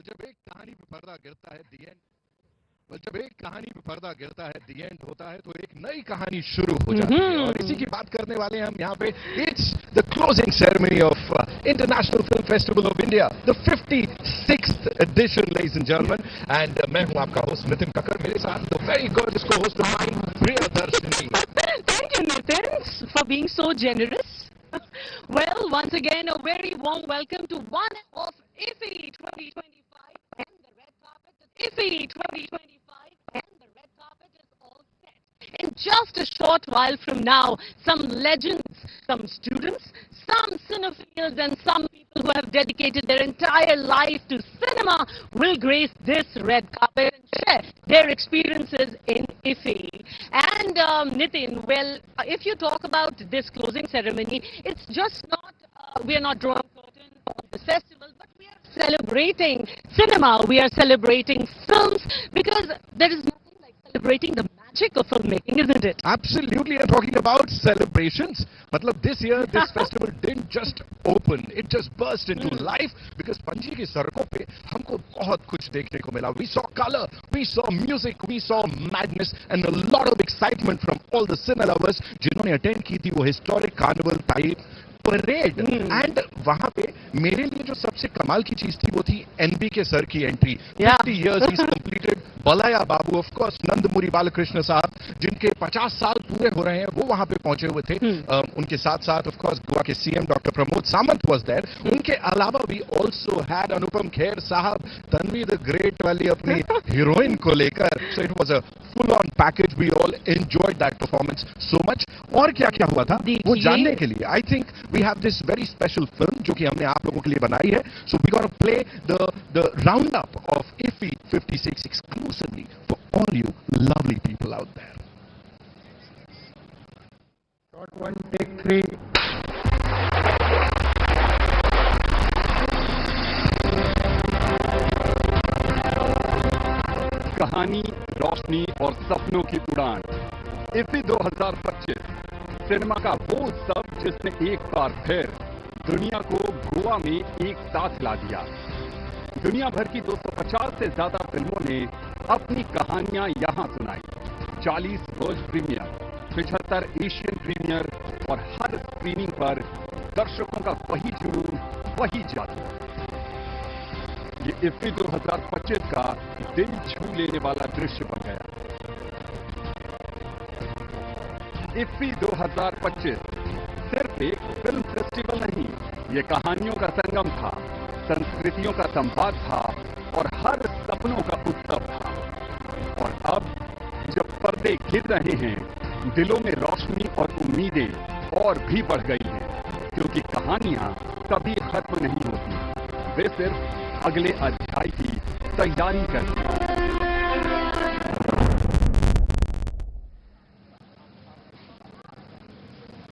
जब एक कहानी पे पर्दा गिरता है दी एंड जब एक कहानी पे पर्दा गिरता है दी एंड होता है तो एक नई कहानी शुरू हो जाती है और इसी की बात करने वाले हैं हम यहाँ पे. It's the closing ceremony of International Film Festival of India, the 56th edition, ladies and gentleman. And मैं हूँ आपका होस्ट नितिन कक्कर, मेरे साथ the very gorgeous co-host of mine Priyadarshini. Thank you, Nitin, for being so generous. Well, once again, a very warm welcome to one of Iffi-2025 and the red carpet. Iffi-2025 and the red carpet is all set. In just a short while from now, some legends, some students, some cinephiles and some people who have dedicated their entire life to cinema will grace this red carpet and share their experiences in Iffi. And Nitin, well, if you talk about this closing ceremony, it's just not, we are not drawing curtains on the festival, but we are celebrating cinema, we are celebrating films, because there is nothing like celebrating the magic of filmmaking, isn't it? Absolutely, and talking about celebrations, matlab this year this festival didn't just open, it just burst into life because Panji की सड़कों पे हमको बहुत कुछ देखने को मिला. We saw color, we saw music, we saw madness and a lot of excitement from all the cinema lovers जिन्होंने attend की थी वो historic carnival type parade. And वहां पे मेरे लिए जो सबसे कमाल की चीज थी वो थी एनबी के सर की entry. 50 years he's completed. Balayya Babu, of course Nandamuri Balakrishna साहब जिनके 50 साल पूरे हो रहे हैं, वो वहां पे पहुंचे हुए थे. उनके साथ साथ ऑफ कोर्स गोवा के CM doctor Pramod Sawant was there. उनके अलावा भी ऑल्सो हैड अनुपम खेर साहब, तन्वी द ग्रेट वाली अपनी हीरोइन को लेकर. So it was a full on package. We all enjoyed that performance so much. और क्या क्या हुआ था वो जानने के लिए I think we have this very special film जो कि हमने आप लोगों के लिए बनाई है. So we gonna play the round up of Iffi 56 exclusively for all you lovely people out there. Shot 1, take 3. कहानी, रोशनी और सपनों की उड़ान. Iffi 2025 सिनेमा का वो सब जिसने एक बार फिर दुनिया को गोवा में एक साथ ला दिया. दुनिया भर की 250 से ज्यादा फिल्मों ने अपनी कहानियां यहां सुनाई. 40 वर्ल्ड प्रीमियर, 75 एशियन प्रीमियर और हर स्क्रीनिंग पर दर्शकों का वही जुनून, वही जादू. ये Iffi 2025 का दिल छू लेने वाला दृश्य बन गया. Iffi 2025 सिर्फ एक फिल्म फेस्टिवल नहीं, ये कहानियों का संगम था, संस्कृतियों का संवाद था और हर सपनों का उत्सव था. और अब जब पर्दे गिर रहे हैं, दिलों में रोशनी और उम्मीदें और भी बढ़ गई हैं, क्योंकि कहानियां कभी खत्म नहीं होती, वे सिर्फ अगले अध्याय की तैयारी करती हैं.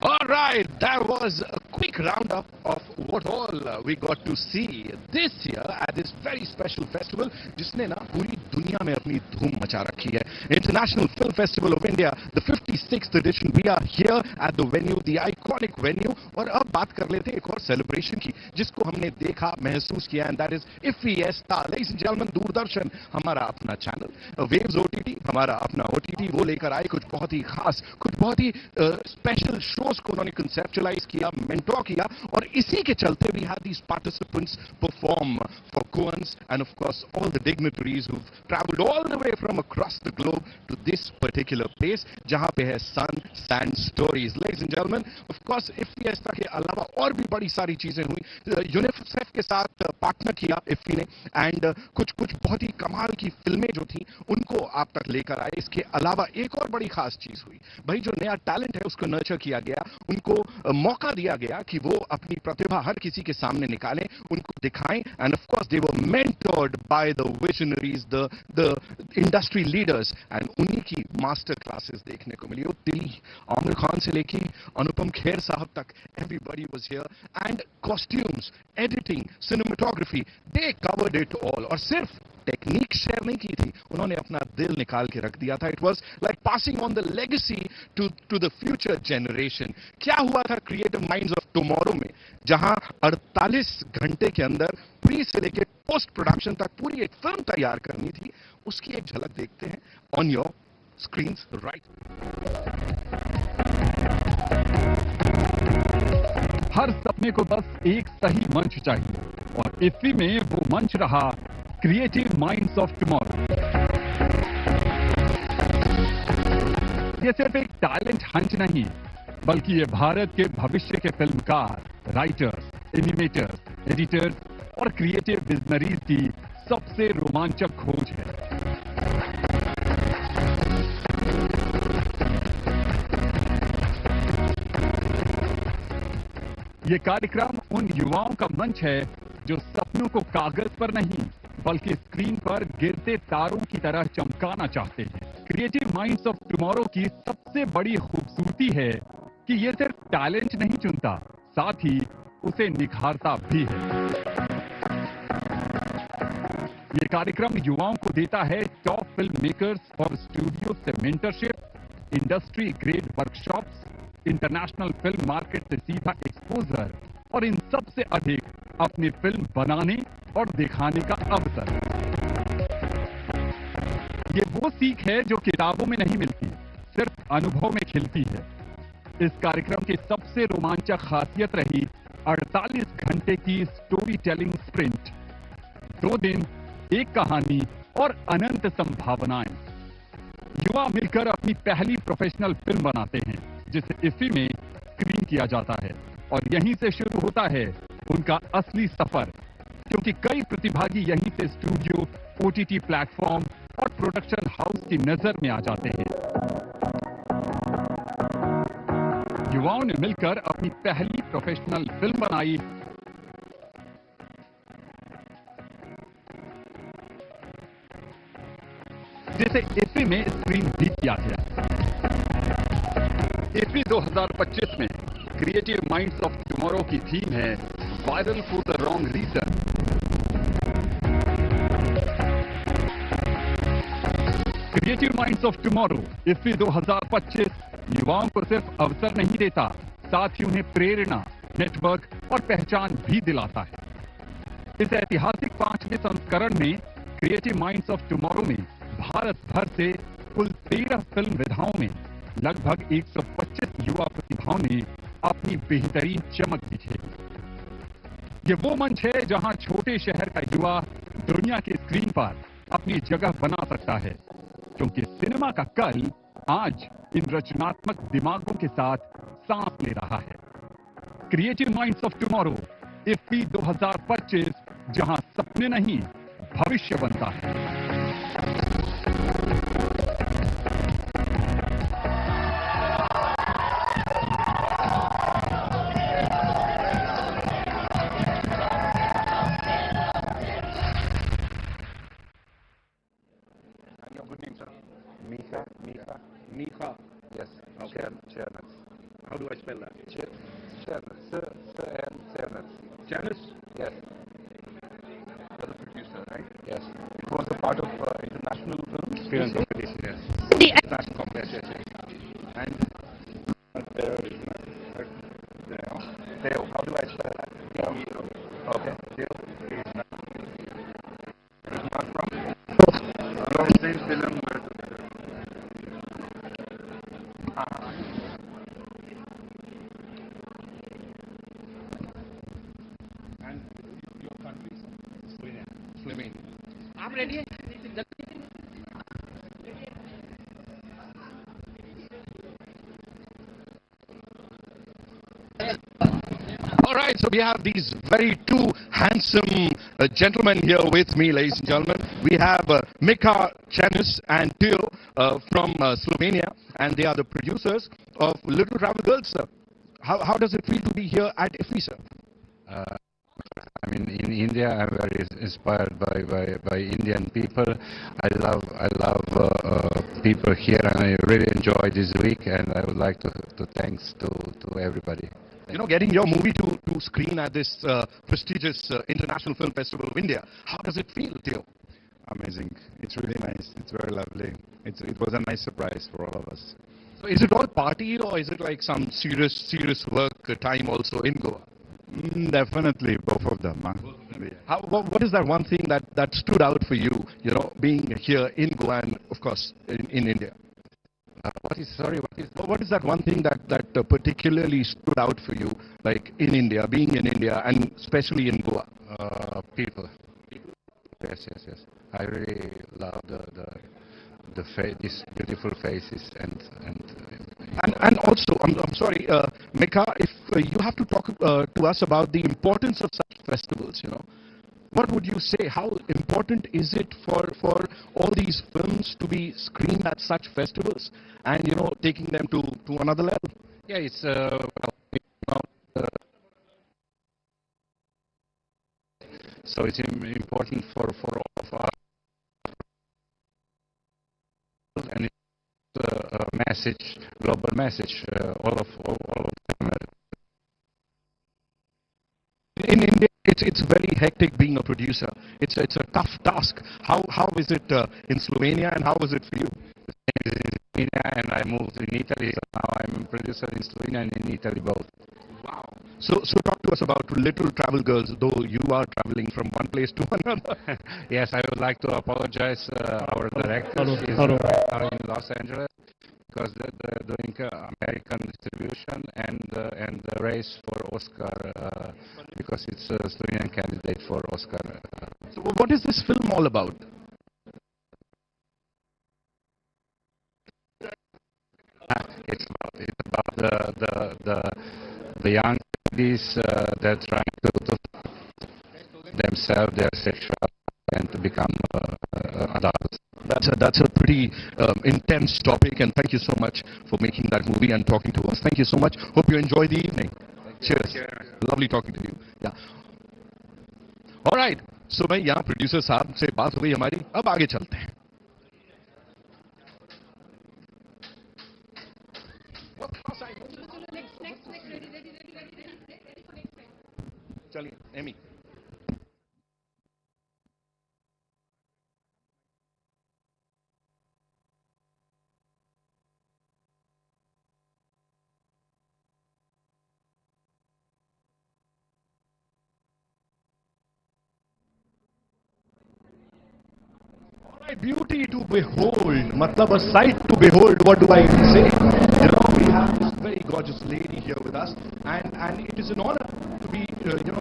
All right, that was a quick roundup of what all we got to see this year at this very special festival, जिसने ना पूरी दुनिया में अपनी धूम मचा रखी है. International Film Festival of India, the 56th edition. We are here at the venue, the iconic venue. और अब बात कर लेते हैं एक और सेलिब्रेशन की, जिसको हमने देखा, महसूस किया, and that is Iffi-Esta. Ladies and gentlemen, Doordarshan हमारा अपना चैनल, वेव्स OTT हमारा अपना OTT, वो लेकर आए कुछ बहुत ही खास, कुछ बहुत ही स्पेशल शोज को उन्होंने कंसेप्चुअलाइज किया, मेंटोर किया. और इसी के चलते we had these participants perform for Goans and of course all the dignitaries who've traveled all the way from across the globe to this particular place जहां पे है sun, sand stories. Ladies and gentlemen, of course Iffi-Esta के अलावा और भी बड़ी सारी चीजें हुई. यूनिसेफ के साथ पार्टनर किया Iffi ने, एंड कुछ बहुत ही कमाल की फिल्में जो थी उनको आप तक लेकर आए. इसके अलावा एक और बड़ी खास चीज हुई, भाई जो नया टैलेंट है उसको नर्चर किया गया, उनको मौका दिया गया कि वो अपनी प्रतिभा हर किसी के सामने निकालें, उनको दिखाएं. End of course they were mentored by the visionaries, the industry leaders, and उन्हीं की मास्टर क्लासेस देखने को मिली. दिल्ली आमिर खान से लेके अनुपम खेर साहब तक, everybody was here. And costumes, editing, cinematography, they covered it all. और सिर्फ टेक्निक शेयर नहीं की थी, उन्होंने अपना दिल निकाल के रख दिया था. It was like passing on the legacy to the future generation. क्या हुआ था Creative Minds of Tomorrow में, जहां 48 घंटे के अंदर प्री से लेके पोस्ट प्रोडक्शन तक पूरी एक फिल्म तैयार करनी थी, उसकी एक झलक देखते हैं ऑन योर स्क्रीन्स राइट। हर सपने को बस एक सही मंच चाहिए, और इफ्फी में वो मंच रहा क्रिएटिव माइंड्स ऑफ टुमारो। ये सिर्फ एक टैलेंट हंट नहीं, बल्कि ये भारत के भविष्य के फिल्मकार, राइटर्स, एनिमेटर्स, एडिटर्स और क्रिएटिव विजनरीज की सबसे रोमांचक खोज है। ये कार्यक्रम उन युवाओं का मंच है जो सपनों को कागज पर नहीं बल्कि स्क्रीन पर गिरते तारों की तरह चमकाना चाहते हैं। क्रिएटिव माइंड्स ऑफ टुमारो की सबसे बड़ी खूबसूरती है कि ये सिर्फ टैलेंट नहीं चुनता, साथ ही उसे निखारता भी है। ये कार्यक्रम युवाओं को देता है टॉप फिल्म मेकर्स और स्टूडियो से mentorship, industry grade workshops, international film market से सीधा एक्सपोजर और इन सबसे अधिक अपनी फिल्म बनाने और दिखाने का अवसर। ये वो सीख है जो किताबों में नहीं मिलती, सिर्फ अनुभव में खिलती है। इस कार्यक्रम की सबसे रोमांचक खासियत रही 48 घंटे की स्टोरी टेलिंग स्प्रिंट। 2 दिन, एक कहानी और अनंत संभावनाएं। युवा मिलकर अपनी पहली प्रोफेशनल फिल्म बनाते हैं, जिसे इफ्फी में स्क्रीन किया जाता है, और यहीं से शुरू होता है उनका असली सफर, क्योंकि कई प्रतिभागी यहीं से स्टूडियो, ओटीटी प्लेटफॉर्म और प्रोडक्शन हाउस की नजर में आ जाते हैं। युवाओं ने मिलकर अपनी पहली प्रोफेशनल फिल्म बनाई, जिसे इफ्फी में स्क्रीन भी किया गया। इफ्फी 2025 में क्रिएटिव माइंड्स ऑफ टुमारो की थीम है viral for the wrong reason. Creative minds of tomorrow IFFI 2025 युवाओं को सिर्फ अवसर नहीं देता, साथ ही उन्हें प्रेरणा, नेटवर्क और पहचान भी दिलाता है। इस ऐतिहासिक 5वें संस्करण में क्रिएटिव माइंड्स ऑफ टुमारो में भारत भर से कुल 13 फिल्म विधाओं में लगभग 125 युवा प्रतिभाओं ने अपनी बेहतरीन चमक दिखाई। ये वो मंच है जहां छोटे शहर का युवा दुनिया की स्क्रीन पर अपनी जगह बना सकता है, क्योंकि सिनेमा का कल आज इन रचनात्मक दिमागों के साथ सांस ले रहा है। Creative minds of tomorrow IFFI 2025, जहां सपने नहीं भविष्य बनता है। Yes. Okay. Chairnus. How do I spell that? Chairnus. Chairnus. Chairnus? Yes. You're the producer, right? Yes. It was a part of international film competition. Yes. International competition. Yes. And Theo. How do I spell that? Theo. Okay. Theo. Not from same film. आप ready हैं? All right, so we have these very two handsome gentlemen here with me, ladies and gentlemen. We have Mika Chanis and Theo from Slovenia, and they are the producers of Little Travel Girls, sir. How does it feel to be here at Iffi, sir? I mean, in India, I'm very inspired by Indian people. I love people here, and I really enjoy this week. And I would like to thanks to everybody. You know, getting your movie to screen at this prestigious International Film Festival of India, how does it feel, Theo? Amazing. It's really nice. It's very lovely. It was a nice surprise for all of us. So is it all party or is it like some serious work time also in Goa? Definitely, both of them. Huh? What is that one thing that stood out for you, being here in Goa and of course in India? What is that one thing that particularly stood out for you, like in India, being in India and especially in Goa? People. Yes. I really love these beautiful faces And also, I'm sorry, Mekha, if you have to talk to us about the importance of such festivals, what would you say? How important is it for all these films to be screened at such festivals and, taking them to another level? Yeah, it's so it's important for all of us, and it's a message, global message, all of them. In India, it's very hectic being a producer. It's a tough task. How is it in Slovenia and how was it for you? In Slovenia, and I moved in Italy, so now I'm a producer in Slovenia and in Italy both. Wow. So talk to us about Little Travel Girls, though you are traveling from one place to another. Yes, I would like to apologize our director. She's Hello. right now in Los Angeles because they're doing American distribution and the race for Oscar because it's a Slovenian candidate for Oscar. So what is this film all about? It's about the young ladies they're trying to themselves, their sexual, and to become adults. That's a pretty intense topic, and thank you so much for making that movie and talking to us. Thank you so much. Hope you enjoy the evening. Cheers. Lovely talking to you. Yeah. All right. So भाई यहाँ producer साहब से बात हो गई हमारी, अब आगे चलते हैं. चलिए, Amy. Beauty to behold, matlab a sight to behold, what do I say? We have this very gorgeous lady here with us, and it is an honor to be,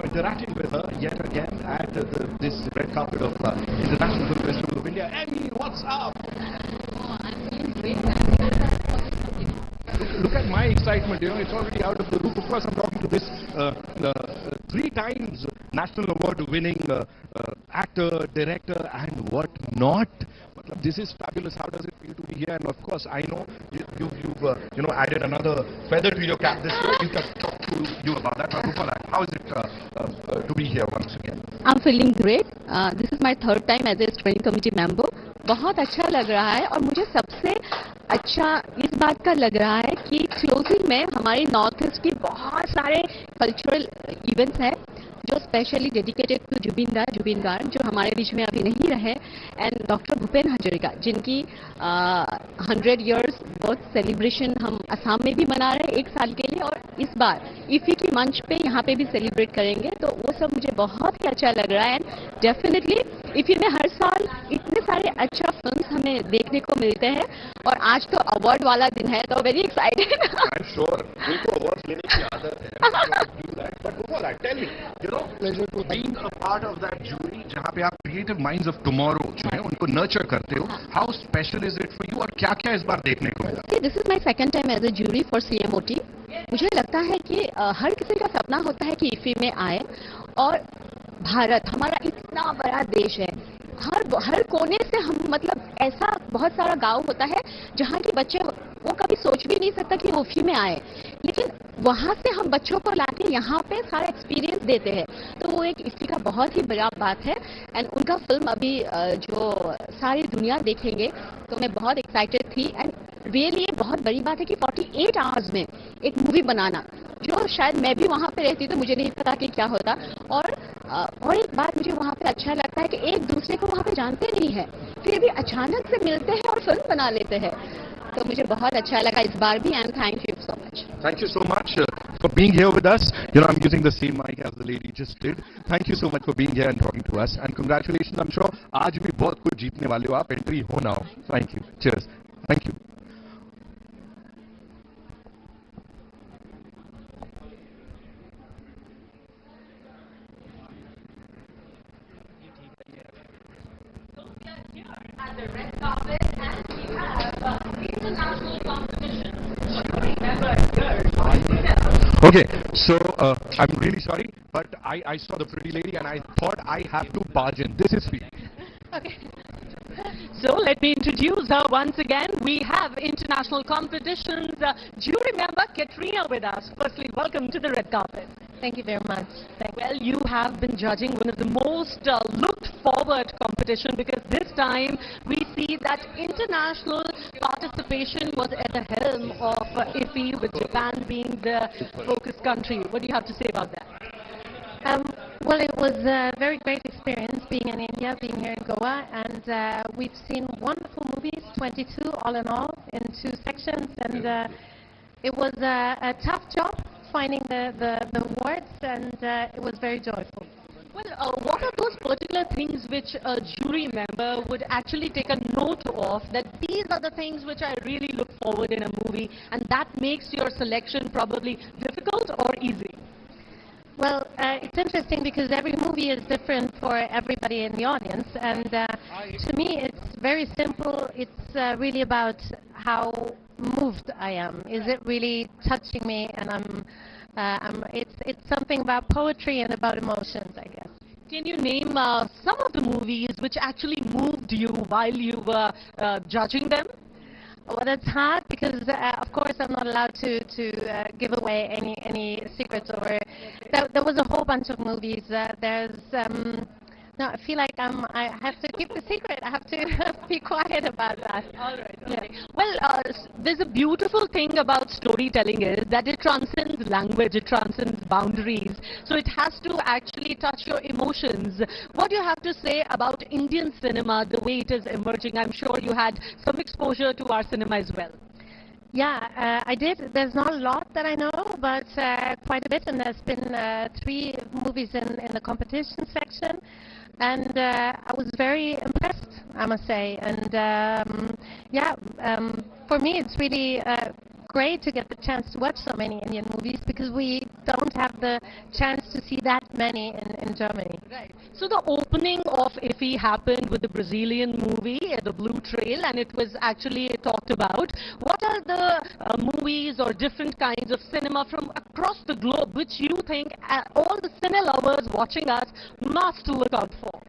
interacting with her yet again at this red carpet of International Film Festival of India. Emmy, what's up? Oh, I'm feeling great. Look at my excitement, it's already out of the roof. Of course, I'm talking to this 3 times national award winning actor, director, and what not. This is fabulous. How does it feel to be here? And of course, I know you've added another feather to your cap this year. You can talk to you about that. How is it to be here once again? I'm feeling great. This is my 3rd time as a steering committee member. बहुत अच्छा लग रहा है और मुझे सबसे अच्छा इस बात का लग रहा है कि क्लोजिंग में हमारे नॉर्थ ईस्ट की बहुत सारे कल्चरल इवेंट्स हैं जो specially dedicated to Zubeen Garg जो हमारे बीच में अभी नहीं रहे, एंड डॉक्टर भूपेन हजारिका जिनकी 100 इयर्स बर्थ सेलिब्रेशन हम असम में भी मना रहे हैं 1 साल के लिए, और इस बार इफी की मंच पे यहाँ पे भी सेलिब्रेट करेंगे. तो वो सब मुझे बहुत ही अच्छा लग रहा है. एंड डेफिनेटली इफी में हर साल इतने सारे अच्छा फिल्म्स हमें देखने को मिलते हैं और आज तो अवार्ड वाला दिन है, तो वेरी एक्साइटेड. I'm sure उनको अवार्ड लेने की आदत है. But before that, tell me, pleasure to being a part of that jury जहाँ पे आप creative minds of tomorrow जो है उनको nurture करते हो. How special is it for you और क्या क्या इस बार देखने को मिला? This is my second time as a jury for CMOT. मुझे लगता है कि हर किसी का सपना होता है कि इफी में आए, और भारत हमारा इतना बड़ा देश है, हर कोने से हम मतलब ऐसा बहुत सारा गांव होता है जहाँ के बच्चे वो कभी सोच भी नहीं सकता कि वो इफी में आए, लेकिन वहाँ से हम बच्चों को लाके यहाँ पे सारा एक्सपीरियंस देते हैं. तो वो एक इफी का बहुत ही बड़ा बात है. एंड उनका फिल्म अभी जो सारी दुनिया देखेंगे, तो मैं बहुत एक्साइटेड थी. एंड रियली ये बहुत बड़ी बात है कि 48 आवर्स में एक मूवी बनाना, जो शायद मैं भी वहाँ पे रहती तो मुझे नहीं पता कि क्या होता. और एक बात मुझे वहाँ पे अच्छा लगता है कि एक दूसरे को वहाँ पे जानते नहीं है, फिर भी अचानक से मिलते हैं और फिल्म बना लेते हैं. तो मुझे बहुत अच्छा लगा इस बार भी and thank you so much. Thank you so much for being here with us. You know, I'm using the same mic as the lady just did. Thank you so much for being here and talking to us. And congratulations, I'm sure आज भी बहुत कुछ जीतने वाले हो आप. Entry हो ना हो. Thank you. Cheers. Thank you. At the red carpet, and we have international competition. Remember, Okay, so I'm really sorry, but I saw the pretty lady and I thought I have to barge in. This is free. Okay. So let me introduce her once again. We have international competitions jury member Katrina with us. Firstly, welcome to the red carpet. Thank you very much. Well, you have been judging one of the most looked forward competition because this time we see that international participation was at the helm of Iffi, with Japan being the focus country. What do you have to say about that? Well, it was a very great experience being in India, being here in Goa, and we've seen wonderful movies, 22 all in all, in 2 sections, and it was a tough job finding the awards, and it was very joyful. Well, what are those particular things which a jury member would actually take a note of, that these are the things which I really look forward in a movie, and that makes your selection probably difficult or easy? Well, it's interesting because every movie is different for everybody in the audience, and to me it's very simple. It's really about how moved I am. Is it really touching me? And it's something about poetry and about emotions, I guess. Can you name some of the movies which actually moved you while you were judging them? Well, that's hard because, of course, I'm not allowed to give away any secrets. Or there was a whole bunch of movies. No, I feel like I have to keep the secret. I have to be quiet about that. All right. Okay. Yeah. Well, there's a beautiful thing about storytelling is that it transcends language, it transcends boundaries. So it has to actually touch your emotions. What do you have to say about Indian cinema, the way it is emerging? I'm sure you had some exposure to our cinema as well. Yeah, I did. There's not a lot that I know, but quite a bit. And there's been 3 movies in the competition section. And I was very impressed, I must say. And for me, it's really great to get the chance to watch so many Indian movies because we don't have the chance to see that many in Germany. Right. So the opening of Iffi happened with the Brazilian movie, The Blue Trail, and it was actually talked about. What are the movies or different kinds of cinema from across the globe which you think all the cine lovers watching us must look out for?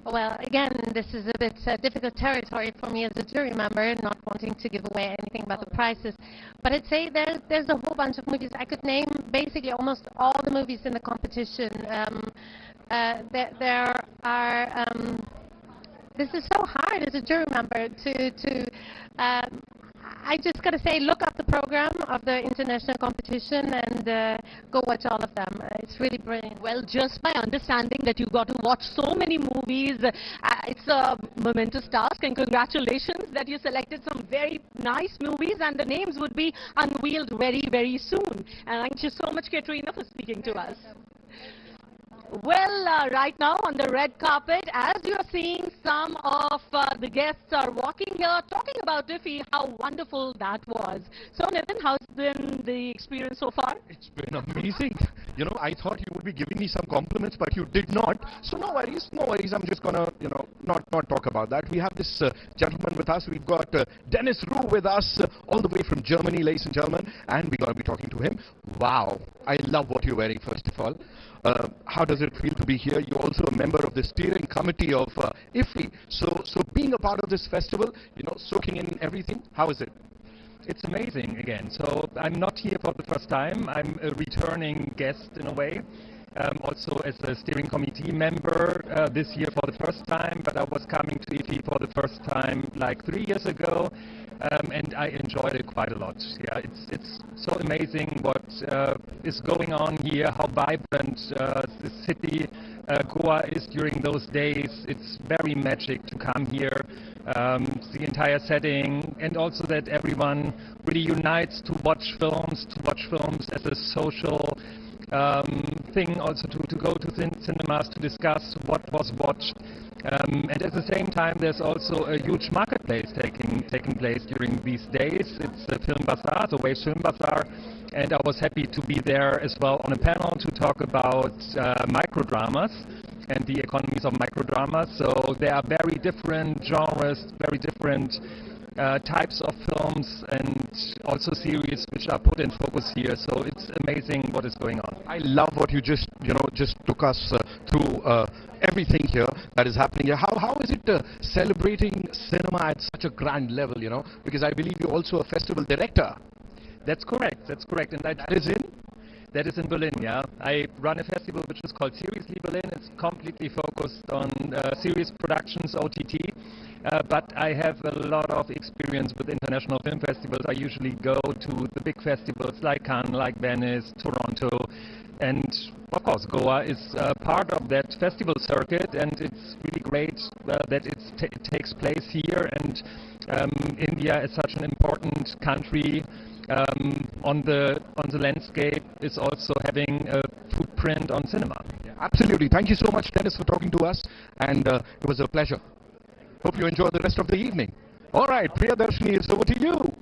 Well, again, this is a bit difficult territory for me as a jury member, not wanting to give away anything about the prizes. But I'd say there's a whole bunch of movies. I could name basically almost all the movies in the competition. There are. This is so hard as a jury member to. I just got to say, look up the program of the international competition and go watch all of them. It's really brilliant. Well, just by understanding that you got to watch so many movies, it's a momentous task, and congratulations that you selected some very nice movies, and the names would be unveiled very, very soon. And thank you so much, Katrina, for speaking to us. Well, right now on the red carpet, as you're seeing, some of the guests are walking here, talking about Iffi, how wonderful that was. So, Nitin, how's been the experience so far? It's been amazing. You know, I thought you would be giving me some compliments, but you did not. So no worries, no worries. I'm just gonna, not talk about that. We have this gentleman with us. We've got Dennis Rue with us, all the way from Germany, ladies and gentlemen, and we're gonna be talking to him. Wow, I love what you're wearing, first of all. How does it feel to be here? You're also a member of the steering committee of Iffi. So being a part of this festival, soaking in everything, how is it? It's amazing again. So I'm not here for the first time. I'm a returning guest in a way. Also as a steering committee member this year for the first time, but I was coming to Iffi for the first time like 3 years ago, and I enjoyed it quite a lot. Yeah, it's so amazing what is going on here, how vibrant the city Goa is during those days. It's very magic to come here the entire setting, and also that everyone really unites to watch films as a social thing, also to go to cinemas to discuss what was watched. And at the same time, there's also a huge marketplace taking place during these days. It's the Film Bazaar, the Waves Film Bazaar, and I was happy to be there as well on a panel to talk about microdramas and the economies of microdramas. So there are very different genres, very different types of films and also series which are put in focus here. So it's amazing what is going on. I love what you just took us through everything here that is happening here. How is it celebrating cinema at such a grand level, because I believe you're also a festival director. That's correct, and that is in Berlin, yeah. I run a festival which is called Seriously Berlin. It's completely focused on series productions, OTT, but I have a lot of experience with international film festivals. I usually go to the big festivals like Cannes, like Venice, Toronto, and of course Goa is part of that festival circuit, and it's really great that it takes place here, and India is such an important country on the landscape, is also having a footprint on cinema. Yeah, absolutely. Thank you so much, Dennis, for talking to us, and it was a pleasure. Hope you enjoy the rest of the evening. All right, Priyadarshini, it's over to you.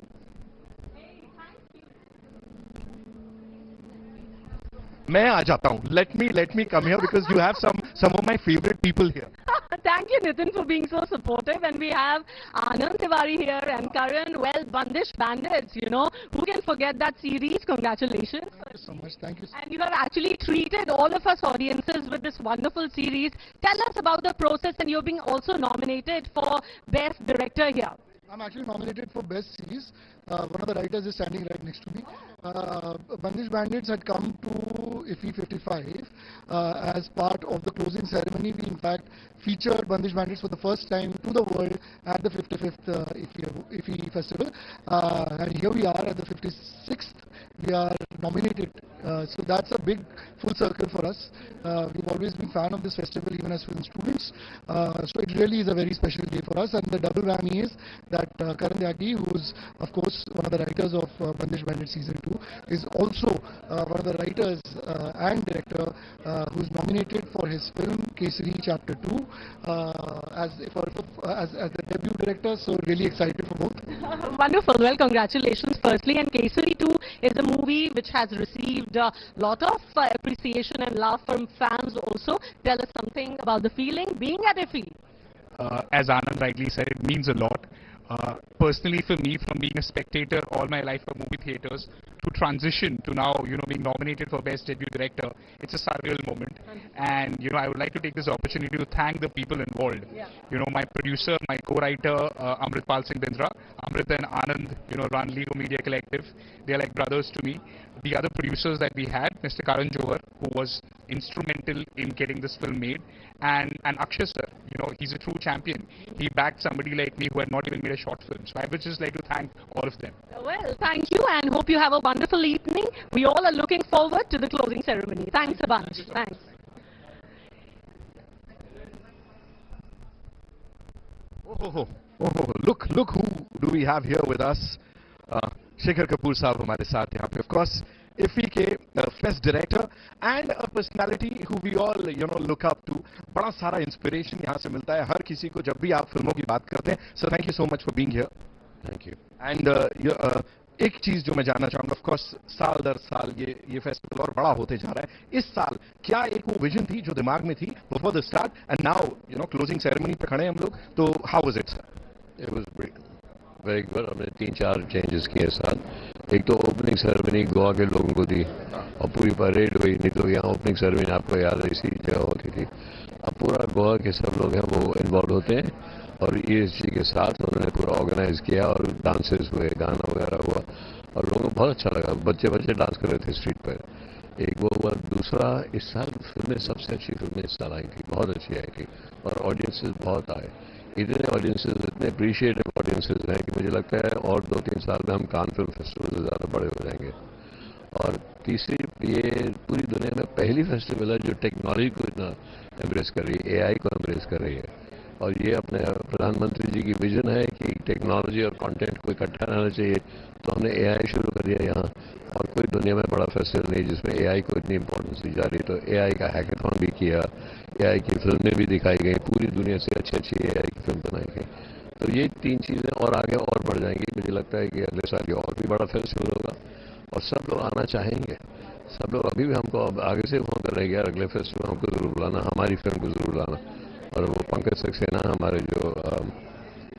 मैं आ जाता हूँ. Let me come here because you have some of my favorite people here. Thank you, Nitin, for being so supportive. And we have Anand Tiwari here and Karan. Well, Bandish Bandits, who can forget that series? Congratulations. Thank you so much. Thank you. And you have actually treated all of us audiences with this wonderful series. Tell us about the process, and you're being also nominated for Best Director here. I'm actually nominated for Best Series. One of the writers is standing right next to me. Bandish Bandits had come to Iffi-2025 as part of the closing ceremony. We in fact featured Bandish Bandits for the first time to the world at the 55th Iffi Festival. And here we are at the 56th. We are nominated. So that's a big full circle for us. We've always been fan of this festival even as film students. So it really is a very special day for us. And the double whammy is that Karan Tyagi, who's of course one of the writers of Bandish Bandit Season 2, is also one of the writers and director who's nominated for his film Kesari Chapter 2 as the debut director. So really excited for both. Wonderful. Well, congratulations firstly. And Kesari 2 is a movie which has received a lot of appreciation and love from fans also. Tell us something about the feeling being at Iffi. As Anand rightly said, it means a lot. Personally for me, from being a spectator all my life of movie theaters to transition to now, being nominated for Best Debut Director, it's a surreal moment. And, I would like to take this opportunity to thank the people involved. Yeah. My producer, my co-writer, Amritpal Singh Bindra, Amrit and Anand, run Lego Media Collective. They're like brothers to me. The other producers that we had, Mr. Karan Johar, who was instrumental in getting this film made, and Akshay sir, he's a true champion. He backed somebody like me who had not even made a short film. So I would just like to thank all of them. Well, thank you, and hope you have a wonderful evening. We all are looking forward to the closing ceremony. Thanks a bunch. Thanks. Look who do we have here with us. Sekhar Kapur साहब हमारे साथ यहाँ पे. Of course, Iffi के Best Director and a personality who we all look up to. बड़ा सारा inspiration यहाँ से मिलता है हर किसी को जब भी आप फिल्मों की बात करते हैं. So thank you so much for being here. Thank you. And एक चीज जो मैं जानना चाहूंगा, of course साल दर साल ये फेस्टिवल और बड़ा होते जा रहा है. इस साल क्या एक वो विजन थी जो दिमाग में थी before the start, and now closing ceremony पे खड़े हैं हम लोग, तो how was it, sir? It was very good. हमने 3-4 चेंजेस किए इस साल. एक तो ओपनिंग सेरेमनी गोवा के लोगों को दी और पूरी परेड हुई. नहीं तो यहाँ ओपनिंग सेरेमनी आपको याद है इसी जगह होती थी. अब पूरा गोवा के सब लोग हैं वो इन्वॉल्व होते हैं और ESG के साथ उन्होंने पूरा ऑर्गेनाइज किया और डांसेस हुए, गाना वगैरह हुआ और लोगों को बहुत अच्छा लगा. बच्चे डांस कर रहे थे स्ट्रीट पर. एक वो हुआ. दूसरा, इस साल फिल्में सबसे अच्छी फिल्में इस साल आई थी, बहुत अच्छी आई थी और ऑडियंसेस बहुत आए. इतने ऑडियंसेस, इतने अप्रिशिएटिव ऑडियंसेस हैं कि मुझे लगता है और 2-3 साल में हम कान फिल्म फेस्टिवल से ज़्यादा बड़े हो जाएंगे. और तीसरी, ये पूरी दुनिया में पहली फेस्टिवल है जो टेक्नोलॉजी को इतना एम्ब्रेस कर रही है, AI को एम्ब्रेस कर रही है. और ये अपने प्रधानमंत्री जी की विजन है कि टेक्नोलॉजी और कंटेंट को इकट्ठा रहना चाहिए, तो हमने एआई शुरू कर दिया यहाँ। और कोई दुनिया में बड़ा फेस्टिवल नहीं जिसमें एआई को इतनी इंपॉर्टेंस दी जा रही, तो एआई का हैकेथॉन भी किया, एआई की फिल्में भी दिखाई गई, पूरी दुनिया से अच्छी अच्छी एआई की फिल्म बनाई गई। तो ये 3 चीज़ें और आगे और बढ़ जाएंगी। मुझे लगता है कि अगले साल ये और भी बड़ा फेस्टिवल होगा और सब लोग आना चाहेंगे। सब लोग अभी भी हमको अब आगे से फोन कर रहे हैं यार अगले फेस्टिवल हमको जरूर बुलाना, हमारी फिल्म को जरूर लाना। और वो पंकज सक्सेना हमारे जो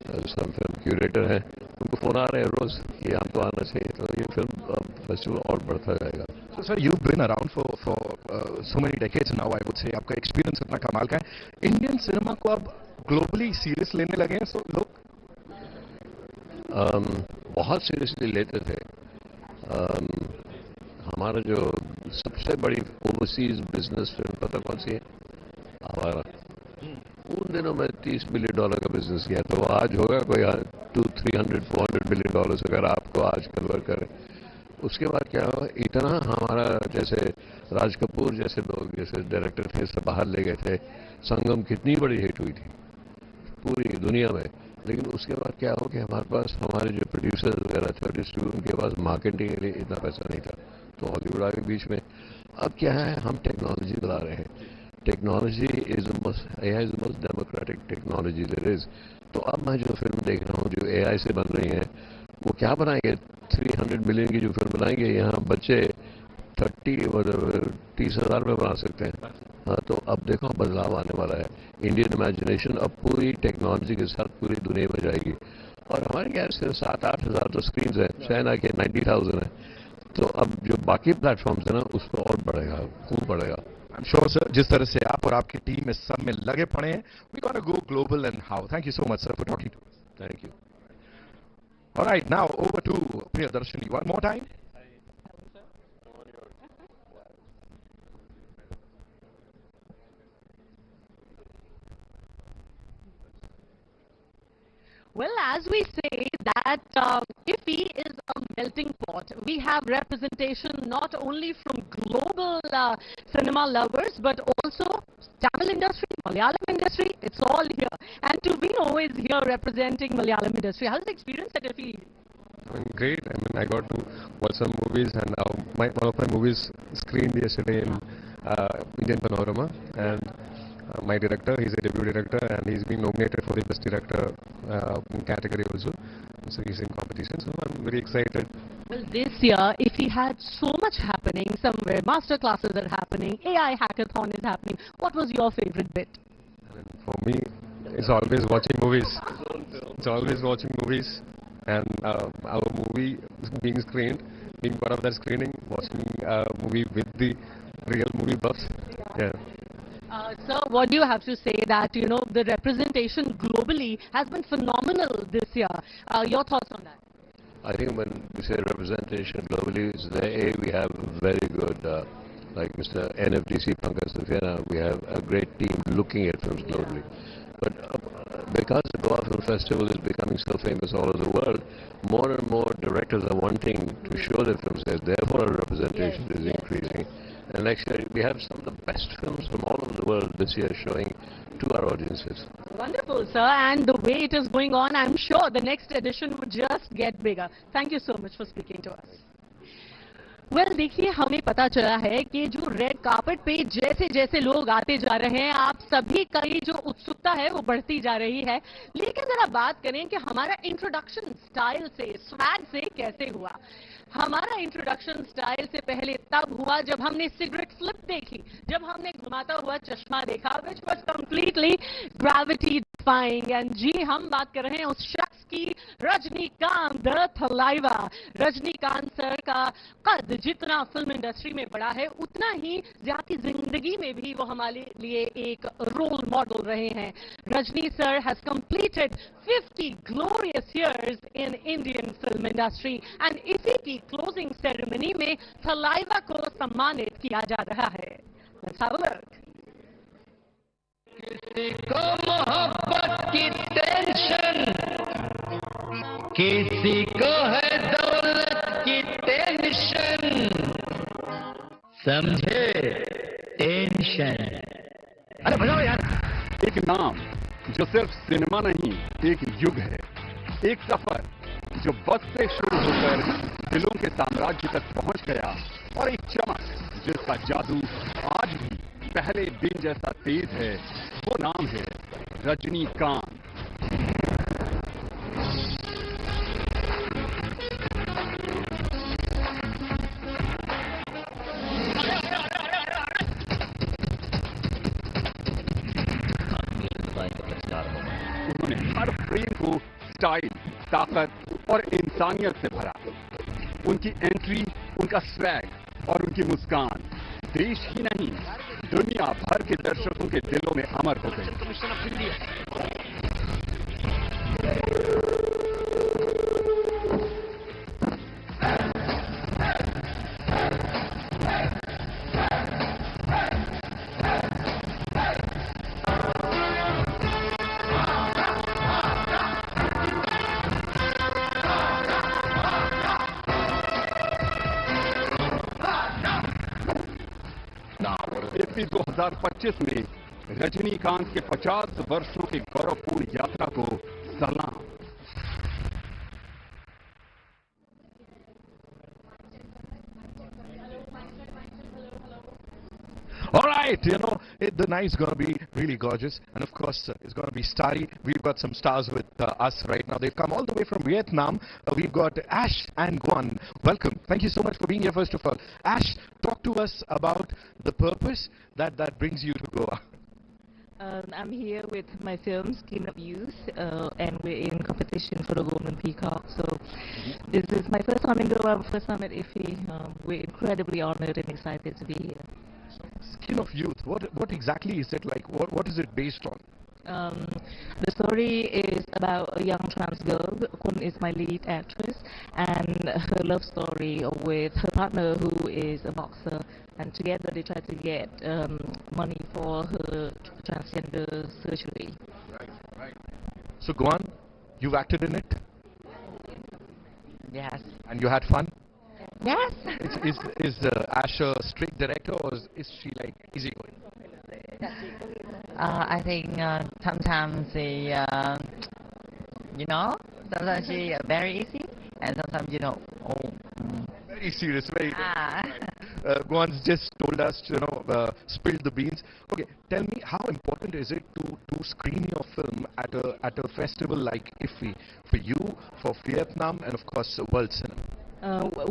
फिल्म क्यूरेटर हैं, उनको फोन आ रहे हैं रोज कि हमको आना चाहिए। तो ये फिल्म फेस्टिवल और बढ़ता जाएगा। So sir, you've been around for so many decades now, I would say. आपका एक्सपीरियंस इतना कमाल का है। इंडियन सिनेमा को अब ग्लोबली सीरियस लेने लगे हैं सो लोग? बहुत सीरियसली लेते थे। हमारा जो सबसे बड़ी ओवरसीज बिजनेस फिल्म पता कौन सी है? हमारा उन दिनों में $30 बिलियन का बिजनेस किया, तो आज होगा कोई 200-300-400 बिलियन डॉलर्स अगर आपको आज कन्वर्ट करें। उसके बाद क्या हुआ, इतना हमारा जैसे राज कपूर जैसे लोग जैसे डायरेक्टर थे सब बाहर ले गए थे। संगम कितनी बड़ी हिट हुई थी पूरी दुनिया में, लेकिन उसके बाद क्या हो कि हमारे पास हमारे जो प्रोड्यूसर्स वगैरह थे डिस्ट्रीब्यूटर, उनके पास मार्केटिंग के लिए इतना पैसा नहीं था, तो हॉलीवुड आ गए बीच में। अब क्या है, हम टेक्नोलॉजी ला रहे हैं। Technology is the most democratic technology there is. तो अब मैं जो फिल्म देख रहा हूँ जो एआई से बन रही है, वो क्या बनाएंगे, 300 मिलियन की जो फिल्म बनाएंगे, यहाँ बच्चे 30,000 में बना सकते हैं। हाँ, तो अब देखो बदलाव आने वाला है। इंडियन इमेजिनेशन अब पूरी टेक्नोलॉजी के साथ पूरी दुनिया में जाएगी। और हमारे क्या सिर्फ 7-8 हज़ार तो स्क्रीन है, चाइना के 90,000 है। तो अब जो बाकी प्लेटफॉर्म्स है ना, उस पर और बढ़ेगा, खूब बढ़ेगा। I'm sure sir, जिस तरह से आप और आपकी टीम इस सब में लगे पड़े हैं, we gotta go global and how. Thank you so much sir for talking to us. Thank you. All right, now over to Priyadarshini one more time. Well, as we say that Iffi is a melting pot. We have representation not only from global cinema lovers, but also Tamil industry, Malayalam industry. It's all here. And Tuvino is here representing Malayalam industry. How's the experience at Iffi? Great. I mean, I got to watch some movies, and one of my movies screened yesterday in Indian Panorama, and my director, he's a debut director, and he's been nominated for the best director category also. So he's in competition, so I'm very excited. Well, this year, Iffi had so much happening somewhere. Master classes are happening, AI hackathon is happening. What was your favorite bit? I mean, for me, it's always watching movies. It's always watching movies, and our movie being screened, being part of that screening, watching a movie with the real movie buffs. Yeah. Sir, what do you have to say that, you know, the representation globally has been phenomenal this year. Your thoughts on that? I think when we say representation globally, we have very good, like Mr. NFDC Pankaj Safena, we have a great team looking at films globally. But because the Goa Film Festival is becoming so famous all over the world, more and more directors are wanting to show their films there. Therefore, our representation is increasing. And actually, we have some of the best films from all over the world this year showing to our audiences. Wonderful, sir. And the way it is going on, I'm sure the next edition would just get bigger. Thank you so much for speaking to us. Well, देखिए, हमें पता चला है कि जो red carpet पे जैसे जैसे लोग आते जा रहे हैं, आप सभी का ये जो उत्सुकता है वो बढ़ती जा रही है। लेकिन जरा बात करें कि हमारा इंट्रोडक्शन स्टाइल से, स्वैग से कैसे हुआ। हमारा इंट्रोडक्शन स्टाइल से पहले तब हुआ जब हमने सिगरेट फ्लिप देखी, जब हमने घुमाता हुआ चश्मा देखा, which was completely gravity defying। And जी, हम बात कर रहे हैं उस शख्स की, रजनीकांत द थलाइवा। रजनीकांत सर का कद जितना फिल्म इंडस्ट्री में बड़ा है, उतना ही जाती जिंदगी में भी वो हमारे लिए एक रोल मॉडल रहे हैं। Rajni sir has completed 50 glorious years in Indian film industry, and इसी की क्लोजिंग सेरेमनी में थलाइवा को सम्मानित किया जा रहा है। Let's have a look. किसी को मोहब्बत की टेंशन, किसी को है दौलत की टेंशन, समझे टेंशन। अरे बजाओ यार। एक नाम जो सिर्फ सिनेमा नहीं, एक युग है, एक सफर जो बस से शुरू होकर दिलों के साम्राज्य तक पहुंच गया, और एक चमक जिसका जादू आज भी पहले दिन जैसा तेज है। वो नाम है रजनीकांत। उन्होंने हर फ्रेम को स्टाइल, ताकत और इंसानियत से भरा। उनकी एंट्री, उनका स्वैग और उनकी मुस्कान देश ही नहीं, दुनिया भर के दर्शकों के दिलों में अमर हो गई। इफ्फी 2025 में रजनीकांत के 50 वर्षों की गौरवपूर्ण यात्रा को सलाम। All right, the night is going to be really gorgeous, and of course, it's going to be starry. We've got some stars with us right now. They've come all the way from Vietnam. We've got Ash and Guan. Welcome. Thank you so much for being here, first of all. Ash, talk to us about the purpose that brings you to Goa. I'm here with my film, Skin of Youth, and we're in competition for the Golden Peacock. So this is my first time in Goa, first time at Iffi. We're incredibly honored and excited to be here. Skin of Youth, what exactly is it like? What is it based on? The story is about a young trans girl. Kun is my lead actress, and her love story with her partner, who is a boxer, and together they try to get money for her transgender surgery. Right. So Guan, you've acted in it? Yes. And you had fun? Yes. Is Ash a strict director, or is she like easygoing? I think sometimes sometimes she very easy, and sometimes Very serious, very. Guan's just told us, spilled the beans. Okay, tell me, how important is it to screen your film at a festival like Iffi, for you, for Vietnam, and of course world cinema?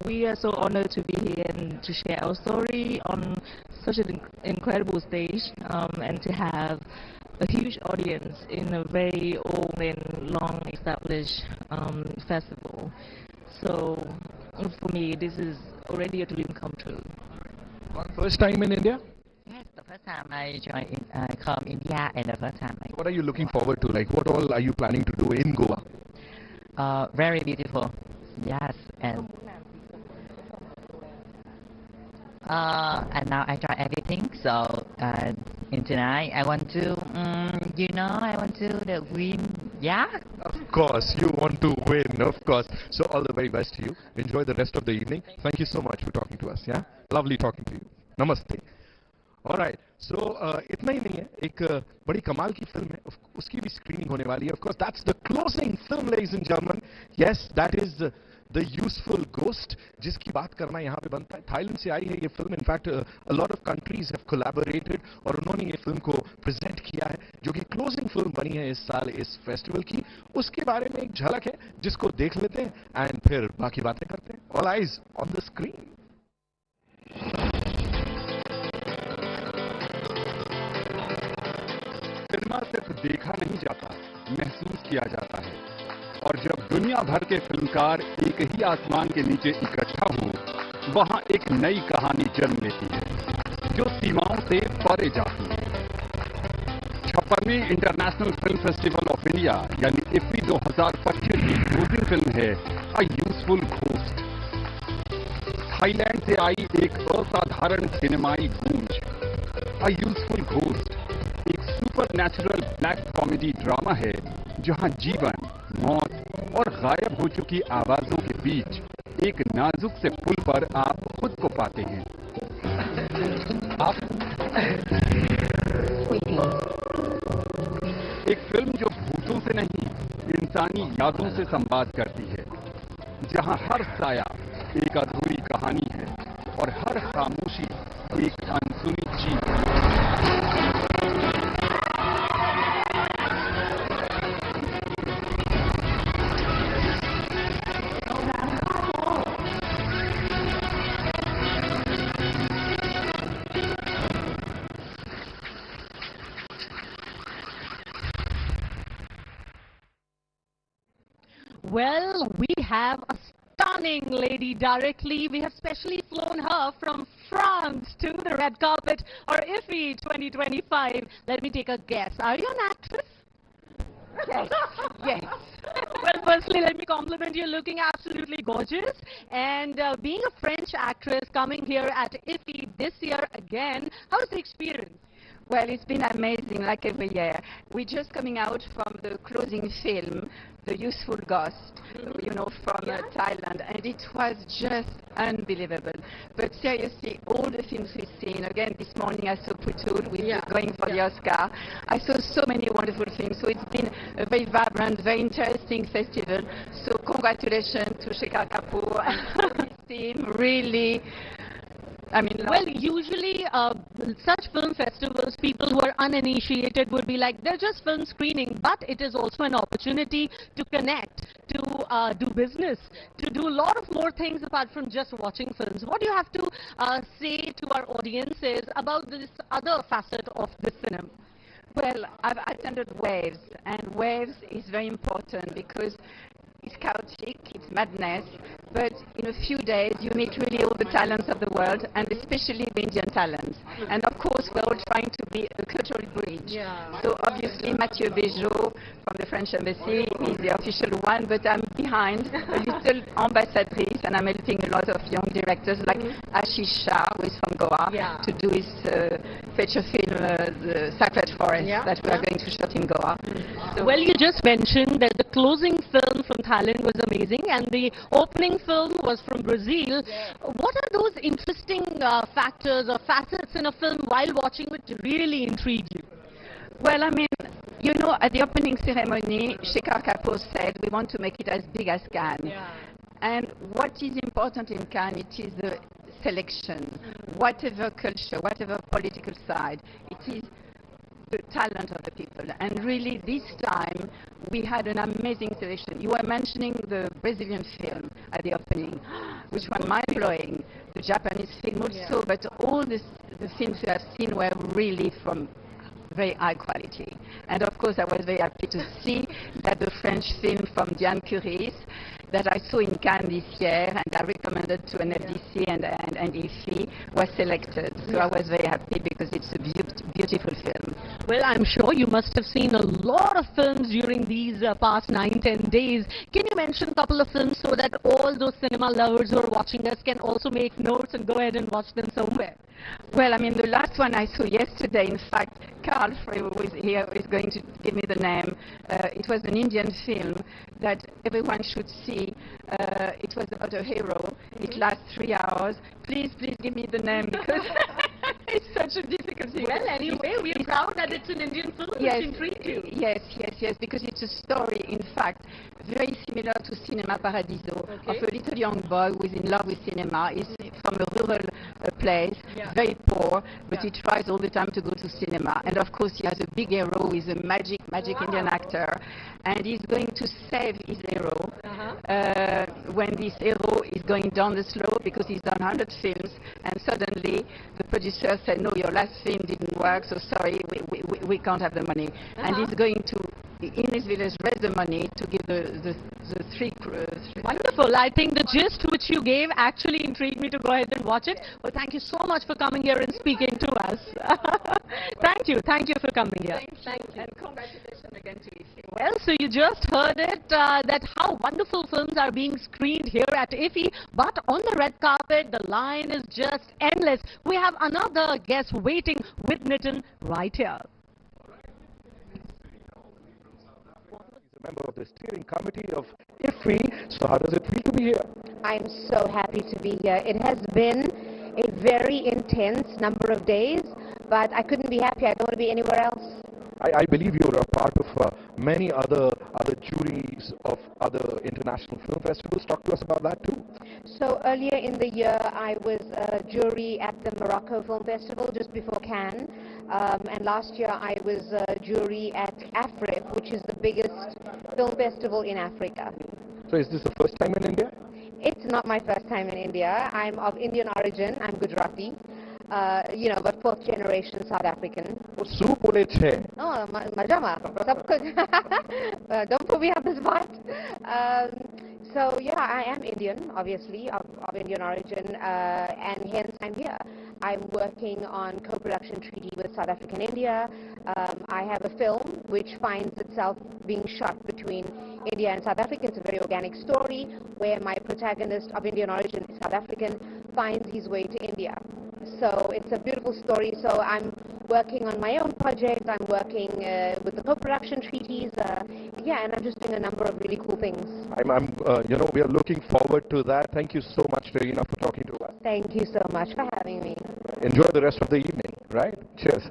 We are so honored to be here and to share our story on such an incredible stage, and to have a huge audience in a very old and long established festival. So for me, this is already a dream come true. First time in India? Yes, the first time I come India, and the first time What are you looking forward to? Like, what all are you planning to do in Goa? Very beautiful. Yes, and now I try everything. So in tonight I want to, the win. Yeah. Of course, you want to win. Of course. So all the very best to you. Enjoy the rest of the evening. Thank you so much for talking to us. Yeah. Lovely talking to you. Namaste. All right. So इतना ही नहीं है, एक बड़ी कमाल की film है, उसकी भी स्क्रीनिंग होने वाली है. Of course, that's the closing film, ladies and gentlemen. Yes, that is The Useful Ghost, जिसकी बात करना यहाँ पे बनता है. थाईलैंड से आई है ये film. In fact a lot of countries have collaborated और उन्होंने ये फिल्म को प्रेजेंट किया है, जो कि क्लोजिंग फिल्म बनी है इस साल इस फेस्टिवल की. उसके बारे में एक झलक है जिसको देख लेते हैं एंड फिर बाकी बातें करते हैं. All eyes on the screen. Cinema सिर्फ देखा नहीं जाता, महसूस किया जाता है. और जब दुनिया भर के फिल्मकार एक ही आसमान के नीचे इकट्ठा हो, वहां एक नई कहानी जन्म लेती है, जो सीमाओं से परे जाती है. 56वें International Film Festival of India यानी इफ्फी 2025 की क्लोजिंग फिल्म है अ यूजफुल घोस्ट. थाईलैंड से आई एक असाधारण सिनेमाई गूंज. अ यूजफुल घोस्ट एक super natural black comedy drama है, जहां जीवन, मौत और गायब हो चुकी आवाजों के बीच एक नाजुक से पुल पर आप खुद को पाते हैं. एक फिल्म जो भूतों से नहीं, इंसानी यादों से संवाद करती है, जहां हर साया एक अधूरी कहानी है और हर खामोशी एक अनसुनी चीज। Well, we have a stunning lady directly. We have specially flown her from France to the red carpet for Iffi 2025. Let me take a guess. Are you an actress? Yes. Yes. Well, firstly, let me compliment you. Looking absolutely gorgeous. And being a French actress coming here at Iffi this year again, how was the experience? Well, it's been amazing, like every year. We're just coming out from the closing film, The Useful Ghost, you know, from Thailand, and it was just unbelievable. But seriously, all the films we've seen, again, this morning I saw Putul, we're going for the Oscar. I saw so many wonderful films, so it's been a very vibrant, very interesting festival. So congratulations to Sekhar Kapur and his team, really. I mean, well, usually such film festivals, people who are uninitiated would be like, they're just film screening, but it is also an opportunity to connect, to do business, to do a lot of more things apart from just watching films. What do you have to say to our audiences about this other facet of this cinema? Well, I've attended Waves, and Waves is very important because it's chaotic, it's madness, but in a few days you meet really all the talents of the world, and especially the Indian talents. And of course we're all trying to be a cultural bridge. So obviously Mathieu Béjot from the French Embassy is the official one, but I'm behind a little ambassadrice, and I'm helping a lot of young directors like Ashish Shah, who is from Goa, to do his feature film, The Sacred Forest, that we are going to shoot in Goa. So well, you just mentioned that the closing film from Thailand was amazing, and the opening film was from Brazil. What are those interesting factors or facets in a film while watching which really intrigue you? Well, I mean, you know, at the opening ceremony, Sekhar Kapur said, we want to make it as big as Cannes. And what is important in Cannes, it is the selection. Whatever culture, whatever political side, it is the talent of the people. And really, this time, we had an amazing selection. You were mentioning the Brazilian film at the opening, which was mind-blowing. The Japanese film also, but all the films we have seen were really from very high quality. And of course, I was very happy to see that the French film from Diane Curies that I saw in Cannes this year, and I recommended to an FDC and Iffi, was selected. So I was very happy because it's a beautiful film. Well, I'm sure you must have seen a lot of films during these past 9-10 days. Can you mention a couple of films so that all those cinema lovers who are watching us can also make notes and go ahead and watch them somewhere? Well, I mean, the last one I saw yesterday, in fact, Carl Frey was here, is going to give me the name. It was an Indian film that everyone should see. It was about a hero. It lasts 3 hours. Please give me the name because it's such a difficult thing. Well, anyway, we're proud that it's an Indian film which intrigued you. Yes, because it's a story, in fact, very similar to Cinema Paradiso, of a little young boy who is in love with cinema. He's from a rural place, very poor, but he tries all the time to go to cinema. And of course, he has a big hero who is a magic Indian actor, and he's going to save his hero when this hero is going down the slope because he's done 100 films, and suddenly the producer said, no, your last film didn't work, so sorry, we can't have the money. And he's going to, in his village, raise the money to give the three. Wonderful. I think the gist which you gave actually intrigued me to go ahead and watch it. Well, thank you so much for coming here and speaking to us. Thank you for coming here. Thank you. And congratulations again to Iffi. Well, so you just heard it, that how wonderful films are being screened here at Iffi, but on the red carpet, the line is just endless. We have another guest waiting with Nitin right here. Member of the steering committee of Iffi. So how does it feel to be here? I'm so happy to be here. It has been a very intense number of days, but I couldn't be happier. I don't want to be anywhere else. I believe you're a part of many other juries of other international film festivals. Talk to us about that too. So earlier in the year, I was a jury at the Morocco Film Festival just before Cannes. And last year, I was a jury at AFRIP, which is the biggest film festival in Africa. So is this the first time in India? It's not my first time in India. I'm of Indian origin. I'm Gujarati. But fourth generation South African. Oh, majama. Don't put me on the spot. So yeah, I am Indian, obviously, of Indian origin, and hence I'm here. I'm working on co-production treaty with South Africa and India. I have a film which finds itself being shot between India and South Africa. It's a very organic story where my protagonist of Indian origin, South African, finds his way to India. So it's a beautiful story. So I'm working on my own project. I'm working with the co-production treaties. And I'm just doing a number of really cool things. We are looking forward to that. Thank you so much, Reena, for talking to us. Thank you so much for having me. Enjoy the rest of the evening, right? Cheers.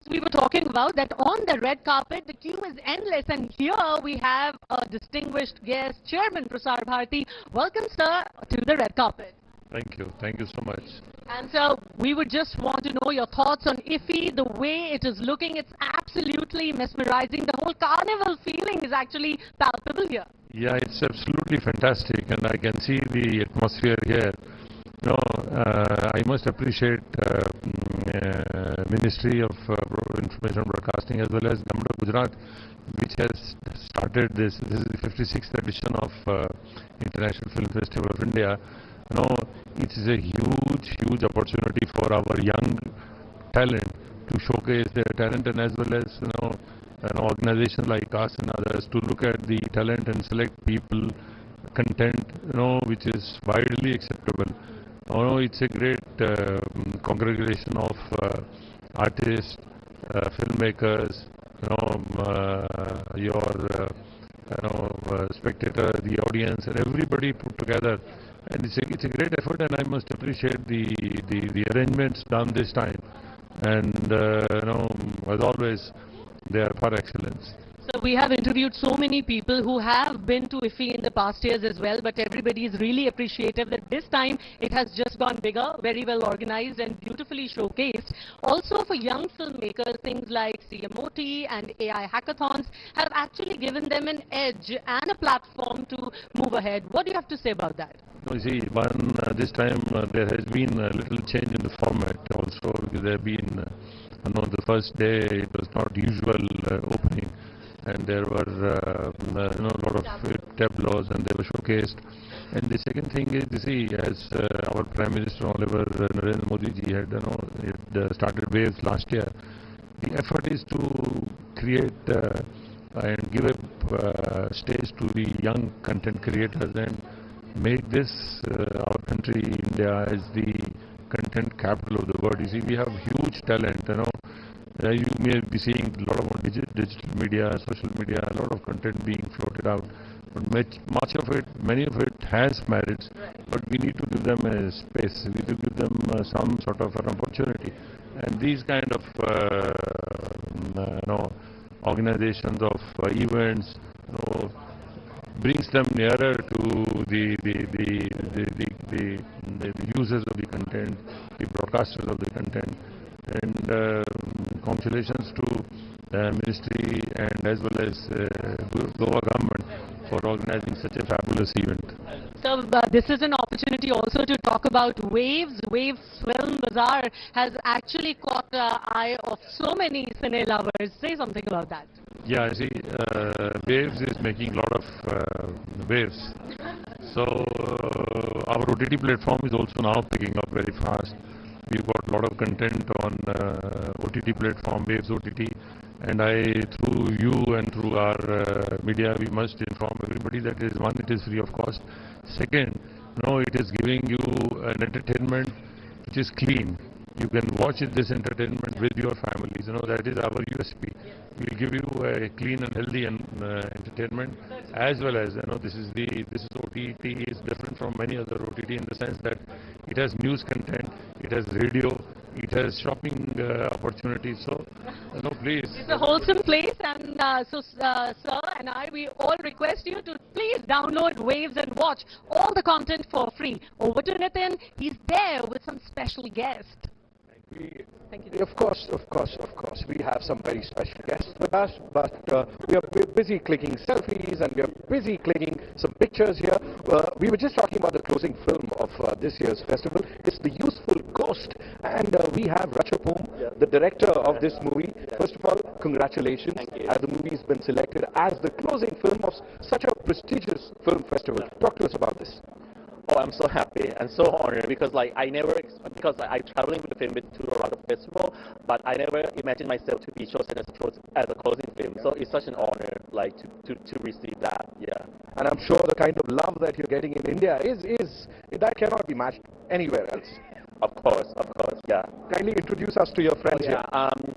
We were talking about that on the red carpet, the queue is endless, and here we have a distinguished guest, Chairman Prasar Bharti. Welcome, sir, to the red carpet. Thank you so much. And so we would just want to know your thoughts on Iffi, the way it is looking. It's absolutely mesmerizing. The whole carnival feeling is actually palpable here. Yeah, it's absolutely fantastic, and I can see the atmosphere here. I must appreciate Ministry of Information Broadcasting as well as Government of Gujarat, which has started this. This is the 56th edition of International Film Festival of India. It is a huge opportunity for our young talent to showcase their talent, and as well as an organization like us and others to look at the talent and select people, content, which is widely acceptable. It's a great congregation of artists, filmmakers, spectator, the audience, and everybody put together. And it's a great effort, and I must appreciate the arrangements done this time. And as always, they are par excellence. So we have interviewed so many people who have been to Iffi in the past years as well, but everybody is really appreciative that this time it has just gone bigger, very well organized and beautifully showcased. Also for young filmmakers, things like CMOT and AI hackathons have actually given them an edge and a platform to move ahead. What do you have to say about that? This time there has been a little change in the format also, because there have been, the first day it was not usual opening, and there were a lot of tableaus, and they were showcased. And the second thing is, as our Prime Minister Oliver Narendra Modi ji had started Waves last year, the effort is to create and give a stage to the young content creators and make this our country, India, as the content capital of the world. You see, we have huge talent, you may be seeing a lot of digital media, social media, a lot of content being floated out. But many of it has merits, but we need to give them a space. We need to give them some sort of an opportunity. And these kind of organizations of events brings them nearer to the users of the content, the broadcasters of the content. And congratulations to Ministry and as well as Goa government for organizing such a fabulous event. So this is an opportunity also to talk about Waves. Waves Film Bazaar has actually caught the eye of so many cine lovers. Say something about that. Yeah, I see, Waves is making a lot of waves. So our OTT platform is also now picking up very fast. We've got a lot of content on OTT platform, Waves OTT, and through you and through our media, we must inform everybody that it is free of cost. Second, it is giving you an entertainment which is clean. You can watch this entertainment with your families. That is our USP. We'll give you a clean and healthy entertainment, as well as this is OTT is different from many other OTT in the sense that it has news content, it has radio, it has shopping opportunities. So, no, please. It's a wholesome place, and sir and I, we all request you to please download Waves and watch all the content for free. Over to Nitin, he's there with some special guest. Thank you. Of course. We have some very special guests with us, but we're busy clicking selfies and we're busy clicking some pictures here. We were just talking about the closing film of this year's festival. It's The Useful Ghost, and we have Rachapom, the director of this movie. First of all, congratulations, as the movie has been selected as the closing film of such a prestigious film festival. Talk to us about this. Oh, I'm so happy and so honored because I traveling with the film to a lot of festival, but I never imagined myself to be chosen as a closing film. So it's such an honor to receive that. Yeah. And I'm sure the kind of love that you're getting in India is that cannot be matched anywhere else. Of course, yeah. Kindly introduce us to your friends here.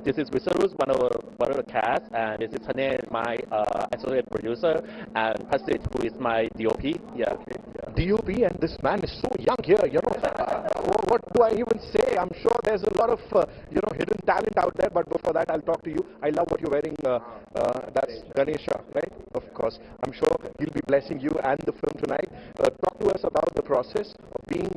This is Visarus, one of the cast, and this is Hane, my associate producer, and Prasit, who is my DOP. Yeah. DOP, and this man is so young here. What do I even say? I'm sure there's a lot of hidden talent out there. But before that, I'll talk to you. I love what you're wearing. That's Ganesha, right? Of course. I'm sure he'll be blessing you and the film tonight. Talk to us about the process of being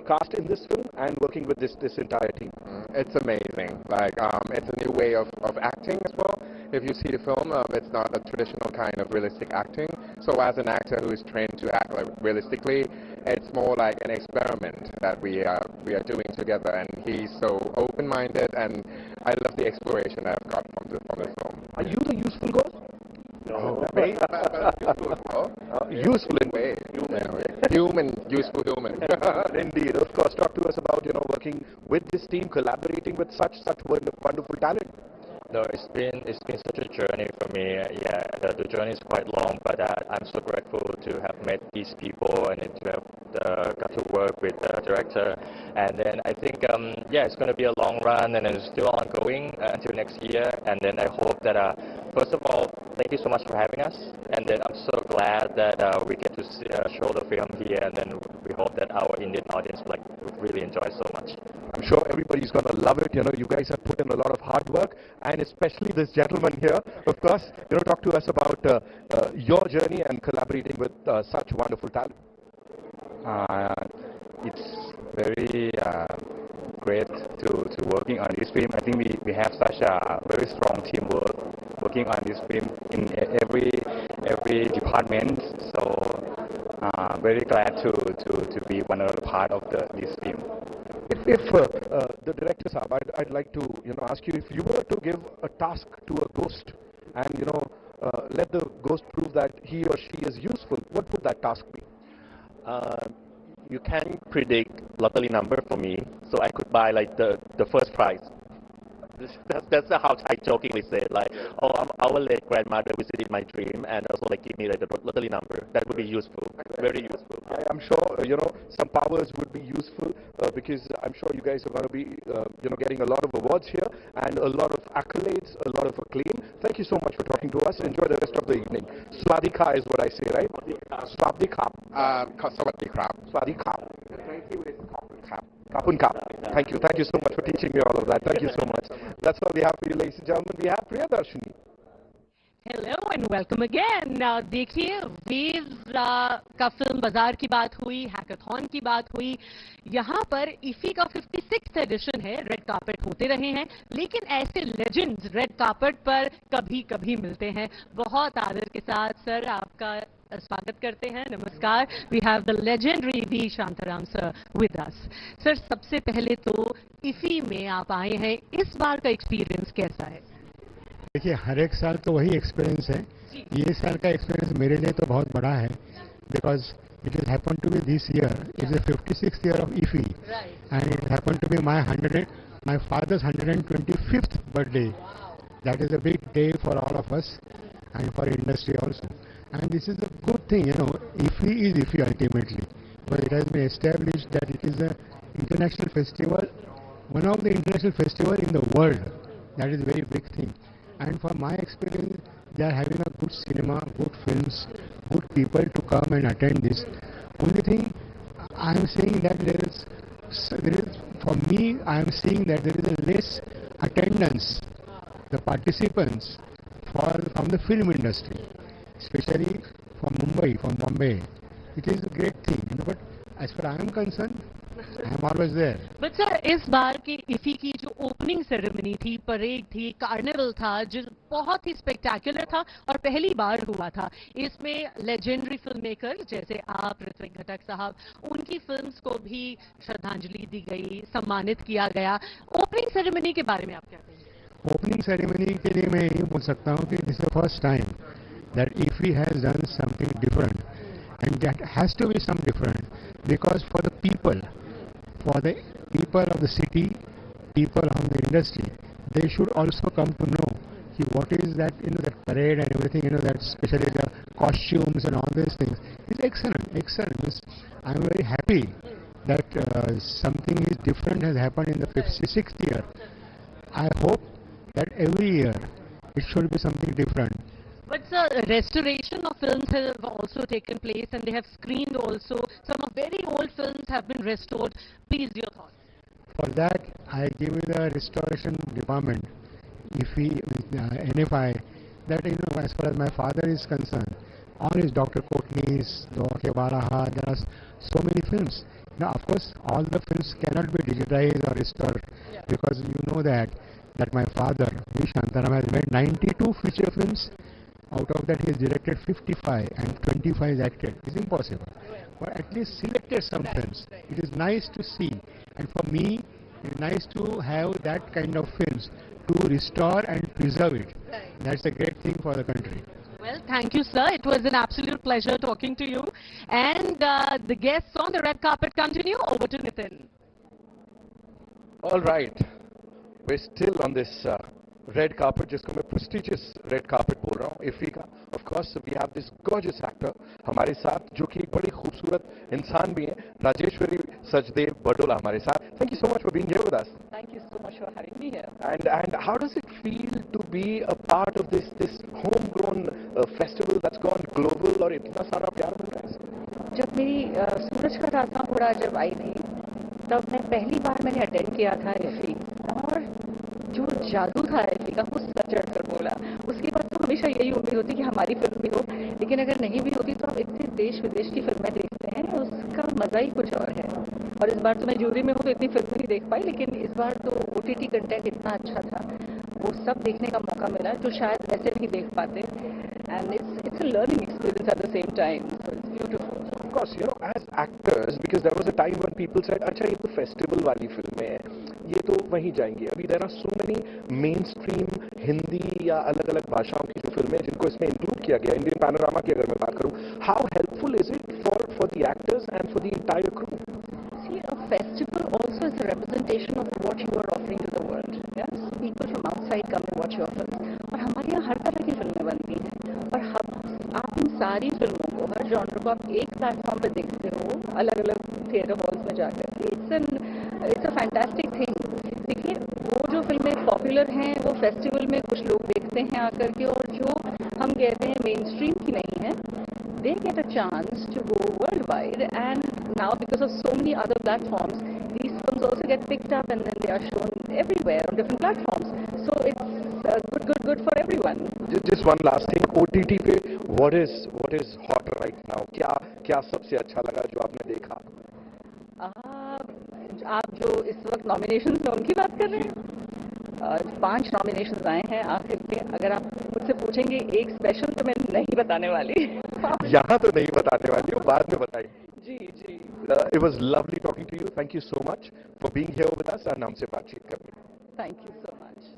cast in this film and working with this entire team. It's amazing. It's a new way of acting as well. If you see the film, it's not a traditional kind of realistic acting. So as an actor who is trained to act realistically, it's more like an experiment that we are doing together. And he's so open-minded, and I love the exploration that I've got from the film. Are you the useful ghost? No, useful in way. Useful human. Indeed, of course. Talk to us about working with this team, collaborating with such wonderful talent. No, it's been such a journey for me. Yeah, the journey is quite long, but I'm so grateful to have met these people and to have got to work with the director. And then I think, it's going to be a long run, and it's still ongoing until next year. And then I hope that, first of all, thank you so much for having us. And then I'm so glad that we get to show the film here, and then we hope that our Indian audience would really enjoy so much. I'm sure everybody's going to love it. You guys have put in a lot of hard work, and especially this gentleman here, of course. Talk to us about your journey and collaborating with such wonderful talent. It's very great to working on this film. I think we have such a very strong teamwork working on this film in every department. So very glad to be one of the part of this film. If the director Saab, I'd like to ask you, if you were to give a task to a ghost and let the ghost prove that he or she is useful, what would that task be? You can predict lottery number for me, so I could buy the first prize. That's how I jokingly say it, our late grandmother visited my dream and also give me the lottery number. That would be useful, very useful. I'm sure some powers would be useful because I'm sure you guys are going to be getting a lot of awards here and a lot of accolades, a lot of acclaim. Thank you so much for talking to us. Enjoy the rest of the evening. Swadika is what I say, right? Swadika. Swadika. Kapun Kap. Thank you so much for teaching me all of that. Thank you so much. That's all we have for you, ladies and gentlemen. We have Priyadarshini. Hello and welcome again. देखिए waves का film बाजार की बात हुई, hackathon की बात हुई. यहाँ पर इफी का 56th एडिशन है. रेड कार्पेट होते रहे हैं, लेकिन ऐसे लेजेंड्स रेड कार्पेट पर कभी कभी मिलते हैं. बहुत आदर के साथ सर आपका स्वागत करते हैं. नमस्कार. We have the legendary V Shantaram sir with us. Sir सबसे पहले तो इफी में आप आए हैं, इस बार का एक्सपीरियंस कैसा है? देखिए हर एक साल तो वही एक्सपीरियंस है. ये साल का एक्सपीरियंस मेरे लिए तो बहुत बड़ा है because it is happen to be this year is the 56th year of IFFI and it happen to be my father's 125th birthday. That is a big day for all of us and for industry also, and this is a good thing. Iffi is Iffi ultimately, but it has been established that it is a international festival, one of the international festival in the world. That is a very big thing. And for my experience, they are having a good cinema, good films, good people to come and attend this. Only thing I am saying that there is for me, I am seeing that there is a less attendance, the participants from the film industry, especially from Mumbai, from Bombay. It is a great thing, but as far as I am concerned, I am always there. But sir, इस बार की IFFI की जो opening ceremony थी, parade थी, carnival था, जो बहुत ही spectacular था और पहली बार हुआ था. इसमें लेजेंडरी फिल्म मेकर जैसे आप, ऋत्विक घटक साहब, उनकी फिल्म्स को भी श्रद्धांजलि दी गई, सम्मानित किया गया. ओपनिंग सेरेमनी के बारे में आप क्या कहेंगे? ओपनिंग सेरेमनी के लिए मैं ये बोल सकता हूँ कि this is the first time that IFFI has done something different, and that has to be some different, because for the people of the city, people of the industry, they should also come to know what is that, that parade and everything, that especially the costumes and all these things is excellent. I am very happy that something is different has happened in the 56th year. I hope that every year it should be something different. But sir, restoration of films have also taken place, and they have screened also. Some of very old films have been restored. Please, your thoughts. For that, I give you the restoration department, IFFI, NFI, that as far as my father is concerned, all his Dr. Courtney's, Dr. Baraha, there are so many films. Now, of course, all the films cannot be digitized or restored, because you know that my father, Shantaram, has made 92 feature films. Out of that, he has directed 55 and 25 is acted. It's impossible. But at least selected some films. It is nice to see. And for me, it's nice to have that kind of films to restore and preserve it. That's a great thing for the country. Well, thank you, sir. It was an absolute pleasure talking to you. And the guests on the red carpet continue. Over to Nitin. All right. We're still on this red carpet, जिसको मैं prestigious red carpet बोल रहा हूँ, IFFI का. Of course, we have this gorgeous actor हमारे साथ, जो कि एक बड़ी खूबसूरत इंसान भी हैं, राजेश्वरी सचदेव बडोला हमारे साथ. Thank you so much for being here with us. Thank you so much for having me here. And how does it feel to be a part of this homegrown festival that's gone global और इतना सारा प्यार मिल रहा है? जब मेरी सूरज का रास्ता पूरा जब आई थी, तब मैं पहली बार मैंने अटेंड किया था IFFI, और जो जादू था IFFI का वो सर चढ़ कर बोला. उसके बाद तो हमेशा यही उम्मीद होती कि हमारी फिल्म भी हो, लेकिन अगर नहीं भी होती तो आप इतने देश विदेश की फिल्में देखते हैं, उसका मजा ही कुछ और है. और इस बार तो मैं जूरी में हूँ तो इतनी फिल्म नहीं देख पाई, लेकिन इस बार तो OTT कंटेंट इतना अच्छा था, वो सब देखने का मौका मिला जो शायद ऐसे नहीं देख पाते. And it's a learning experience at the same time. So it's beautiful. Of course, as actors, because there was a time when people said, अच्छा ये तो फेस्टिवल वाली फिल्में हैं, ये तो वहीं जाएंगी. अभी there are so many mainstream Hindi या अलग-अलग भाषाओं की जो फिल्में जिनको इसमें इंक्लूड किया गया. इंडियन पैनोरामा की अगर मैं बात करूं, how helpful is it for the actors and for the entire crew? See, a festival also is a representation of what you are offering to the world. Yes, people from outside come and watch your films. और हमारे यहाँ हर तरह की फिल्में बनती हैं, और आप इन सारी फिल्मों को, हर जॉनर को आप एक प्लेटफॉर्म पर देखते हो, अलग अलग थिएटर हॉल्स में जाकर. It's a fantastic thing. देखिए, वो जो फिल्में पॉपुलर हैं वो फेस्टिवल में कुछ लोग देखते हैं आकर के, और जो हम कहते हैं मेन स्ट्रीम की नहीं है, they get a chance to go worldwide. And now, because of so many other platforms, these films also get picked up and then they are shown everywhere on different platforms. So it's good for everyone. Just one last thing, OTT पे what is hot right now? क्या सबसे अच्छा लगा जो आपने देखा? आप जो इस वक्त नॉमिनेशंस में उनकी बात कर रहे हैं, 5 नॉमिनेशंस आए हैं आखिर के. अगर आप मुझसे पूछेंगे एक स्पेशल, तो मैं नहीं बताने वाली. यहाँ तो नहीं बताने वाली हूँ, बाद में बताइए. जी. It was lovely talking to you. Thank you so much for being here with us and हमसे बातचीत करने. Thank you so much.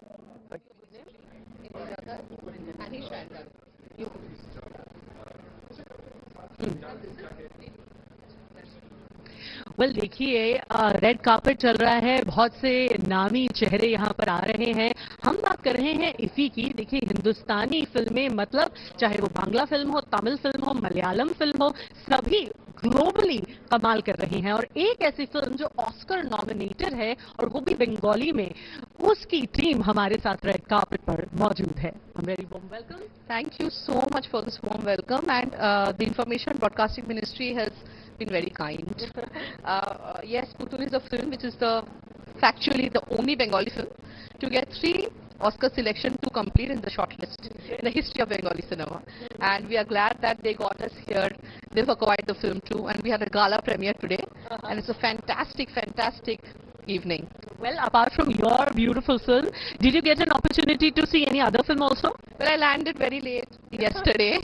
Well देखिए, रेड कार्पेट चल रहा है, बहुत से नामी चेहरे यहाँ पर आ रहे हैं. हम बात कर रहे हैं IFFI की. देखिए, हिंदुस्तानी फिल्में, मतलब चाहे वो बांग्ला फिल्म हो, तमिल फिल्म हो, मलयालम फिल्म हो, सभी ग्लोबली कमाल कर रही हैं. और एक ऐसी फिल्म जो ऑस्कर नॉमिनेटेड है, और वो भी बंगाली में, उसकी टीम हमारे साथ रेड कार्पेट पर मौजूद है. Very warm welcome. Thank you so much for this warm welcome, and the Information Broadcasting Ministry has been very kind. Yes, Putul is a film which is the factually the only Bengali film to get 3 Oscar selection to complete in the shortlist in the history of Bengali cinema. And we are glad that they got us here. They've acquired the film too, and we had a gala premiere today, and it's a fantastic, fantastic evening. Well, apart from your beautiful film, did you get an opportunity to see any other film also? Well, I landed very late yesterday,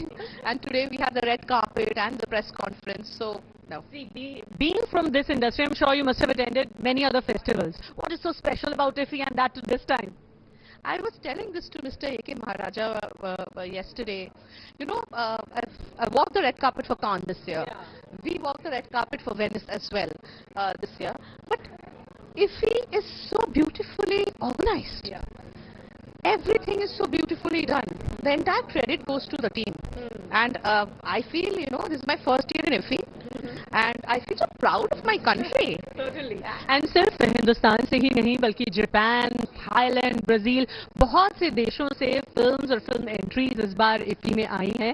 and today we had the red carpet and the press conference, so no. See, being from this industry, I'm sure you must have attended many other festivals. What is so special about Iffi and that this time? I was telling this to Mr. A.K. Maharaja yesterday. You know, I walked the red carpet for Cannes this year. Yeah. We walked the red carpet for Venice as well this year. But Iffi is so beautifully organized. Yeah. Everything is so beautifully done. The entire credit goes to the team. And I feel, you know, this is my first year in Iffi. And I feel so proud of my country. Totally. And सिर्फ हिंदुस्तान से ही नहीं बल्कि Japan, Thailand, Brazil, बहुत से देशों से films और film entries इस बार इफ्फी में आई हैं.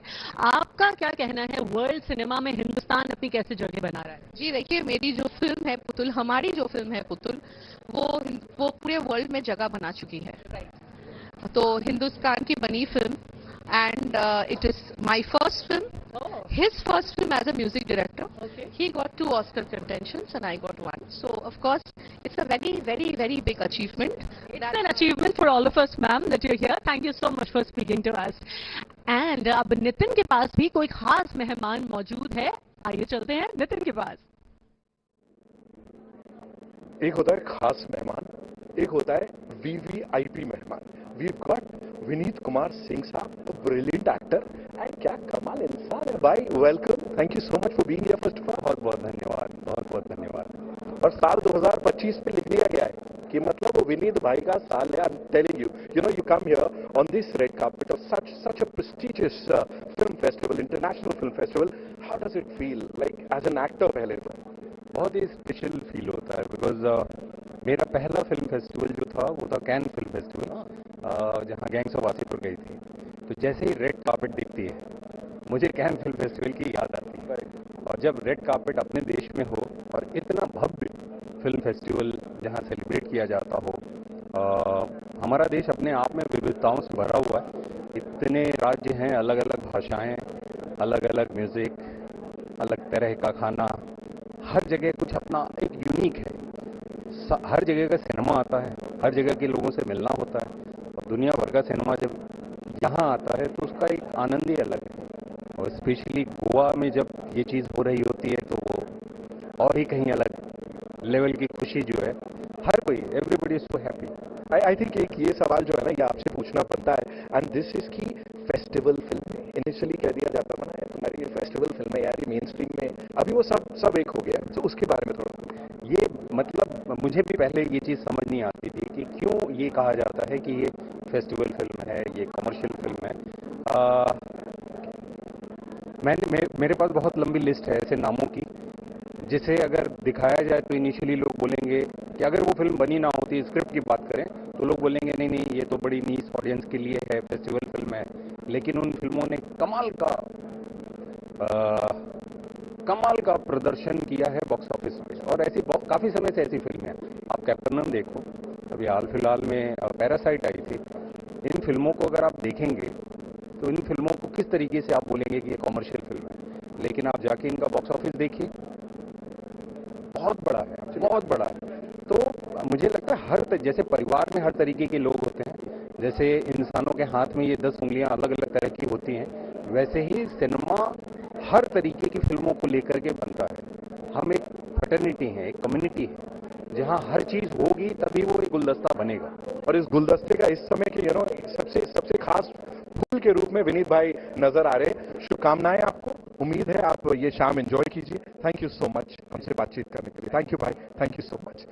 आपका क्या कहना है, वर्ल्ड सिनेमा में हिंदुस्तान अपनी कैसे जगह बना रहा है? जी देखिए, मेरी जो फिल्म है पुतुल, हमारी जो फिल्म है पुतुल, वो पूरे वर्ल्ड में जगह बना चुकी है. तो हिंदुस्तान की बनी film, and it is my first film. Oh. His first film as a music director. Okay. He got 2 Oscar contentions and I got 1. So of course it's a very, very, very big achievement. It's an achievement for all of us, ma'am, that you're here. Thank you so much for speaking to us. And अब नितिन के पास भी कोई खास मेहमान मौजूद है. आइए चलते हैं नितिन के पास. एक होता है खास मेहमान, एक होता है VVIP मेहमान. We've got विनीत कुमार सिंह साहब, a brilliant actor, and क्या कमाल इंसान है भाई. Welcome, thank you so much for being here first of all. बहुत बहुत धन्यवाद, बहुत बहुत धन्यवाद. और साल 2025 में लिख दिया गया है कि मतलब वो विनीत भाई का साल है. I am telling you, you know, you come here on this red carpet of such a prestigious film festival, international film festival. How does it feel like as an actor? पहले तो बहुत ही स्पेशल फील होता है, because मेरा पहला film festival जो था वो था कैन फिल्म फेस्टिवल, जहाँ गैंग्स ऑफ वासेपुर गई थी. तो जैसे ही रेड कार्पेट दिखती है मुझे कैन फिल्म फेस्टिवल की याद आती है. और जब रेड कार्पेट अपने देश में हो और इतना भव्य फिल्म फेस्टिवल जहाँ सेलिब्रेट किया जाता हो, हमारा देश अपने आप में विविधताओं से भरा हुआ है. इतने राज्य हैं, अलग अलग भाषाएं, अलग अलग म्यूजिक, अलग तरह का खाना, हर जगह कुछ अपना एक यूनिक है. हर जगह का सिनेमा आता है, हर जगह के लोगों से मिलना होता है, और दुनिया भर का सिनेमा जब यहाँ आता है तो उसका एक आनंद ही अलग है. और स्पेशली गोवा में जब ये चीज़ हो रही होती है तो वो और ही कहीं अलग लेवल की खुशी जो है, हर कोई, everybody is so happy. I think एक ये सवाल जो है ना, ये आपसे पूछना बनता है. एंड दिस इज की फेस्टिवल फिल्म है. इनिशियली कह दिया जाता था ना, तुम्हारी ये फेस्टिवल फिल्म है यार, ये मेन स्ट्रीम में, अभी वो सब एक हो गया. तो उसके बारे में थोड़ा, ये मतलब मुझे भी पहले ये चीज़ समझ नहीं आती थी कि क्यों ये कहा जाता है कि ये फेस्टिवल फिल्म है, ये कमर्शियल फिल्म है. मेरे पास बहुत लंबी लिस्ट है ऐसे नामों की, जिसे अगर दिखाया जाए तो इनिशियली लोग बोलेंगे कि अगर वो फिल्म बनी ना होती, स्क्रिप्ट की बात करें तो लोग बोलेंगे नहीं नहीं ये तो बड़ी नीश ऑडियंस के लिए है, फेस्टिवल फिल्म है. लेकिन उन फिल्मों ने कमाल का प्रदर्शन किया है बॉक्स ऑफिस पे. और ऐसी काफ़ी समय से ऐसी फिल्में हैं. आप कैप्टनम देखो, अभी हाल फिलहाल में पैरासाइट आई थी. इन फिल्मों को अगर आप देखेंगे तो इन फिल्मों को किस तरीके से आप बोलेंगे कि ये कॉमर्शियल फिल्म है, लेकिन आप जाके इनका बॉक्स ऑफिस देखिए, बहुत बड़ा है, बहुत बड़ा है. तो मुझे लगता है जैसे परिवार में हर तरीके के लोग होते हैं, जैसे इंसानों के हाथ में ये 10 उंगलियां अलग अलग तरह की होती हैं, वैसे ही सिनेमा हर तरीके की फिल्मों को लेकर के बनता है. हम एक फ्रेटर्निटी है, एक कम्युनिटी है, जहाँ हर चीज होगी तभी वो एक गुलदस्ता बनेगा. और इस गुलदस्ते का इस समय के सबसे खास फूल के रूप में विनीत भाई नजर आ रहे. शुभकामनाएं आपको, उम्मीद है आप ये शाम एंजॉय कीजिए. थैंक यू सो मच हमसे बातचीत करने के लिए. थैंक यू भाई, थैंक यू सो मच.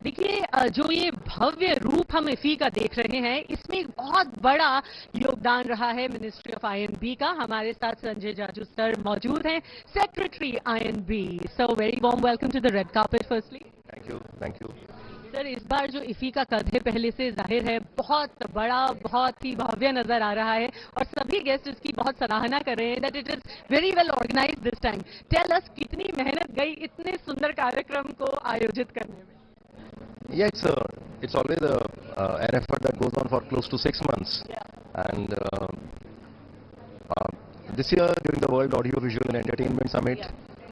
देखिए, जो ये भव्य रूप हम इफ्फी का देख रहे हैं, इसमें एक बहुत बड़ा योगदान रहा है मिनिस्ट्री ऑफ INB का. हमारे साथ संजय जाजू सर मौजूद हैं, secretary INB. So very warm welcome to the red carpet firstly. Thank you. Sir इस बार जो इफी का कद है पहले से जाहिर है बहुत बड़ा, बहुत ही भव्य नजर आ रहा है और सभी गेस्ट इसकी बहुत सराहना कर रहे हैं that it is very well organised this time. Tell us कितनी मेहनत गई इतने सुंदर कार्यक्रम को आयोजित करने में. Yeah, it's always an effort that goes on for close to 6 months. And this year, during the World Audiovisual and Entertainment Summit,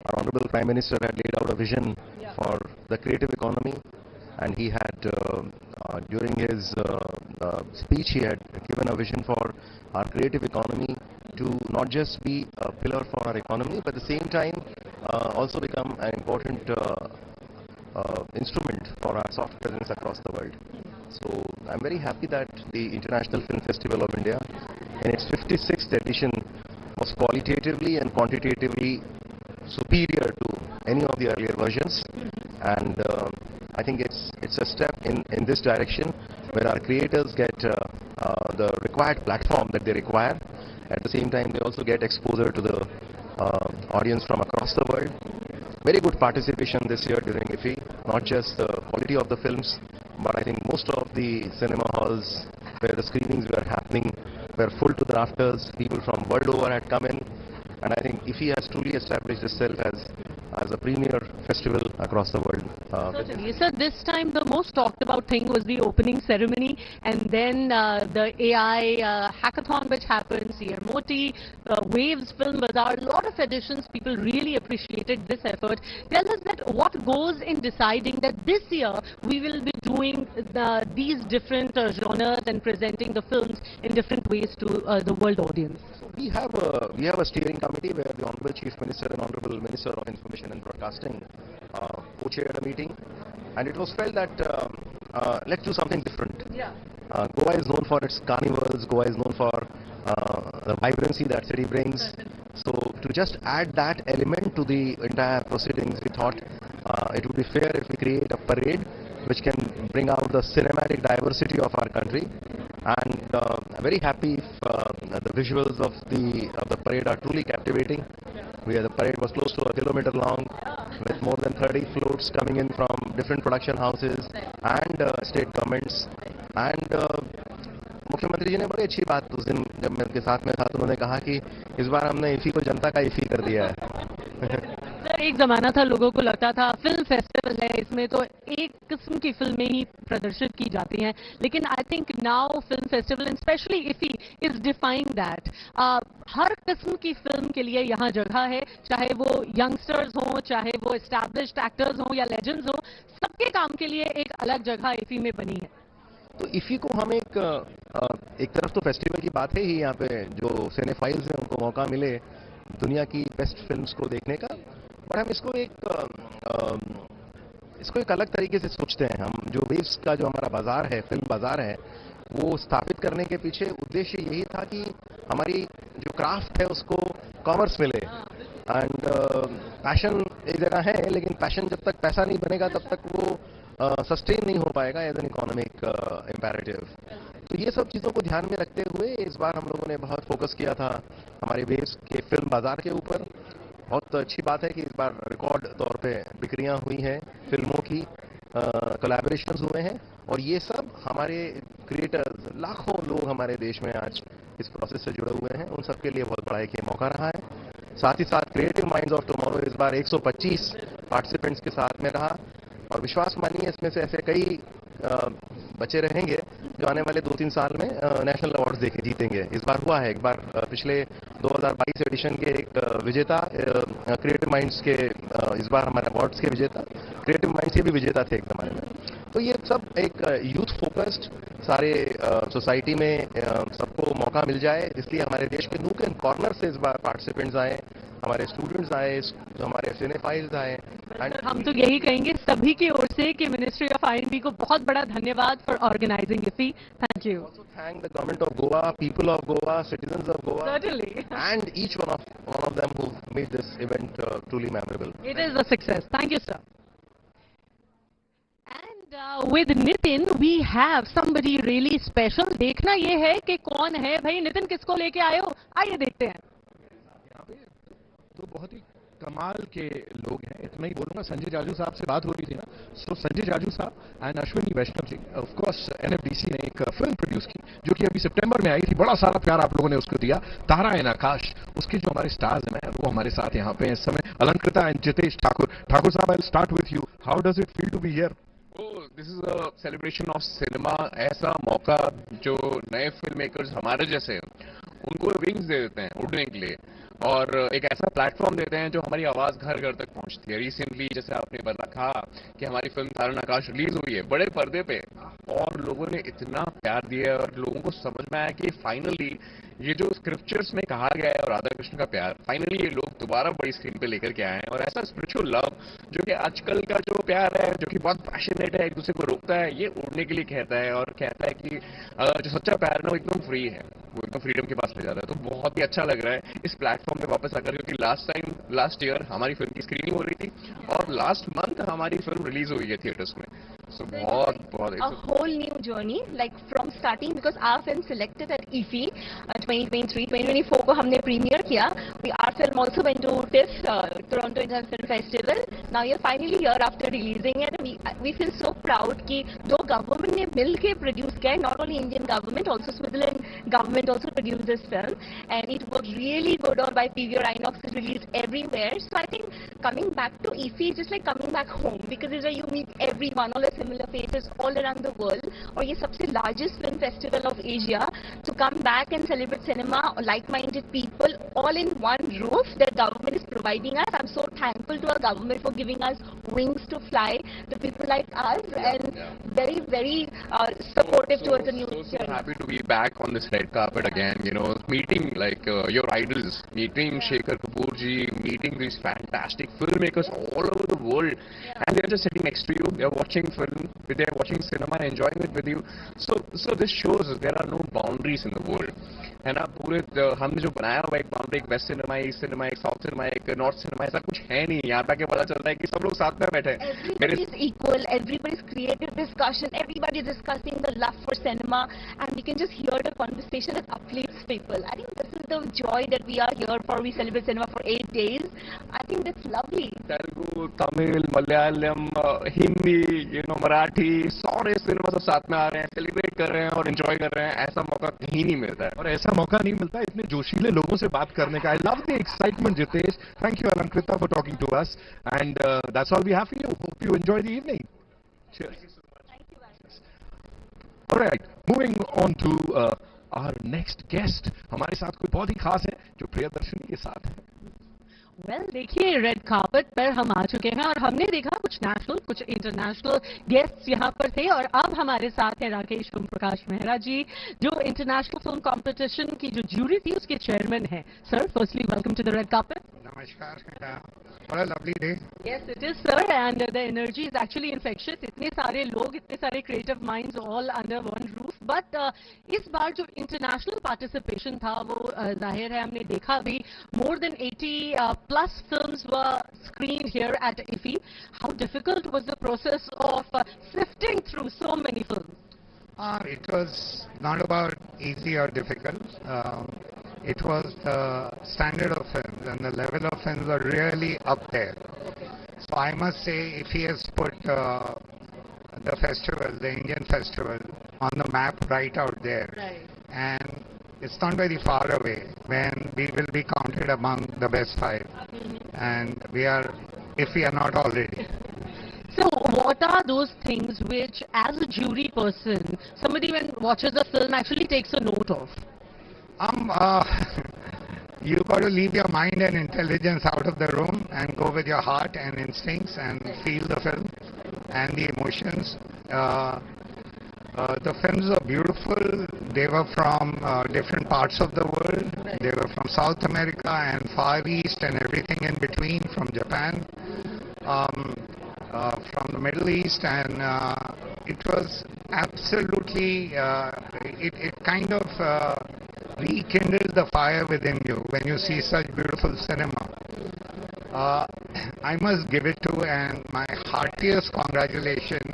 our Honorable Prime Minister had laid out a vision for the creative economy, and he had, during his speech, he had given a vision for our creative economy to not just be a pillar for our economy, but at the same time also become an important instrument for our soft presence across the world. So I'm very happy that the International Film Festival of India, in its 56th edition, was qualitatively and quantitatively superior to any of the earlier versions, and I think it's a step in this direction where our creators get the required platform that they require. At the same time, they also get exposure to the audience from across the world. Very good participation this year during IFFI, not just the quality of the films, but I think most of the cinema halls where the screenings were happening were full to the rafters. People from world over had come in, and I think IFFI has truly established itself as a premier festival across the world. Certainly. Sir, this time the most talked about thing was the opening ceremony, and then the AI hackathon which happened, CR Moti, Waves Film Bazaar, a lot of editions. People really appreciated this effort. Tell us that what goes in deciding that this year we will be doing these different genres and presenting the films in different ways to the world audience. We have a steering committee where the Honorable Chief Minister and Honorable Minister of Information and Broadcasting co-chaired a meeting, and it was felt that let's do something different. Yeah. Goa is known for its carnivals. Goa is known for the vibrancy that city brings. So to just add that element to the entire proceedings, we thought it would be fair if we create a parade which can bring out the cinematic diversity of our country. And I'm very happy if the visuals of the parade are truly captivating. The parade was close to 1 kilometer long, with more than 30 floats coming in from different production houses and state governments. And मुख्यमंत्री जी ने बड़ी अच्छी बात उस दिन जब मैं उनके साथ में था तो उन्होंने कहा कि इस बार हमने इफी को जनता का इफी कर दिया है. सर एक जमाना था लोगों को लगता था फिल्म फेस्टिवल है इसमें तो एक किस्म की फिल्में ही प्रदर्शित की जाती हैं, लेकिन I think now film festival and specially IFFI is defying that हर किस्म की फिल्म के लिए यहाँ जगह है, चाहे वो यंगस्टर्स हों, चाहे वो एस्टैब्लिश्ड एक्टर्स हों या लेजेंड्स हों, सबके काम के लिए एक अलग जगह इफी में बनी है. तो इफी को हम एक तरफ तो फेस्टिवल की बात है ही, यहाँ पे जो सिनेफाइल्स हैं उनको मौका मिले दुनिया की बेस्ट फिल्म्स को देखने का, और हम इसको एक अलग तरीके से सोचते हैं. हम जो वेव्स का जो हमारा बाजार है, फिल्म बाजार है, वो स्थापित करने के पीछे उद्देश्य यही था कि हमारी जो क्राफ्ट है उसको कॉमर्स मिले. एंड पैशन एक जगह है, लेकिन पैशन जब तक पैसा नहीं बनेगा तब तक वो सस्टेन नहीं हो पाएगा एज एन इकोनॉमिक इम्पेरेटिव. तो ये सब चीज़ों को ध्यान में रखते हुए इस बार हम लोगों ने बहुत फोकस किया था हमारे वेव्स के फिल्म बाजार के ऊपर. बहुत अच्छी बात है कि इस बार रिकॉर्ड तौर पे बिक्रियां हुई हैं फिल्मों की, कोलैबोरेशंस हुए हैं, और ये सब हमारे क्रिएटर्स, लाखों लोग हमारे देश में आज इस प्रोसेस से जुड़े हुए हैं, उन सब के लिए बहुत बड़ा एक मौका रहा है. साथ ही साथ क्रिएटिव माइंड्स ऑफ टुमारो इस बार 125 पार्टिसिपेंट्स के साथ में रहा, और विश्वास मानिए इसमें से ऐसे कई बच्चे रहेंगे जो आने वाले 2-3 साल में नेशनल अवार्ड्स जीतेंगे. इस बार हुआ है, एक बार पिछले 2022 एडिशन के एक विजेता क्रिएटिव माइंड्स के, इस बार हमारे अवार्ड्स के विजेता क्रिएटिव माइंड्स के भी विजेता थे एक जमाने में. तो ये सब एक यूथ फोकस्ड सारे सोसाइटी में सबको मौका मिल जाए, इसलिए हमारे देश के नूक एंड कॉर्नर से इस बार पार्टिसिपेंट्स आए, हमारे स्टूडेंट्स आए, हमारे सिनेफाइल्स आए. हम तो यही कहेंगे सभी की ओर से कि मिनिस्ट्री ऑफ आईएनबी को बहुत बड़ा धन्यवाद for organising IFFI. Thank you. Thank the government of Goa, people of Goa, citizens of Goa, certainly, and each one of them who made this event truly memorable. It is a success. Thank you, sir. And with Nitin, we have somebody really special. देखना ये है कि कौन है भाई. नितिन किसको लेके आए हो, आइए देखते हैं. तो बहुत ही कमाल के लोग हैं, इतना ही बोलूंगा। संजय जाजू साहब से बात हो रही थी ना, सो Sanjay Jaju sahab and Ashwini Vaishnaw ji, of course NFDC ने एक फिल्म प्रोड्यूस की जो कि अभी सितंबर में आई थी। बड़ा सारा प्यार आप लोगों ने उसको दिया, तारा इन आकाश। उसके जो हमारे स्टार्स हैं वो हमारे साथ यहाँ पे इस समय, Alankrita and Jitesh Thakur. Thakur sahab, I will start with you, how does it feel to be here? This is a celebration of cinema. ऐसा मौका जो नए फिल्म मेकर्स हमारे जैसे उनको विंग्स दे देते हैं उड़ने के लिए, और एक ऐसा प्लेटफॉर्म देते हैं जो हमारी आवाज घर घर तक पहुंचती है। रिसेंटली जैसे आपने कहा कि हमारी फिल्म तारा आकाश रिलीज हुई है बड़े पर्दे पे, और लोगों ने इतना प्यार दिया है, और लोगों को समझ में आया कि फाइनली ये जो स्क्रिप्चर्स में कहा गया है और राधा कृष्ण का प्यार, फाइनली ये लोग दोबारा बड़ी स्क्रीन पे लेकर के आए हैं। और ऐसा स्पिरिचुअल लव जो कि आजकल का जो प्यार है, जो कि बहुत पैशनेट है, एक दूसरे को रोकता है, ये उड़ने के लिए कहता है, और कहता है कि जो सच्चा प्यार है ना वो एकदम फ्री है, वो एकदम फ्रीडम के पास ले जाता है। तो बहुत ही अच्छा लग रहा है इस प्लेटफॉर्म पे वापस आकर, क्योंकि लास्ट ईयर हमारी फिल्म की स्क्रीनिंग हो रही थी और लास्ट मंथ हमारी फिल्म रिलीज हुई है थिएटर्स में। सो बहुत a whole new journey, like from starting, because our film selected at Iffi 2023-2024 को हमने प्रीमियर किया. Our film also went to TIFF, Toronto International Film Festival. Now you're finally here after releasing it. We feel so proud कि दो government ने मिल के produce किया है. Not only Indian government, also Switzerland government also produced this film, and it worked really good. और by PVR Inox is released everywhere. So I think coming back to Iffi is just like coming back home, because it's where you meet everyone, all the similar faces all around the world. और ये सबसे largest film festival of Asia. To come back and celebrate cinema, like-minded people, all in one roof that government is providing us. I'm so thankful to our government for giving us wings to fly, to people like us, and very, very supportive towards the new journey. So happy to be back on this red carpet again, you know, meeting like your idols, meeting Sekhar Kapur ji, meeting these fantastic filmmakers all over the world, and they're just sitting next to you, they're watching film, they're watching cinema and enjoying it with you. So this shows there are no boundaries in the world. है ना, पूरे हमने जो बनाया हुआ एक boundary, एक waste cinema, east cinema, एक साउथ सिनेमा, एक नॉर्थ सिनेमा, ऐसा कुछ है नहीं. यहाँ पे पता चलता है कि सब लोग साथ में बैठे हैं. Everybody is equal, everybody is creative discussion, everybody is discussing the love for cinema, and we can just hear the conversation that uplifts people. I think this is the joy that we are here for. We celebrate cinema for 8 days. I think that's lovely. Telugu, Tamil, Malayalam, Hindi, Marathi, सारे cinema सब साथ में आ रहे हैं, celebrate कर रहे हैं और एंजॉय कर रहे हैं. ऐसा मौका कहीं नहीं मिलता है, और ऐसा मौका नहीं मिलता इतने जोशीले लोगों से बात करने का. I love the excitement Jitesh. Thank you Alankrita for talking to us, and that's all we have for you. Hope you enjoy the evening. Cheers. Alright, moving on to our next guest. हमारे साथ कोई बहुत ही खास है जो प्रियदर्शनी के साथ है. वेल देखिए, रेड कार्पेट पर हम आ चुके हैं और हमने देखा कुछ नेशनल कुछ इंटरनेशनल गेस्ट्स यहाँ पर थे, और अब हमारे साथ है राकेश ओम प्रकाश मेहरा जी, जो इंटरनेशनल फिल्म कंपटीशन की जो ज्यूरी थी उसके चेयरमैन हैं. Sir, firstly welcome to the red carpet. नमस्कार. What a lovely day. Yes, it is, sir, and the energy is actually infectious. इतने सारे लोग, इतने सारे creative minds all under one roof. But इस बार जो international participation था वो जाहिर है हमने देखा भी, more than 80 plus films were screened here at Iffi. How difficult was the process of sifting through so many films? It was not about easy or difficult. It was the standard of films and the level of films were really up there. So I must say, if he has put the festival, the Indian festival, on the map right out there, and it's not very far away when we will be counted among the best 5, and we are, if we are not already. So what are those things which, as a jury person, somebody when watches the film actually takes a note of? You got to leave your mind and intelligence out of the room and go with your heart and instincts and feel the film and the emotions. The films are beautiful. They were from different parts of the world. They were from South America and Far East and everything in between, from Japan, from the Middle East, and it was absolutely, it kind of rekindles the fire within you when you see such beautiful cinema. I must give it to, and my heartiest congratulations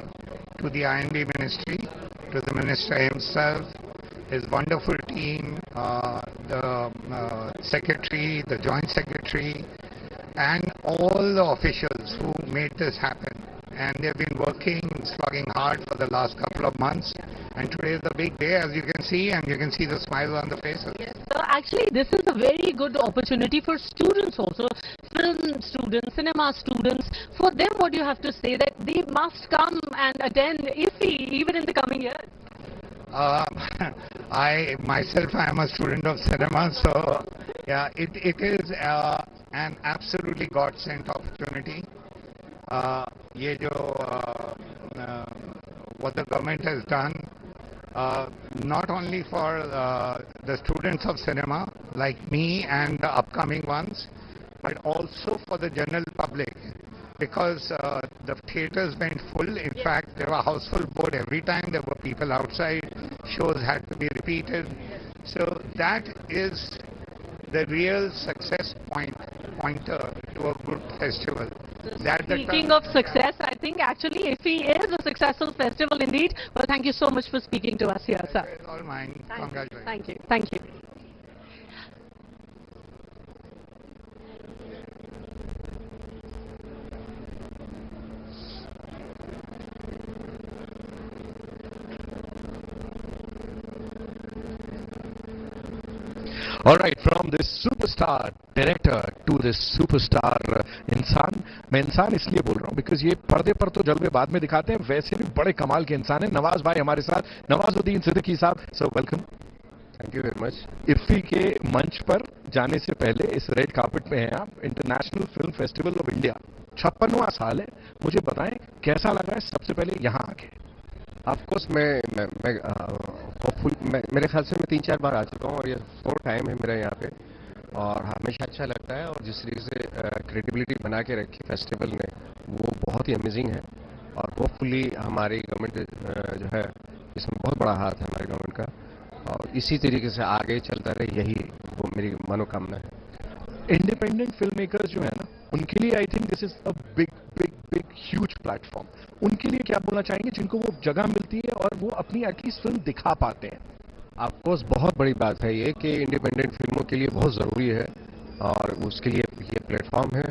to the INB Ministry, to the Minister himself, his wonderful team, the Secretary, the Joint Secretary, and all the officials who made this happen. And they've been working, slogging hard for the last couple of months. And today is the big day, as you can see, and you can see the smiles on the faces. So actually, this is a very good opportunity for students also, film students, cinema students. For them, what do you have to say? That they must come and attend Iffi even in the coming year? I myself, I am a student of cinema, so yeah, it is an absolutely God-sent opportunity. ये जो what the government has done, not only for the students of cinema like me and the upcoming ones, but also for the general public, because the theaters went full. In fact, there were household board every time. There were people outside. Shows had to be repeated. So that is the real success pointer to a good festival. Speaking of success, I think actually Iffi is a successful festival indeed. Well, thank you so much for speaking to us here, sir. It's all mine. Congratulations. Thank you. Thank you. All right, from this superstar director to this superstar इंसान, मैं इंसान इसलिए बोल रहा हूँ because ये पर्दे पर तो जलवे बाद में दिखाते हैं, वैसे भी बड़े कमाल के इंसान हैं। नवाज भाई हमारे साथ, नवाजुद्दीन सिद्दीकी साहब, so welcome. Thank you very much. IFFI के मंच पर जाने से पहले इस रेड कार्पेट में हैं आप, International Film Festival of India, 56वां साल है। मुझे बताएं कैसा लगा है सबसे पहले यहाँ आके? ऑफकोर्स मेरे ख्याल से मैं 3-4 बार आ चुका हूँ और ये 4th टाइम है मेरा यहाँ पे, और हमेशा अच्छा लगता है। और जिस तरीके से क्रेडिबिलिटी बना के रखी फेस्टिवल ने, वो बहुत ही अमेजिंग है। और होपफुली हमारी गवर्नमेंट जो है, इसमें बहुत बड़ा हाथ है हमारी गवर्नमेंट का, और इसी तरीके से आगे चलता रहे, यही वो मेरी मनोकामना है। इंडिपेंडेंट फिल्म मेकर्स जो है ना, उनके लिए I think this is a big big big huge platform. उनके लिए क्या बोलना चाहेंगे जिनको वो जगह मिलती है और वो अपनी एटलीस्ट फिल्म दिखा पाते हैं? ऑफकोर्स बहुत बड़ी बात है ये कि इंडिपेंडेंट फिल्मों के लिए बहुत ज़रूरी है, और उसके लिए ये प्लेटफॉर्म है।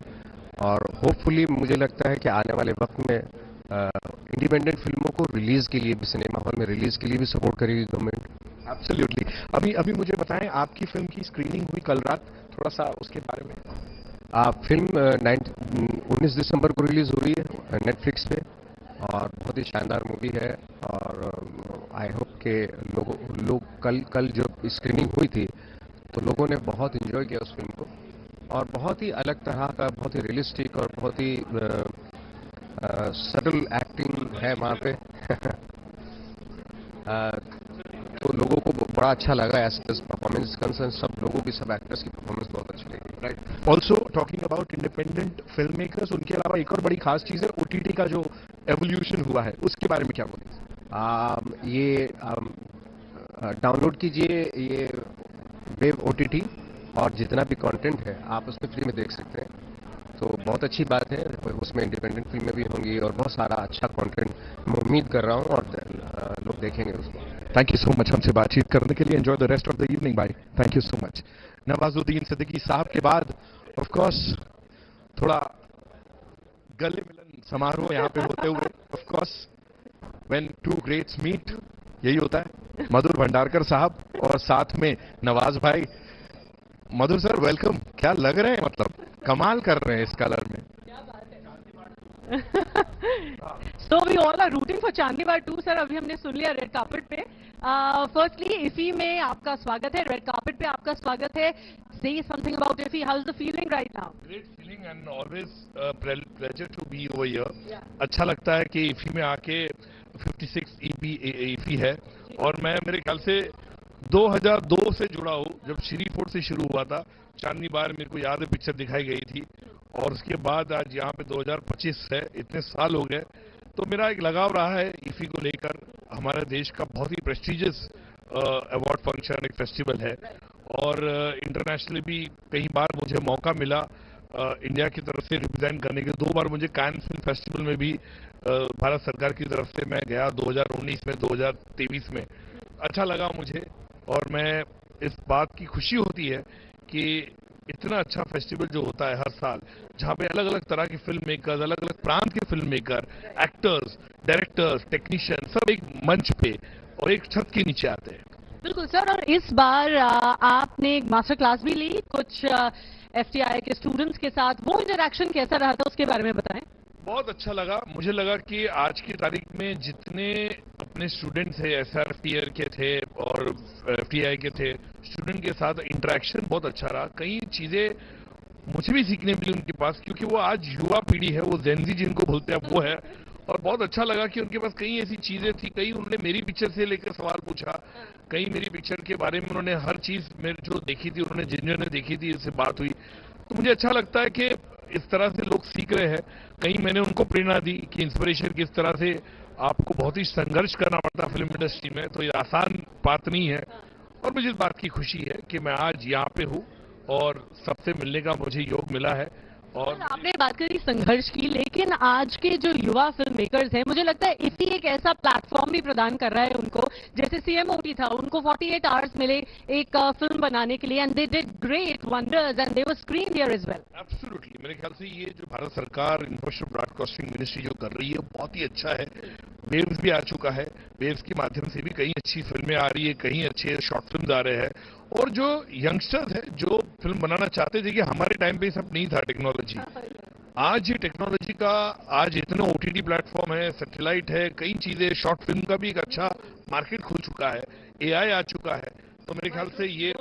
और होपफुली मुझे लगता है कि आने वाले वक्त में इंडिपेंडेंट फिल्मों को रिलीज़ के लिए भी, सिनेमा हॉल में रिलीज़ के लिए भी सपोर्ट करेगी गवर्नमेंट। एब्सोल्युटली। अभी मुझे बताएं, आपकी फिल्म की स्क्रीनिंग हुई कल रात, थोड़ा सा उसके बारे में। फिल्म 19 दिसंबर को रिलीज़ हो रही है नेटफ्लिक्स पे, और बहुत ही शानदार मूवी है। और आई होप के लोग कल जो स्क्रीनिंग हुई थी तो लोगों ने बहुत एंजॉय किया उस फिल्म को, और बहुत ही अलग तरह का, बहुत ही रियलिस्टिक और बहुत ही सटल एक्टिंग है वहाँ पे। तो लोगों को बड़ा अच्छा लगा एज परफॉर्मेंस कंसर्न, सब लोगों की, सब एक्टर्स की परफॉर्मेंस बहुत अच्छी लगी। Right. Also talking about independent film makers, उनके अलावा एक और बड़ी खास चीज़ है ओटीटी का जो एवोल्यूशन हुआ है, उसके बारे में क्या बोलेंगे? ये डाउनलोड कीजिए ये वेब ओटीटी, और जितना भी कंटेंट है आप उसमें फ्री में देख सकते हैं, तो बहुत अच्छी बात है। उसमें इंडिपेंडेंट फिल्में भी होंगी और बहुत सारा अच्छा कंटेंट मैं उम्मीद कर रहा हूँ, और लोग देखेंगे उसको। थैंक यू सो मच हमसे बातचीत करने के लिए। Enjoy the rest of the evening bye. Thank you so much. Nawazuddin Siddiqui sahab के बाद ऑफ कोर्स थोड़ा गले मिलन समारोह यहाँ पे होते हुए, of course when two greats meet, यही होता है। मधुर भंडारकर साहब और साथ में नवाज भाई। मधुर सर वेलकम। क्या लग रहे हैं, मतलब कमाल कर रहे हैं इस कलर में। So we all are rooting for Chandni bar 2 sir. अभी हमने सुन लिया रेड कार्पेट पे। फर्स्टली इफी में आपका स्वागत है, रेड कार्पेट पे आपका स्वागत है। Say something about Iffi. How's the feeling right now? Great feeling and always pleasure to be over here. अच्छा लगता है कि इफी में आके 56 इफी है, और मैं मेरे ख्याल से 2002 से जुड़ा हूँ, जब श्रीपुर से शुरू हुआ था। चांदनी बार मेरे को याद है पिक्चर दिखाई गई थी, और उसके बाद आज यहाँ पे 2025 है, इतने साल हो गए। तो मेरा एक लगाव रहा है इफी को लेकर। हमारे देश का बहुत ही प्रेस्टिजियस अवार्ड फंक्शन, एक फेस्टिवल है, और इंटरनेशनली भी कई बार मुझे मौका मिला इंडिया की तरफ से रिप्रेजेंट करने के। 2 बार मुझे कान फिल्म फेस्टिवल में भी भारत सरकार की तरफ से मैं गया, 2019 में, 2023 में। अच्छा लगा मुझे, और मैं इस बात की खुशी होती है कि इतना अच्छा फेस्टिवल जो होता है हर साल, जहाँ पे अलग अलग तरह के फिल्म मेकर्स, अलग अलग प्रांत के film maker, actors, directors, technician सब एक मंच पे और एक छत के नीचे आते हैं। बिल्कुल सर, और इस बार आपने एक मास्टर क्लास भी ली कुछ FTI के स्टूडेंट्स के साथ, वो इंटरेक्शन कैसा रहा था उसके बारे में बताएं। बहुत अच्छा लगा, मुझे लगा कि आज की तारीख में जितने अपने स्टूडेंट्स हैं, SRPR के थे और FTI के थे, स्टूडेंट के साथ इंटरेक्शन बहुत अच्छा रहा। कई चीजें मुझे भी सीखने मिली उनके पास, क्योंकि वो आज युवा पीढ़ी है, वो जेनजी जिनको बोलते हैं वो है। और बहुत अच्छा लगा कि उनके पास कई ऐसी चीजें थी, कई उन्होंने मेरी पिक्चर से लेकर सवाल पूछा, कई मेरी पिक्चर के बारे में उन्होंने हर चीज मेरे जो देखी थी उन्होंने जिन्होंने देखी थी इससे बात हुई। तो मुझे अच्छा लगता है कि इस तरह से लोग सीख रहे हैं। कहीं मैंने उनको प्रेरणा दी कि इंस्पिरेशन किस तरह से आपको बहुत ही संघर्ष करना पड़ता फिल्म इंडस्ट्री में, तो ये आसान बात नहीं है। और मुझे इस बात की खुशी है कि मैं आज यहाँ पे हूँ और सबसे मिलने का मुझे योग मिला है। और आपने बात करी संघर्ष की, लेकिन आज के जो युवा फिल्म मेकर्स हैं, मुझे लगता है इसी एक ऐसा प्लेटफॉर्म भी प्रदान कर रहा है उनको, जैसे CMOT था, उनको 48 आवर्स मिले एक फिल्म बनाने के लिए, and they did great wonders and they were screen there as well. Absolutely, मेरे ख्याल से ये जो भारत सरकार इंफॉर्मेशन ब्रॉडकास्टिंग मिनिस्ट्री जो कर रही है बहुत ही अच्छा है। वेव्स भी आ चुका है, वेव्स के माध्यम से भी कई अच्छी फिल्में आ रही है, कई अच्छे शॉर्ट फिल्म आ रहे हैं। और जो यंगस्टर्स हैं जो फिल्म बनाना चाहते थे, कि हमारे टाइम पे सब नहीं था टेक्नोलॉजी, आज ये टेक्नोलॉजी का, आज इतना OTT प्लेटफॉर्म है, सैटेलाइट है, कई चीजें, शॉर्ट फिल्म का भी एक अच्छा मार्केट खुल चुका है, AI आ चुका है। तो मेरे ख्याल से ये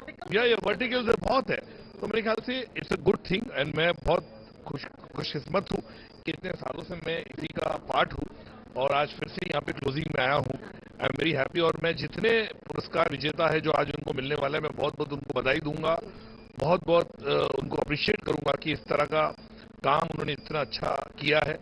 वर्टिकल से बहुत है, तो मेरे ख्याल से it's a good thing. And मैं बहुत खुशकिस्मत हूँ कि इतने सालों से मैं इसी का पार्ट हूँ और आज फिर से यहाँ पे क्लोजिंग में आया हूँ। I am very happy. और मैं जितने पुरस्कार विजेता है जो आज उनको मिलने वाला है, मैं बहुत बहुत उनको बधाई दूंगा, बहुत बहुत उनको अप्रिशिएट करूंगा कि इस तरह का काम उन्होंने इतना अच्छा किया है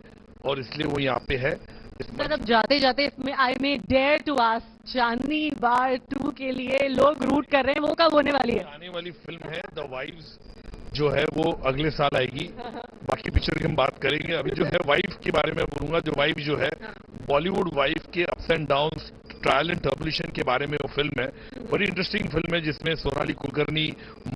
और इसलिए वो यहाँ पे है। सर, अब जाते जाते इसमें आई मे डेयर टू आस्क, चांदनी बार 2 के लिए लोग रूट कर रहे हैं, वो कब होने वाली है? आने वाली फिल्म है द वाइफ्स, जो है वो अगले साल आएगी। बाकी पिक्चर की हम बात करेंगे। अभी जो है वाइफ के बारे में बोलूंगा। जो वाइफ जो है बॉलीवुड वाइफ के ups and downs, trial and tribulation के बारे में वो फिल्म है। बड़ी इंटरेस्टिंग फिल्म है जिसमें सोनाली कुलकर्णी,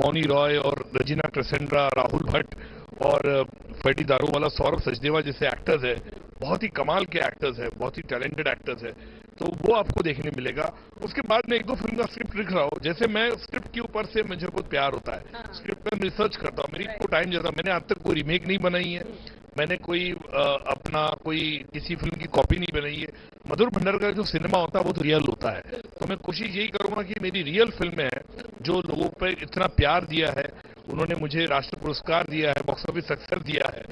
मौनी रॉय और रजीना क्रिसेंड्रा, राहुल भट्ट और फैटी दारूवाला, सौरभ सचदेवा जैसे एक्टर्स है। बहुत ही कमाल के एक्टर्स है, बहुत ही टैलेंटेड एक्टर्स है, तो वो आपको देखने मिलेगा। उसके बाद मैं 1-2 फिल्म का स्क्रिप्ट लिख रहा हूँ। जैसे मैं स्क्रिप्ट के ऊपर से मुझे बहुत प्यार होता है, स्क्रिप्ट में रिसर्च करता हूँ, मेरी को टाइम जाता है। मैंने आज तक कोई रीमेक नहीं बनाई है, मैंने कोई अपना कोई किसी फिल्म की कॉपी नहीं बनाई है। मधुर भंडार का जो सिनेमा होता है वो तो रियल होता है, तो मैं कोशिश यही करूंगा कि मेरी रियल फिल्में हैं जो लोगों पर इतना प्यार दिया है, उन्होंने मुझे राष्ट्रीय पुरस्कार दिया है, बॉक्स ऑफिस सक्सेस दिया है,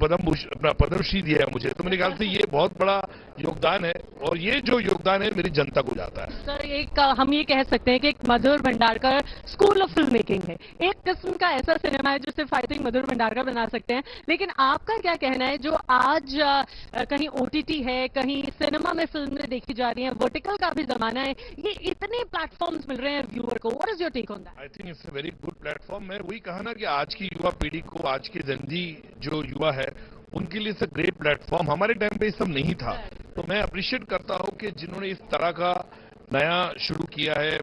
पद्मश्री दिया है मुझे, तो मेरे ख्याल से ये बहुत बड़ा योगदान है और ये जो योगदान है मेरी जनता को जाता है। सर, एक हम ये कह सकते हैं कि एक Madhur Bhandarkar school of filmmaking है, एक किस्म का ऐसा सिनेमा है जो सिर्फ आई थिंक मधुर भंडारकर बना सकते हैं। लेकिन आपका क्या कहना है, जो आज कहीं OTT है, कहीं सिनेमा में फिल्में देखी जा रही हैं, वर्टिकल का भी जमाना है, ये इतने प्लेटफॉर्म्स मिल रहे हैं व्यूअर को, what is your take on that? I think it's a very good platform. मैं वही कहा ना कि आज की युवा पीढ़ी को, आज के जंजी जो युवा है उनके लिए इट्स अ ग्रेट प्लेटफॉर्म। हमारे टाइम पे ये सब नहीं था, तो मैं अप्रिशिएट करता हूँ कि जिन्होंने इस तरह का नया शुरू किया है,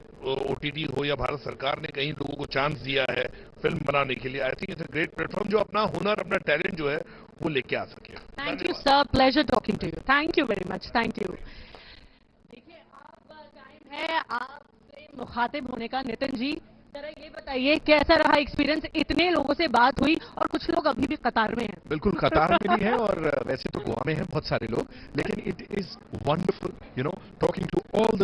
OTT हो या भारत सरकार ने कहीं लोगों को चांस दिया है फिल्म बनाने के लिए। I think it's a great platform जो अपना हुनर, अपना टैलेंट जो है वो लेके आ सके। Thank you sir, pleasure talking to you, thank you very much, thank you. देखिए, अब टाइम है आपसे मुखातिब होने का। नितिन जी, जरा ये बताइए कैसा रहा एक्सपीरियंस? इतने लोगों से बात हुई और कुछ लोग अभी भी कतार में हैं। बिल्कुल कतार में भी हैं और वैसे तो गोवा में हैं बहुत सारे लोग, लेकिन it is wonderful you know talking to all the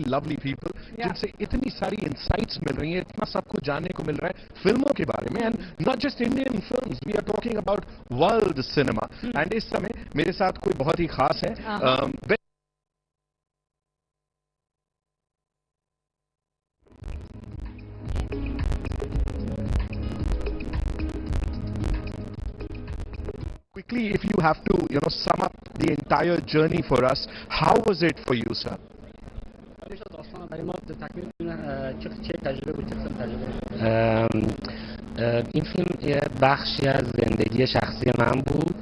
lovely people जिनसे इतनी सारी इंसाइट्स मिल रही है, इतना सब कुछ जानने को मिल रहा है फिल्मों के बारे में। And not just Indian films, we are talking about world cinema. And इस समय मेरे साथ कोई बहुत ही खास है। Quickly, if you have to, sum up the entire journey for us, how was it for you, sir? این فیلم یه بخشی از زندگی شخصی من بود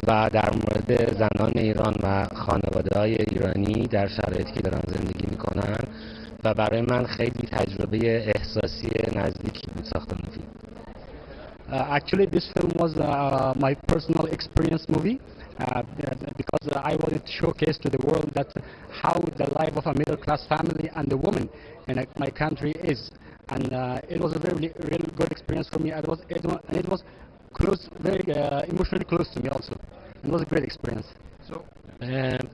و در مورد زنان ایران و خانواده‌های ایرانی در شرایطی که دارن زندگی میکنن و برای من خیلی تجربه احساسی نزدیکی بود ساختن فیلم. Actually, this film was my personal experience movie because I wanted to showcase to the world that how the life of a middle-class family and the woman in my country is, and it was a very really good experience for me. It was close, very emotionally close to me also. It was a great experience.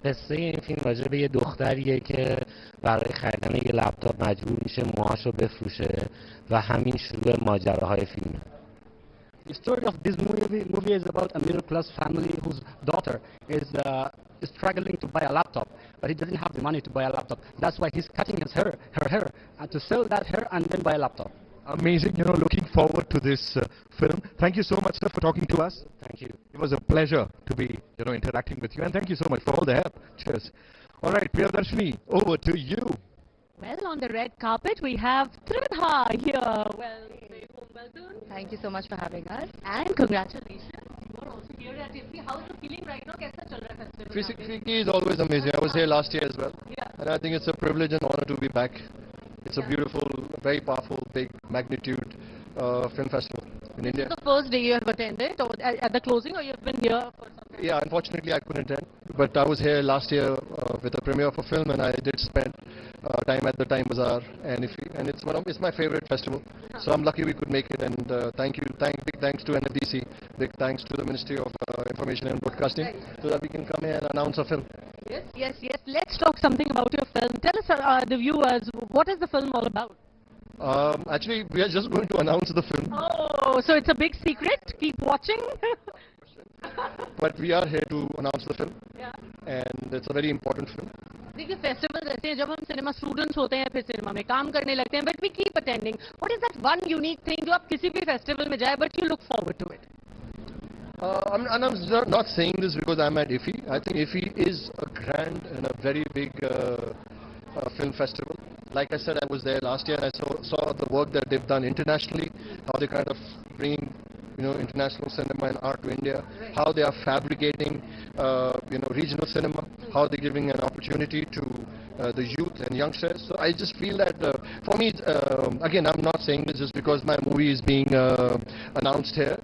قصه این فیلم راجع به یه دختریه که برای خریدن یه لپتاپ مجبور میشه موهاشو بفروشه و همین شروع ماجراهای فیلمه. The story of this movie is about a middle-class family whose daughter is struggling to buy a laptop, but he doesn't have the money to buy a laptop. That's why he's cutting her hair to sell that hair and then buy a laptop. Amazing, looking forward to this film. Thank you so much, sir, for talking to us. Thank you. It was a pleasure to be, interacting with you, and thank you so much for all the help. Cheers. All right, Priyadarshini, over to you. Well, on the red carpet, we have Tridha here. Well, welcome. Thank you so much for having us. And congratulations. You are also here at Iffi. How is the feeling right now? Kaisa chal raha festival? Iffi is always amazing. I was here last year as well. Yeah. And I think it's a privilege and honor to be back. It's a beautiful, very powerful, big magnitude film festival in India. This is the first day you have attended, or at the closing, or you've been here for some time? Yeah, unfortunately I couldn't attend, but I was here last year with a premiere of a film, and I did spend time at the Time Bazaar and Iffi, and it's my favorite festival. So I'm lucky we could make it, and big thanks to NFDC, big thanks to the Ministry of Information and Broadcasting, so that we can come here and announce a film. Yes. Let's talk something about your film. Tell us, the viewers, what is the film all about? Actually, we are just going to announce the film. Oh, so it's a big secret? Keep watching. But we are here to announce the film. Yeah. And it's a very important film. देखिए festival ऐसे हैं जब हम cinema students होते हैं फिर cinema में काम करने लगते हैं but we keep attending what is that one unique thing जो आप किसी भी फेस्टिवल में जाए but you look forward to it I'm not saying this because I'm at Iffi. I think Iffi is a grand and a very big film festival. Like I said, I was there last year and I saw the work that they've done internationally, how they kind of bring international cinema and art to India, how they are fabricating regional cinema, how they're giving an opportunity to the youth and youngsters. So I just feel that for me, again, I'm not saying this just because my movie is being announced here.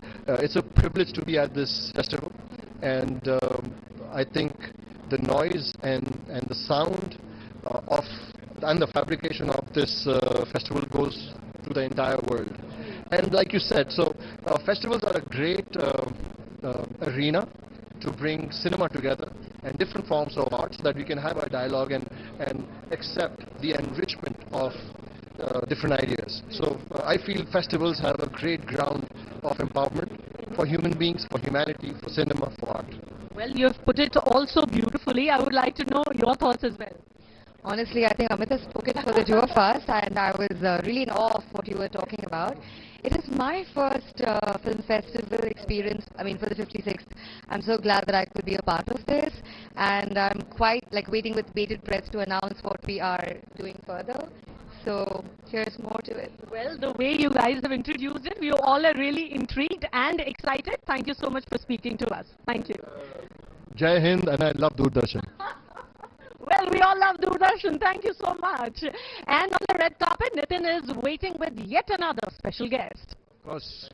It's a privilege to be at this festival, and I think the noise and the sound and the fabrication of this festival goes to the entire world. And like you said, so festivals are a great arena to bring cinema together and different forms of art so that we can have a dialogue and accept the enrichment of different ideas. So I feel festivals have a great ground of empowerment for human beings, for humanity, for cinema, for art. Well, you have put it all so beautifully. I would like to know your thoughts as well. Honestly, I think Amit has spoken for the two of us, and I was really in awe of what you were talking about. It is my first film festival experience, for the 56th. I'm so glad that I could be a part of this, and I'm quite waiting with bated breath to announce what we are doing further. So here's more to it. Well, the way you guys have introduced it, we all are really intrigued and excited. Thank you so much for speaking to us. Thank you. Jai Hind, and I love Doordarshan. Well, we all love Doordarshan. Thank you so much. And on the red carpet, Nitin is waiting with yet another special guest. Of course,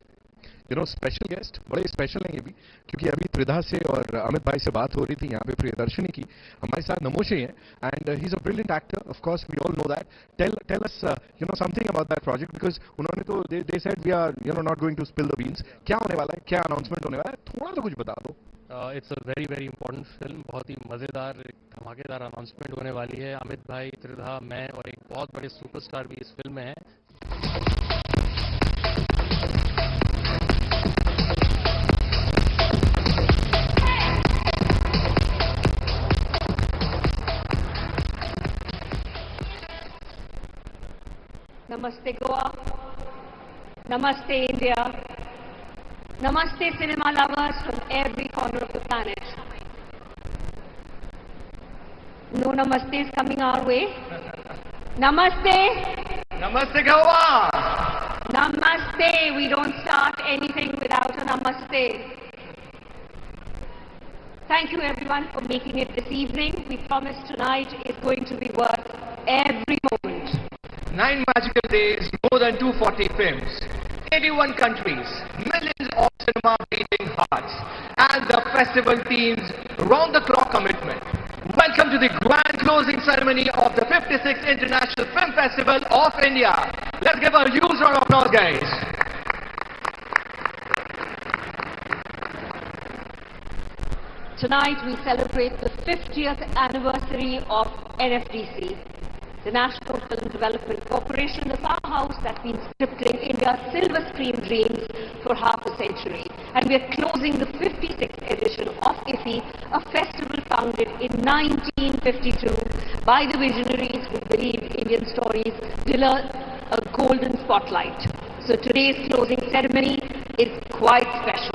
special guest, बड़े special हैं ये भी, क्योंकि अभी त्रिधा से और अमित भाई से बात हो रही थी यहाँ पे प्रियदर्शनी की, हमारे साथ नमोशी हैं, and he's a brilliant actor. Of course, we all know that. Tell us, something about that project, because उन्होंने तो they said we are, not going to spill the beans. क्या होने वाला है, क्या announcement होने वाला है, थोड़ा तो कुछ बता दो. It's a very very important film. बहुत ही मज़ेदार धमाकेदार अनाउंसमेंट होने वाली है. अमित भाई, त्रिधा, मैं और एक बहुत बड़े सुपरस्टार भी इस फिल्म में हैं. Namaste Goa, Namaste India, Namaste cinema lovers from every corner of the planet. No namastes coming our way. Namaste. Namaste Goa. Namaste. We don't start anything without a namaste. Thank you everyone for making it this evening. We promise tonight is going to be worth every moment. 9 magical days, more than 240 films, 81 countries, millions of cinema-beating hearts, and the festival team's round-the-clock commitment. Welcome to the grand closing ceremony of the 56th International Film Festival of India. Let's give a huge round of applause, guys. Tonight we celebrate the 50th anniversary of NFDC, the National Film Development Corporation, the powerhouse that's been scripting India's silver screen dreams for half a century. And we are closing the 56th edition of Iffi, a festival founded in 1952 by the visionaries who believed Indian stories deserve a golden spotlight. So today's closing ceremony is quite special.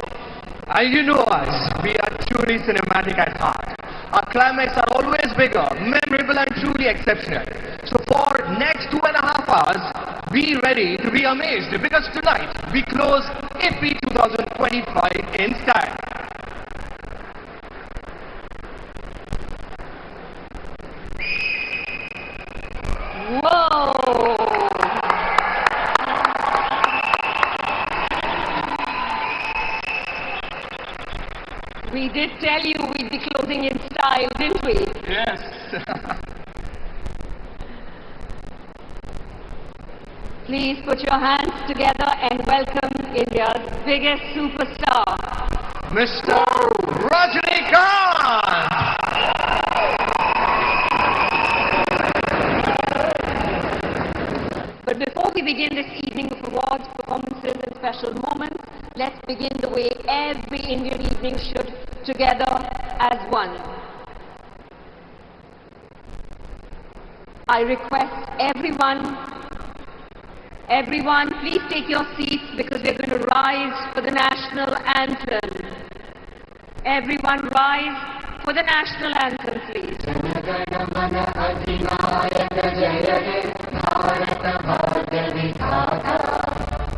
And you know us, we are truly cinematic at heart. Our climax are always bigger, memorable and truly exceptional. So for next 2.5 hours, be ready to be amazed because tonight we close Iffi 2025 in style. Whoa! We did tell you we'd be closing in style, didn't we? Yes. Please put your hands together and welcome India's biggest superstar, Mr. Rajinikanth! But before we begin this evening of awards, performances and special moments, let's begin the way every Indian evening should, together as one. I request everyone, please take your seats because we're going to rise for the national anthem. Everyone rise for the national anthem, please.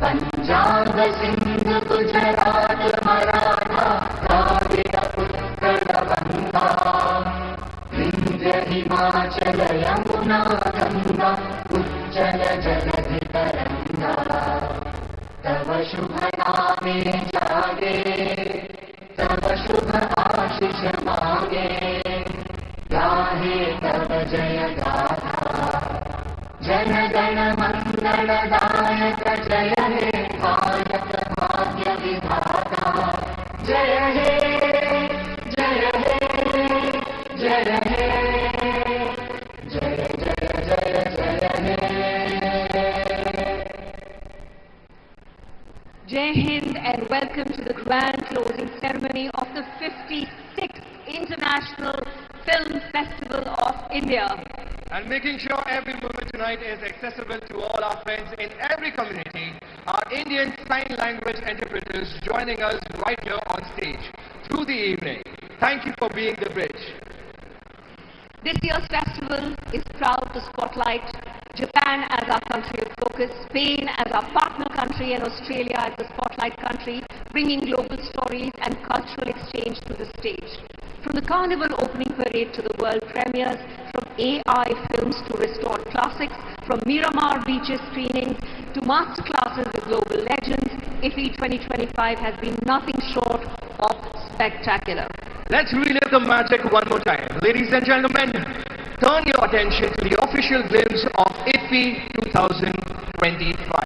Punjab, Sindh, Gujarat, Maratha, Kavya, Uttara, Ganga, Vindhya, Himachal, Yamuna, Ganga, Ujjala, Jaladhi, Taranga. Tava Shubha Name Jage, Tava Shubha Ashish Mange, Gahe Tava Jaya Gatha. Jana Gana Mandala Dayaka Jaya He Bharat Bhagya Vidhata Jaya He Jaya He Jaya He Jaya Jaya Jaya Jaya He. Jai Hind and welcome to the grand closing ceremony of the 56th International Film Festival of India. And making sure every moment tonight is accessible to all our friends in every community, our Indian Sign Language interpreters joining us right here on stage through the evening. Thank you for being the bridge. This year's festival is proud to spotlight Japan as our country of focus, Spain as our partner country, and Australia as the spotlight country, bringing global stories and cultural exchange to the stage. From the Carnival opening parade to the world premieres, from AI films to restored classics, from Miramar beaches screenings to masterclasses with global legends, Iffi 2025 has been nothing short of spectacular. Let's relive the magic one more time. Ladies and gentlemen, turn your attention to the official glimpse of Iffi 2025.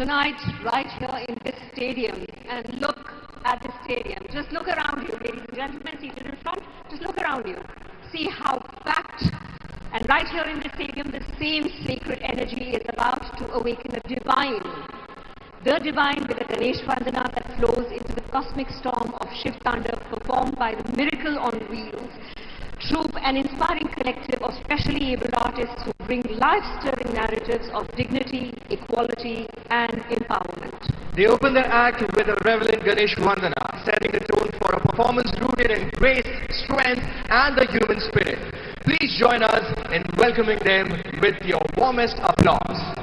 Tonight, right here in this stadium, and look at the stadium. Just look around you, ladies and gentlemen, seated in front. Just look around you. See how packed. And right here in the stadium, the same sacred energy is about to awaken the divine with the Ganesh Vandana that flows into the cosmic storm of Shiv Tandav performed by the Miracle on Wheels troupe, an inspiring collective of specially abled artists who bring life-stirring narratives of dignity, equality, and empowerment. They open their act with a relevant Ganesh Vandana, setting the tone for a performance rooted in grace, strength, and the human spirit. Please join us in welcoming them with your warmest applause.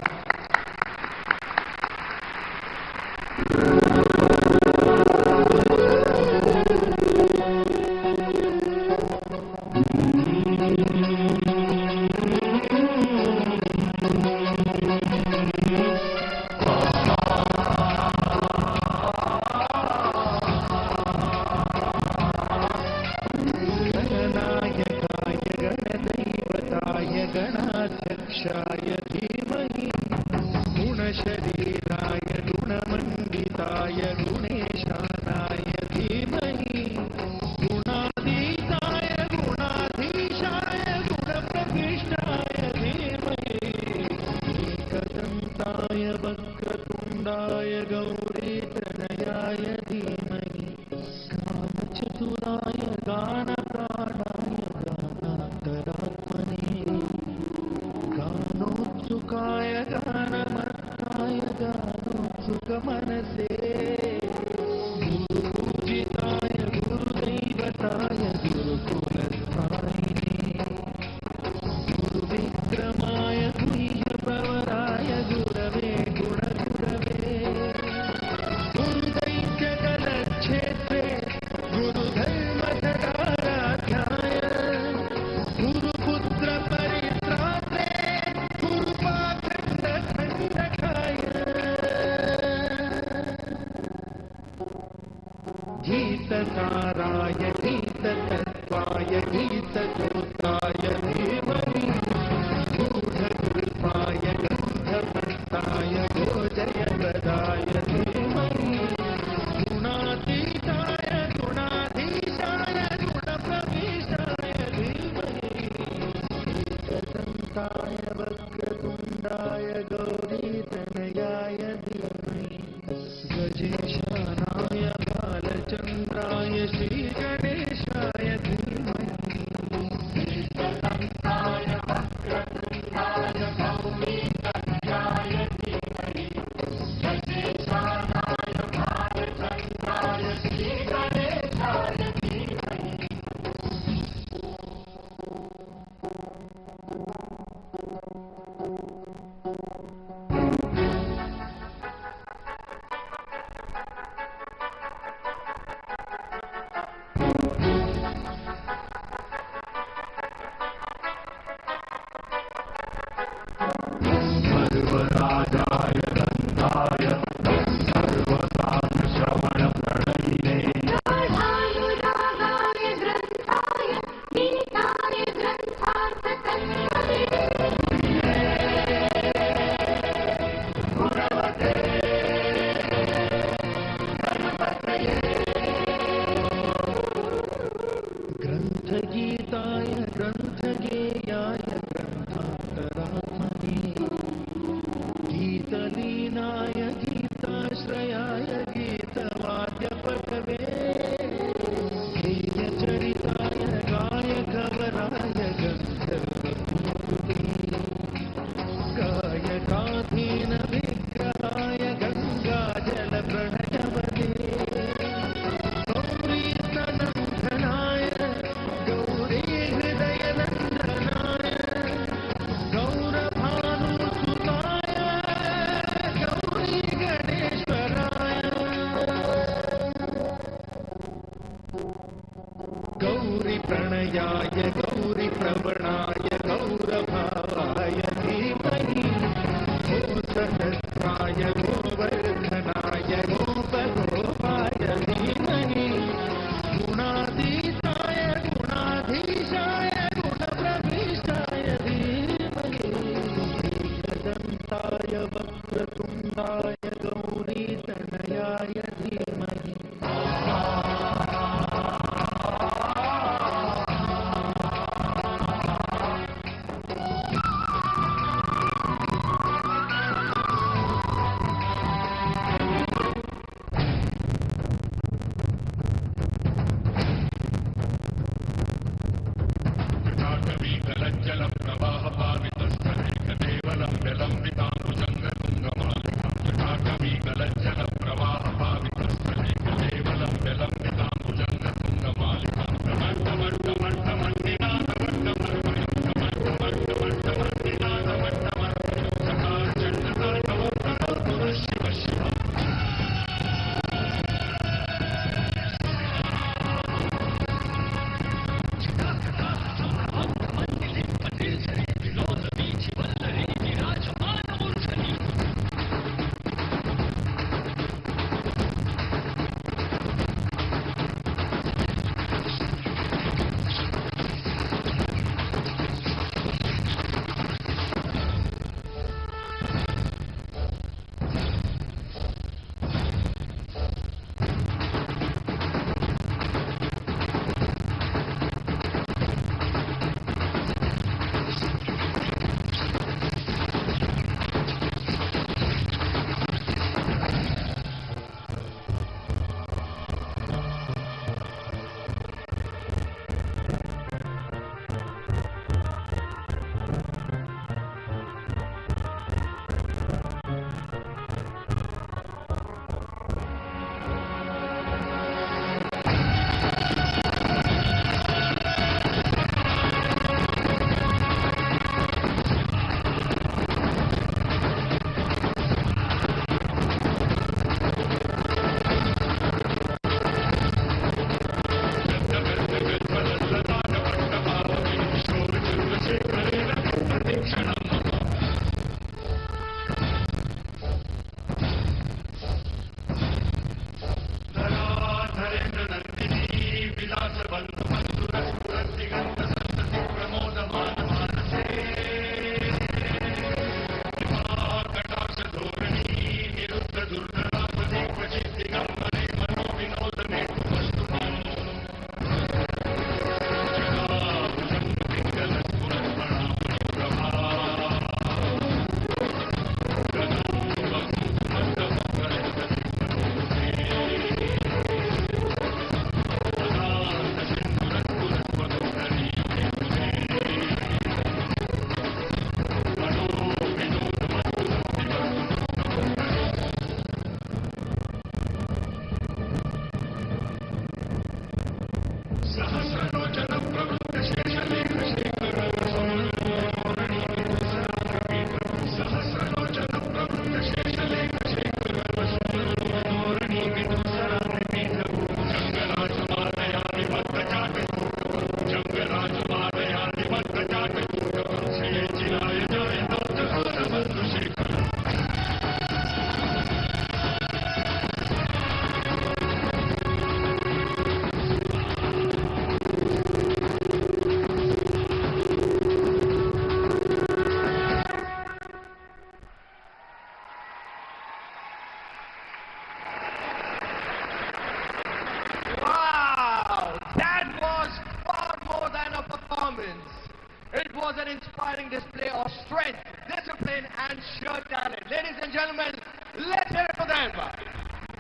inspiring display of strength, discipline, and sheer talent. Ladies and gentlemen, let's hear it for them.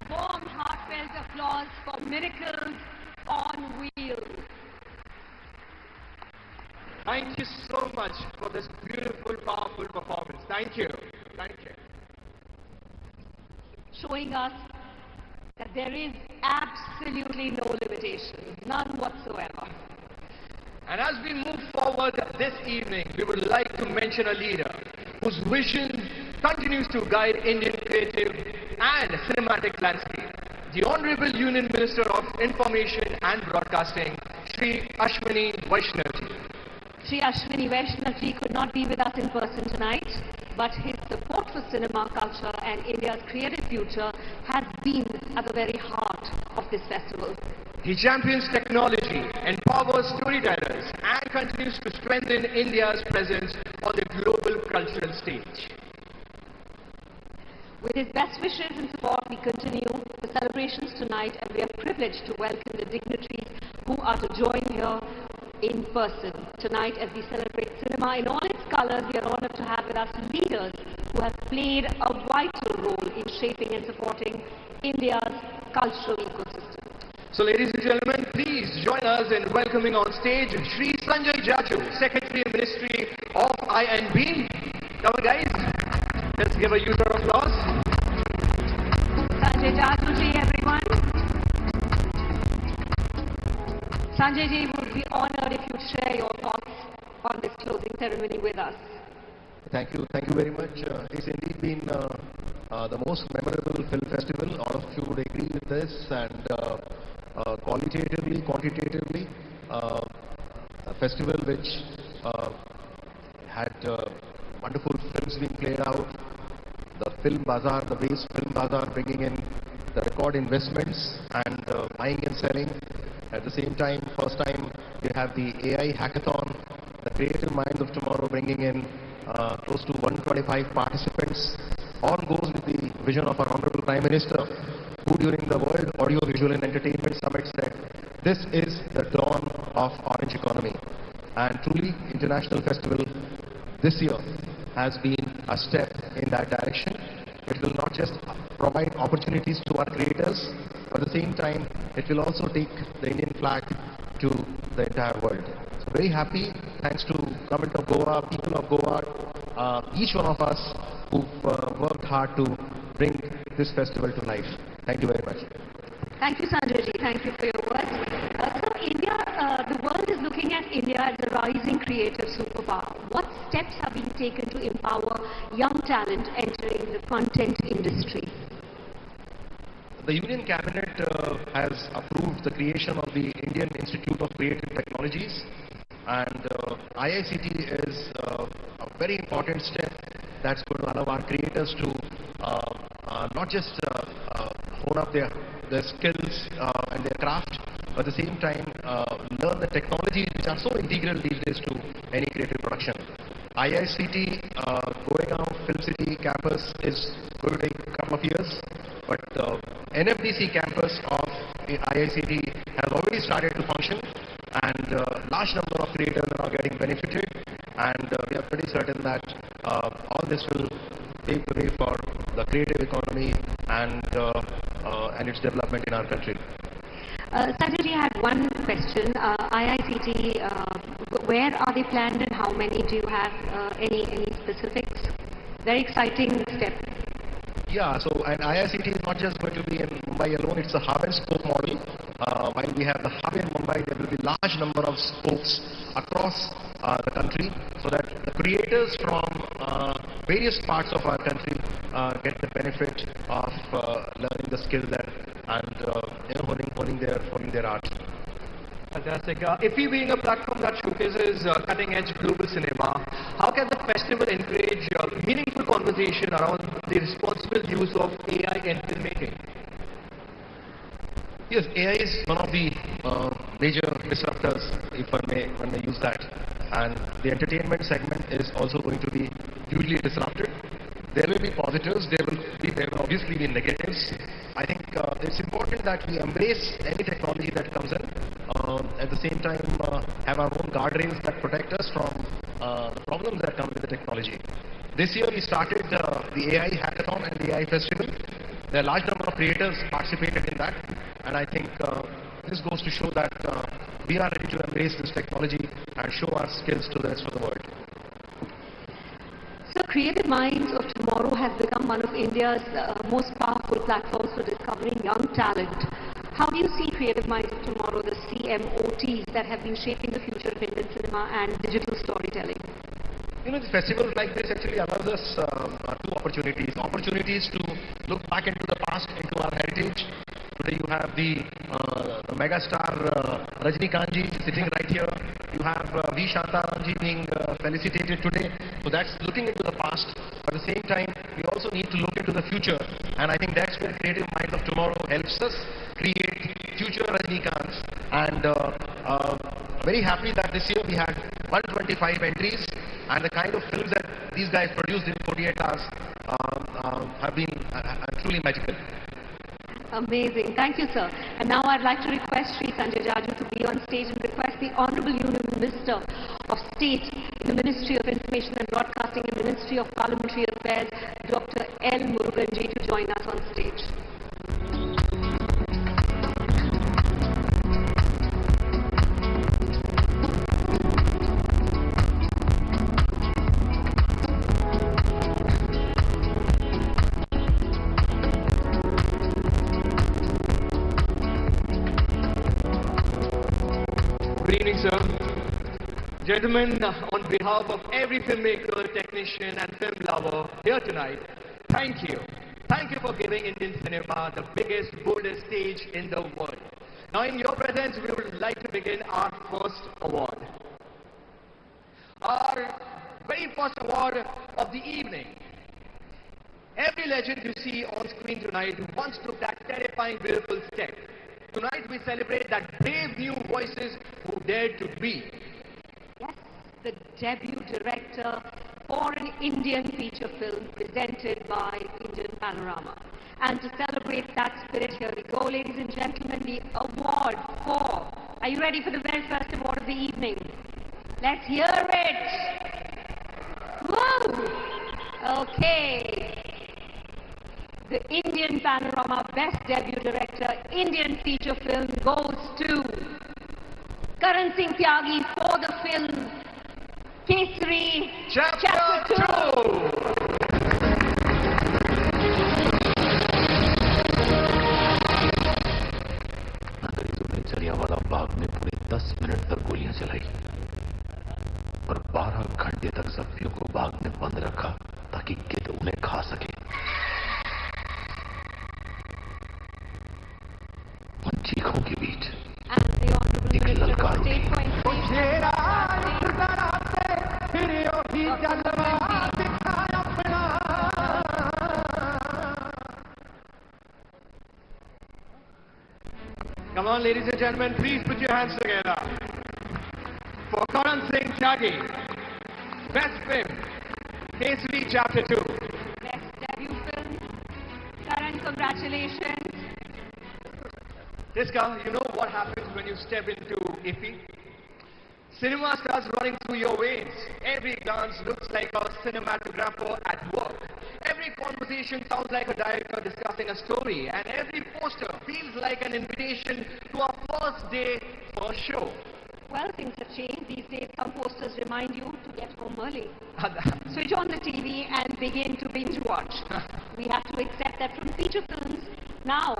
Warm, heartfelt applause for Miracles on Wheels. Thank you so much for this beautiful, powerful performance. Thank you. Thank you. Showing us that there is absolutely no limitation, none whatsoever. And as we move forward this evening, we would like to mention a leader whose vision continues to guide Indian creative and cinematic landscape. The Honorable Union Minister of Information and Broadcasting, Shri Ashwini Vaishnav. Shri Ashwini Vaishnav ji could not be with us in person tonight, but his support for cinema culture and India's creative future has been at the very heart of this festival. He champions technology, empowers storytellers, and continues to strengthen India's presence on the global cultural stage. With his best wishes and support, we continue the celebrations tonight, and we are privileged to welcome the dignitaries who are to join here in person tonight as we celebrate cinema in all its colors. We are honored to have with us leaders who have played a vital role in shaping and supporting India's cultural ecosystem. So ladies and gentlemen, please join us in welcoming on stage Shri Sanjay Jaju, Secretary of Ministry of INB. Come on guys, let's give a huge round of applause. Sanjay Jaju ji, everyone. Sanjay ji, would be honored if you share your thoughts on this closing ceremony with us. Thank you very much. It's indeed been the most memorable film festival. All of you would agree with this, and qualitatively, quantitatively, a festival which had wonderful films being played out, the film bazaar, the base film bazaar bringing in the record investments and buying and selling. At the same time, first time you have the AI hackathon, the creative minds of tomorrow bringing in close to 125 participants. On goes with the vision of our Honorable Prime Minister, who during the World Audio Visual and Entertainment Summit said, this is the dawn of orange economy. And truly, International Festival this year has been a step in that direction. It will not just provide opportunities to our creators, but at the same time, it will also take the Indian flag to the entire world. So very happy, thanks to Government of Goa, people of Goa, each one of us who've worked hard to bring this festival to life. Thank you very much. Thank you, Sanjay ji. Thank you for your words. So India, the world is looking at India as a rising creative superpower. What steps are being taken to empower young talent entering the content industry? The Union Cabinet has approved the creation of the Indian Institute of Creative Technologies, and IICT is a very important step that's going to allow our creators to not just hone up their skills and their craft, but at the same time learn the technologies which are so integral these days to any creative production. IICT Goregaon Film City campus is going to take a couple of years, but NFDC campus of IICT has already started to function, and large number of creators are now getting benefited, and we are pretty certain that all this will pave the way for the creative economy and its development in our country. Sahyadri, I had one question. IICT, where are they planned and how many do you have? Any specifics? Very exciting step. Yeah, so and IICT is not just going to be in Mumbai alone, it's a hub and spoke model. While we have the hub in Mumbai, there will be large number of spokes across the country, so that the creators from various parts of our country get the benefit of learning the skills and honing their art. Fantastic. Iffi being a platform that showcases cutting-edge global cinema, how can the festival encourage meaningful conversation around the responsible use of AI in filmmaking? Yes, AI is one of the major disruptors, if one may use that. And the entertainment segment is also going to be hugely disrupted. There will be positives, there will obviously be negatives. I think it's important that we embrace any technology that comes in. At the same time, have our own guardrails that protect us from the problems that come with the technology. This year we started the AI Hackathon and the AI Festival. There are a large number of creators participated in that, and I think this goes to show that we are ready to embrace this technology and show our skills to the rest of the world. So Creative Minds of Tomorrow has become one of India's most powerful platforms for discovering young talent. How do you see Creative Minds of Tomorrow, the CMOTs that have been shaping the future of Indian cinema and digital storytelling? You know, the festivals like this actually allows us two opportunities. Opportunities to look back into the past, into our heritage. Today you have the megastar Rajinikanth sitting right here. You have V. Shantaram being felicitated today. So that's looking into the past. At the same time, we also need to look into the future. And I think that's where Creative Minds of Tomorrow helps us create future Rajinikanths. And very happy that this year we had 125 entries. And the kind of films that these guys produced in 48 hours have been truly magical. Amazing. Thank you, sir. And now I'd like to request Sri Sanjay Jaju to be on stage and request the Honorable Union Minister of State in the Ministry of Information and Broadcasting and Ministry of Parliamentary Affairs, Dr. L. Muruganji, to join us on stage. Good evening, sir. Gentlemen, on behalf of every filmmaker, technician and film lover here tonight, thank you. Thank you for giving Indian cinema the biggest, boldest stage in the world. Now in your presence, we would like to begin our first award. Our very first award of the evening. Every legend you see on screen tonight once took that terrifying, beautiful step. Tonight we celebrate that brave new voices who dared to be. Yes, the debut director for an Indian feature film presented by Indian Panorama. And to celebrate that spirit, here we go, ladies and gentlemen, the award for... Are you ready for the very first award of the evening? Let's hear it! Woo! Okay. The Indian Panorama Best Debut Director Indian Feature Film goes to Karan Singh Tyagi for the film Kesari Chapter 2. अंग्रेजों ने जलियांवाला बाग में पूरे 10 minute तक गोलियां चलाई और 12 घंटे तक जख्मियों को बाग में बंद रखा ताकि गिद्ध उन्हें खा सके। उन चीखों के बीच एक ललकार उठी। Come on, ladies and gentlemen, please put your hands together for Karan Singh Tyagi, Best Film, Kesari Chapter 2. Best debut film. Karan, congratulations. Riska, you know what happens when you step into Iffi? Cinema starts running through your veins. Every glance looks like a cinematographer at work. Every conversation sounds like a director discussing a story. And every poster feels like an invitation to our first day for a show. Well, things have changed. These days, some posters remind you to get home early. Switch on the TV and begin to binge watch. We have to accept that from feature films, now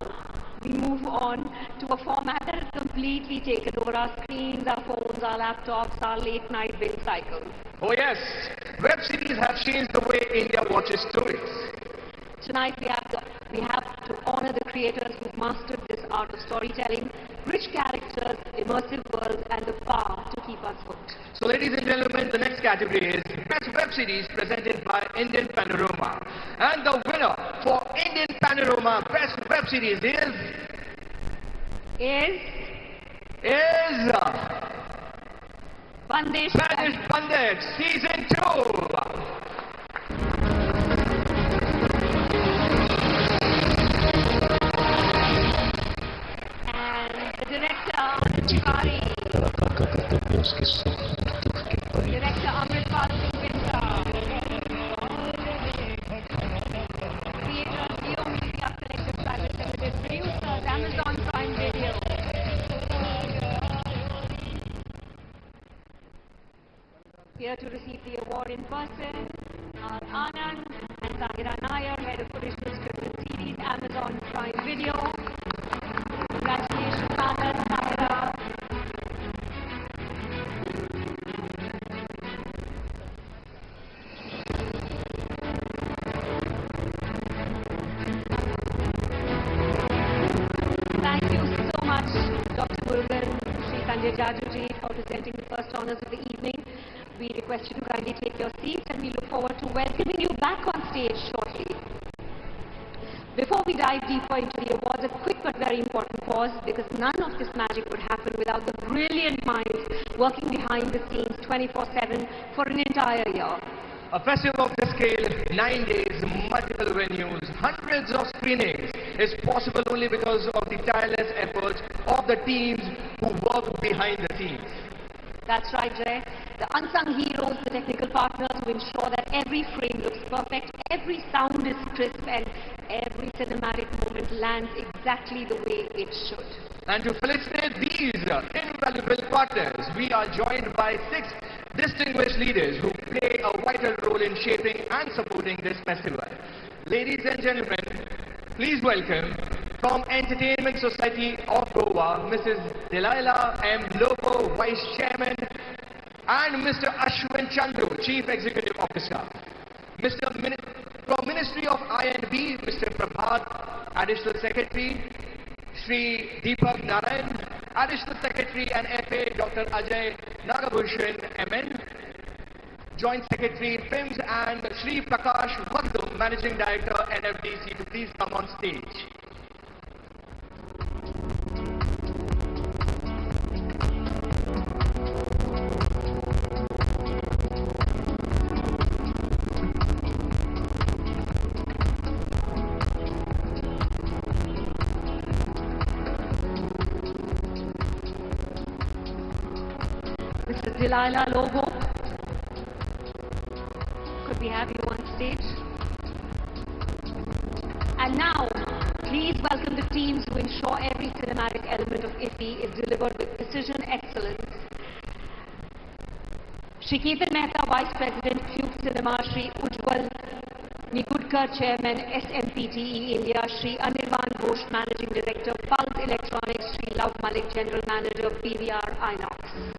we move on to a format that has completely taken over our screens, our phones, our laptops, our late night binge cycle. Oh yes, web series have changed the way India watches stories. Tonight we have to honor the creators who've mastered this art of storytelling, rich characters, immersive worlds, and the power to keep us hooked. So ladies and gentlemen, the next category is Best Web Series presented by Indian Panorama. And the winner for Indian Panorama Best Web Series is Bandish Bandit Season 2. Director Amrit Here to receive the award in person are Anand and Sahyadri Nair, Head of Original Script and Series, Amazon Prime Video. Congratulations, Anand, Sahyadri. Thank you so much, Dr. Durand, Shri Sanjay Jajuji, for presenting the first honors of the evening. We request you to kindly take your seats and we look forward to welcoming you back on stage shortly. Before we dive deeper into the awards, a quick but very important pause, because none of this magic would happen without the brilliant minds working behind the scenes 24/7 for an entire year. A festival of this scale, 9 days, multiple venues, hundreds of screenings, is possible only because of the tireless efforts of the teams who work behind the scenes. That's right, Jay. The unsung heroes, the technical partners who ensure that every frame looks perfect, every sound is crisp, and every cinematic moment lands exactly the way it should. And to felicitate these invaluable partners, we are joined by 6 distinguished leaders who play a vital role in shaping and supporting this festival. Ladies and gentlemen, please welcome from Entertainment Society of Goa, Mrs. Delilah M. Lobo, Vice Chairman, and Mr. Ashwin Chandru, Chief Executive Officer. From Ministry of I&B, Mr. Prabhat, Additional Secretary, Shri Deepak Narayan, Additional Secretary and FA, Dr. Ajay Nagabhushan, MN, Joint Secretary, Films, and Shri Prakash Vagdum, Managing Director, NFDC, to please come on stage. Mrs. Delilah Lobo, could we have you on stage? And now, please welcome the teams who ensure every cinematic element of Iffi is delivered with precision excellence. Shri Ketan Mehta, Vice President, Cube Cinema, Shri Ujjwal Nikudkar, Chairman, SMPTE India, Shri Anirvan Ghosh, Managing Director, Pulse Electronics, Shri Love Malik, General Manager, PVR Inox.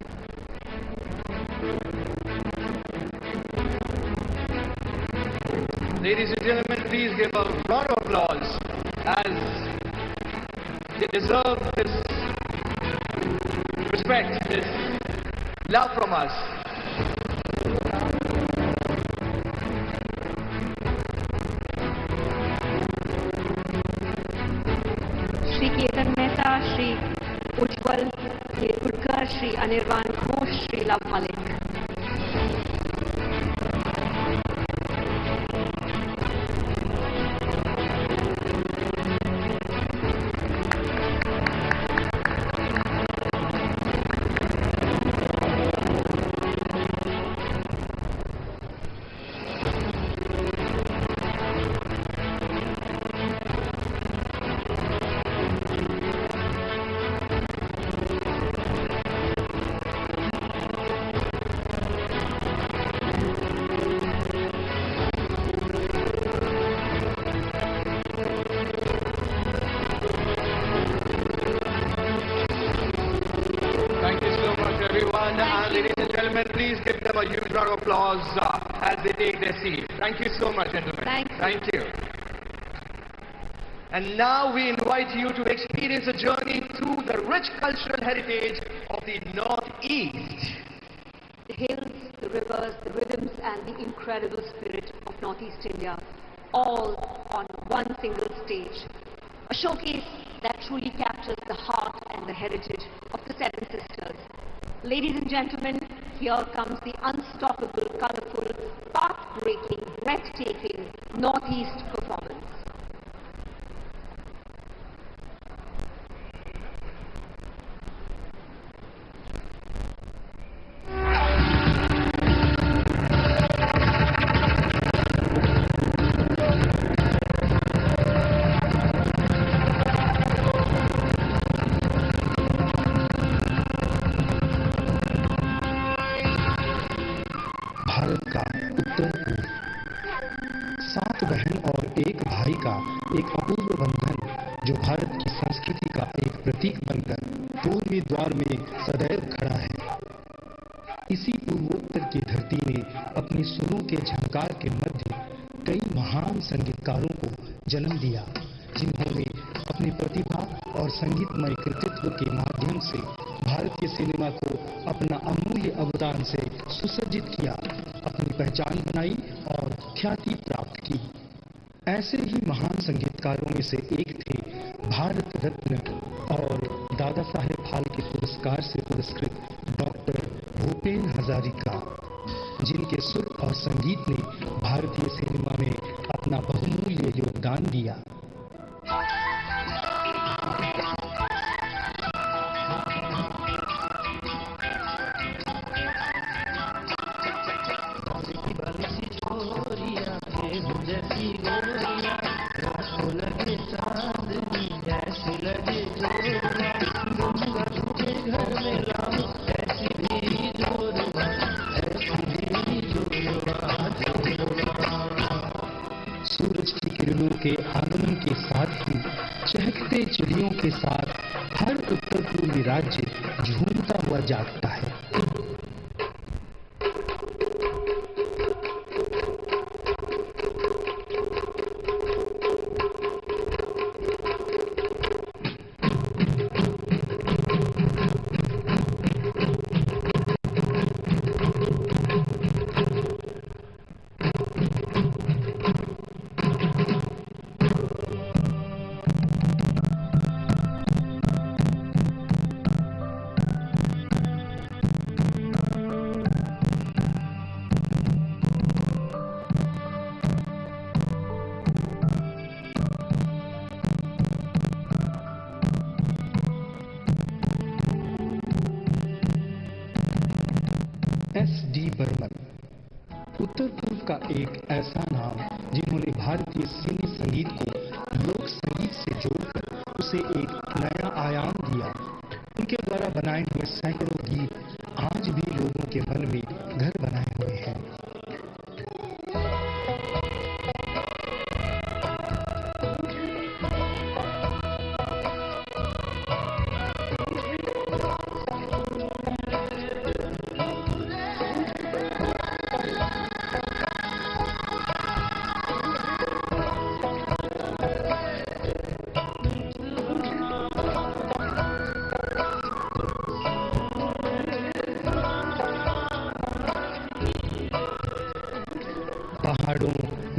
Ladies and gentlemen, please give a round of applause as they deserve this respect, this love from us. Shri Ketan Mehta, Shri Ujjwal Nikudkar, Shri Anirvan Ghosh, Shri Love Malik. Ladies and gentlemen, please give them a huge round of applause as they take their seat. Thank you so much, gentlemen. Thank you. And now we invite you to experience a journey through the rich cultural heritage of the Northeast. The hills, the rivers, the rhythms, and the incredible spirit of Northeast India, all on one single stage. A showcase that truly captures the heart and the heritage of the Seven Sisters. Ladies and gentlemen, here comes the unstoppable, colorful, path-breaking, breathtaking Northeast performance. एक अपूर्व बंधन जो भारत की संस्कृति का एक प्रतीक बनकर पूर्वी द्वार में सदैव खड़ा है। इसी पूर्वोत्तर की धरती ने अपने सुरों के झंकार के मध्य कई महान संगीतकारों को जन्म दिया, जिन्होंने अपनी प्रतिभा और संगीतमय कृतित्व के माध्यम से भारतीय सिनेमा को अपना अमूल्य अवदान से सुसज्जित किया, अपनी पहचान बनाई और ख्याति प्राप्त की। ऐसे ही महान संगीतकारों में से एक थे भारत रत्न और दादा साहेब फाल्के पुरस्कार से पुरस्कृत डॉक्टर भूपेन हजारिका, जिनके सुर और संगीत ने भारतीय सिनेमा में अपना बहुमूल्य योगदान दिया। सूरज की किरणों के आगमन के साथ ही चहकते चिड़ियों के साथ हर उत्तर पूर्वी राज्य झूमता हुआ जागता है। उत्तर पूर्व का एक ऐसा नाम जिन्होंने भारतीय सिने संगीत को लोक संगीत से जोड़कर उसे एक नया आयाम दिया। उनके द्वारा बनाए हुए सैकड़ों गीत आज भी लोगों के मन में घर बनाए हुए हैं।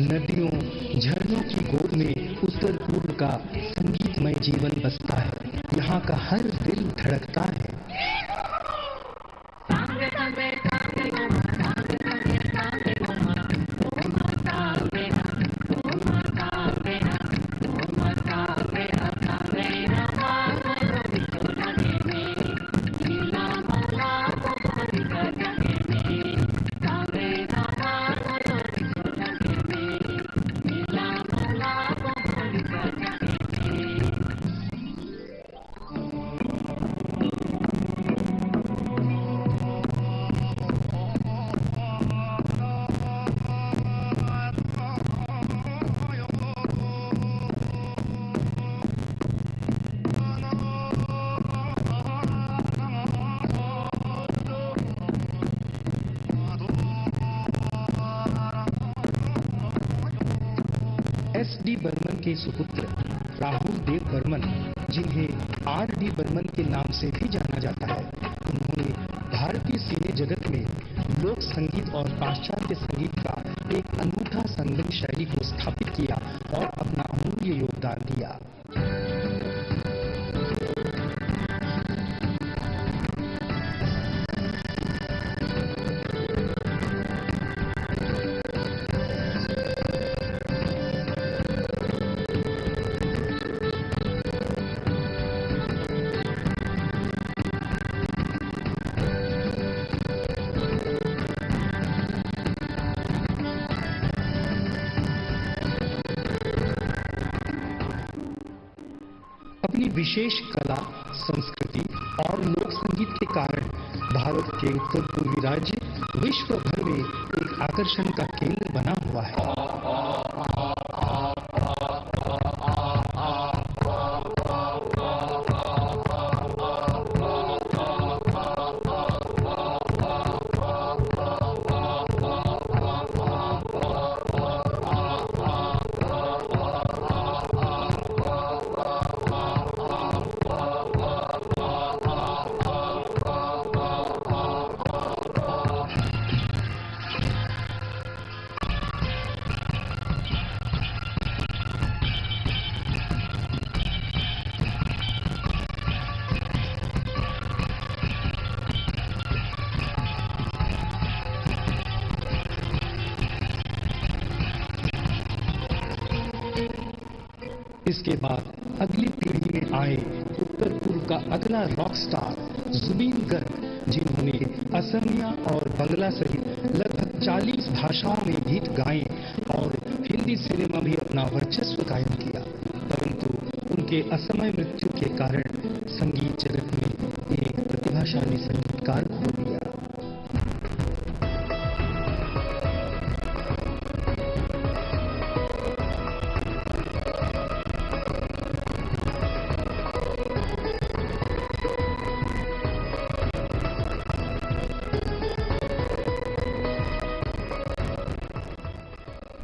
नदियों, झरनों की गोद में उत्तर पूर्व का संगीतमय जीवन बसता है। यहाँ का हर दिल धड़कता है। एस.डी. बर्मन के सुपुत्र राहुल देव बर्मन, जिन्हें आर.डी. बर्मन के नाम से भी जाना जाता है, उन्होंने भारतीय सिने जगत में लोक संगीत और पाश्चात्य संगीत का एक अनूठा संगम शैली को स्थापित किया और अपना अमूल्य योगदान दिया। विशेष कला, संस्कृति और लोक संगीत के कारण भारत के उत्तर पूर्वी राज्य विश्व भर में एक आकर्षण का केंद्र बना हुआ है। इसके बाद अगली पीढ़ी में आए उत्तर पूर्व का अगला रॉक स्टार जुबीन गर्ग, जिन्होंने असमिया और बंगला सहित लगभग 40 भाषाओं में गीत गाए और हिंदी सिनेमा में अपना वर्चस्व कायम किया, परंतु उनके असमय मृत्यु के कारण संगीत जगत में एक प्रतिभाशाली संगीतकार खो गया।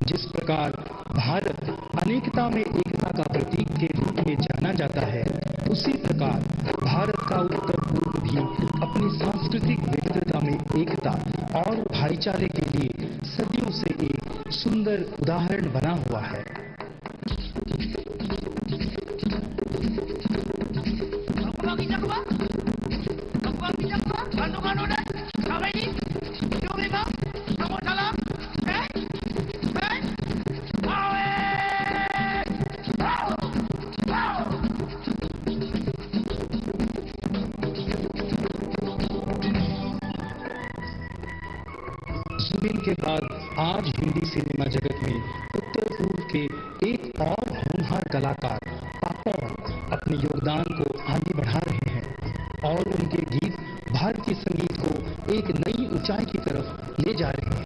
जिस प्रकार भारत अनेकता में एकता का प्रतीक के रूप में जाना जाता है, उसी प्रकार भारत का उत्तर पूर्व भी अपनी सांस्कृतिक विविधता में एकता और भाईचारे के लिए सदियों से एक सुंदर उदाहरण बना हुआ है। जुबिन के बाद आज हिंदी सिनेमा जगत में उत्तर पूर्व के एक और होनहार कलाकार पापड़ अपने योगदान को आगे बढ़ा रहे हैं और उनके गीत भारतीय संगीत को एक नई ऊंचाई की तरफ ले जा रहे हैं।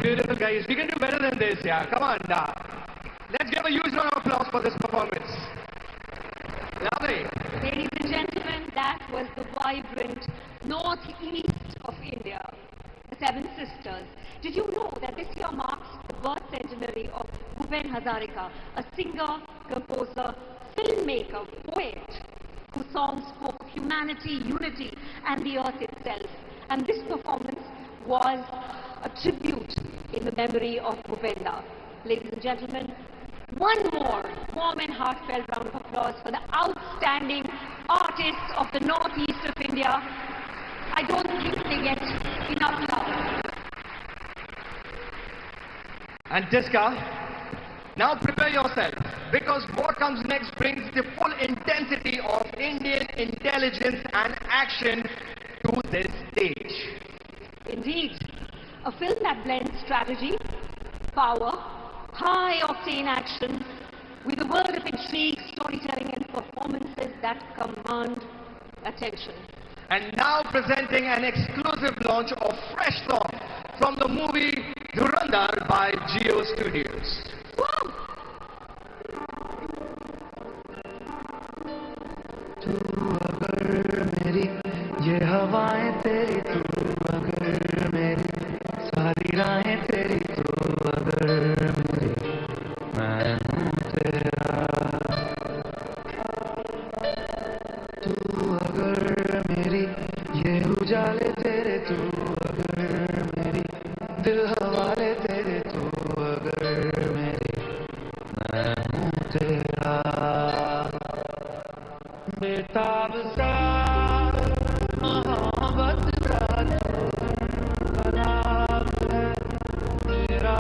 Beautiful guys, we can do better than this, yeah. Come on, let's give a huge round of applause for this performance. Lovely. Ladies and gentlemen, that was the vibrant northeast of India, the Seven Sisters. Did you know that this year marks the birth centenary of Bhupen Hazarika, a singer, composer, filmmaker, poet, whose songs spoke of humanity, unity, and the earth itself. And this performance was a tribute in the memory of Bhupenda. Ladies and gentlemen, one more warm and heartfelt round of applause for the outstanding artists of the northeast of India. I don't think they get enough love. And Jiska, now prepare yourself, because what comes next brings the full intensity of Indian intelligence and action to this stage. Indeed, a film that blends strategy, power, high-octane action, with a world of intrigue, storytelling, and performances that command attention. And now presenting an exclusive launch of fresh song from the movie Durand by Geo Studios. ये हवाएं तेरी तू अगर मेरी सारी राहें तेरी तू अगर मेरी मैं हूँ तेरा तू अगर मेरी ये उजाले तेरे तू अगर मेरी दिल हवाले तेरे तू अगर मेरी मैं हूँ तेरा बेताब सा मोहब्बत का खराब है मेरा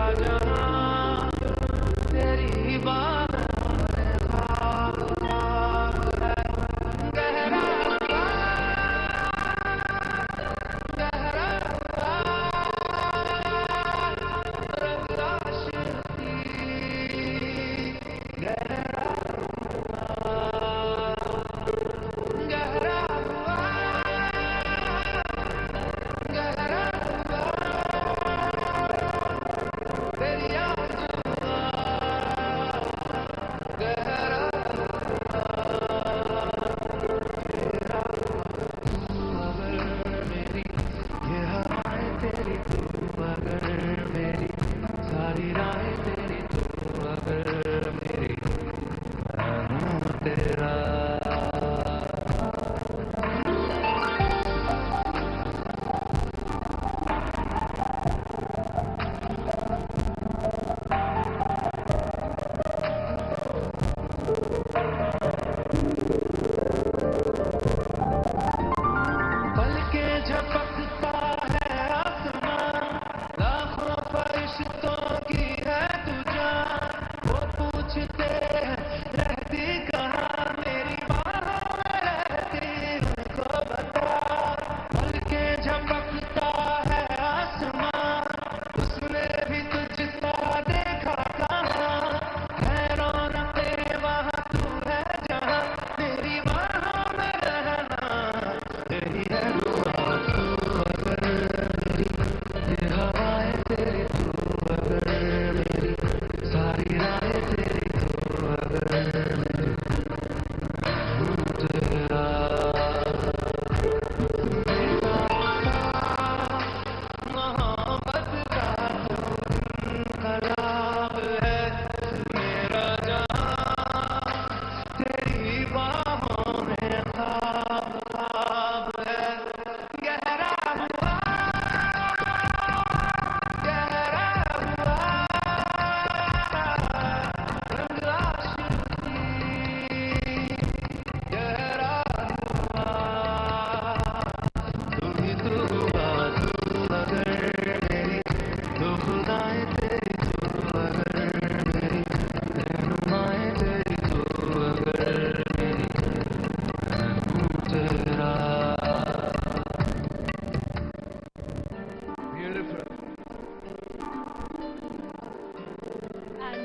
जहां तेरी बाहों में ख्वाब ख्वाब है गहरा गहरा रंग आशिकी गहरा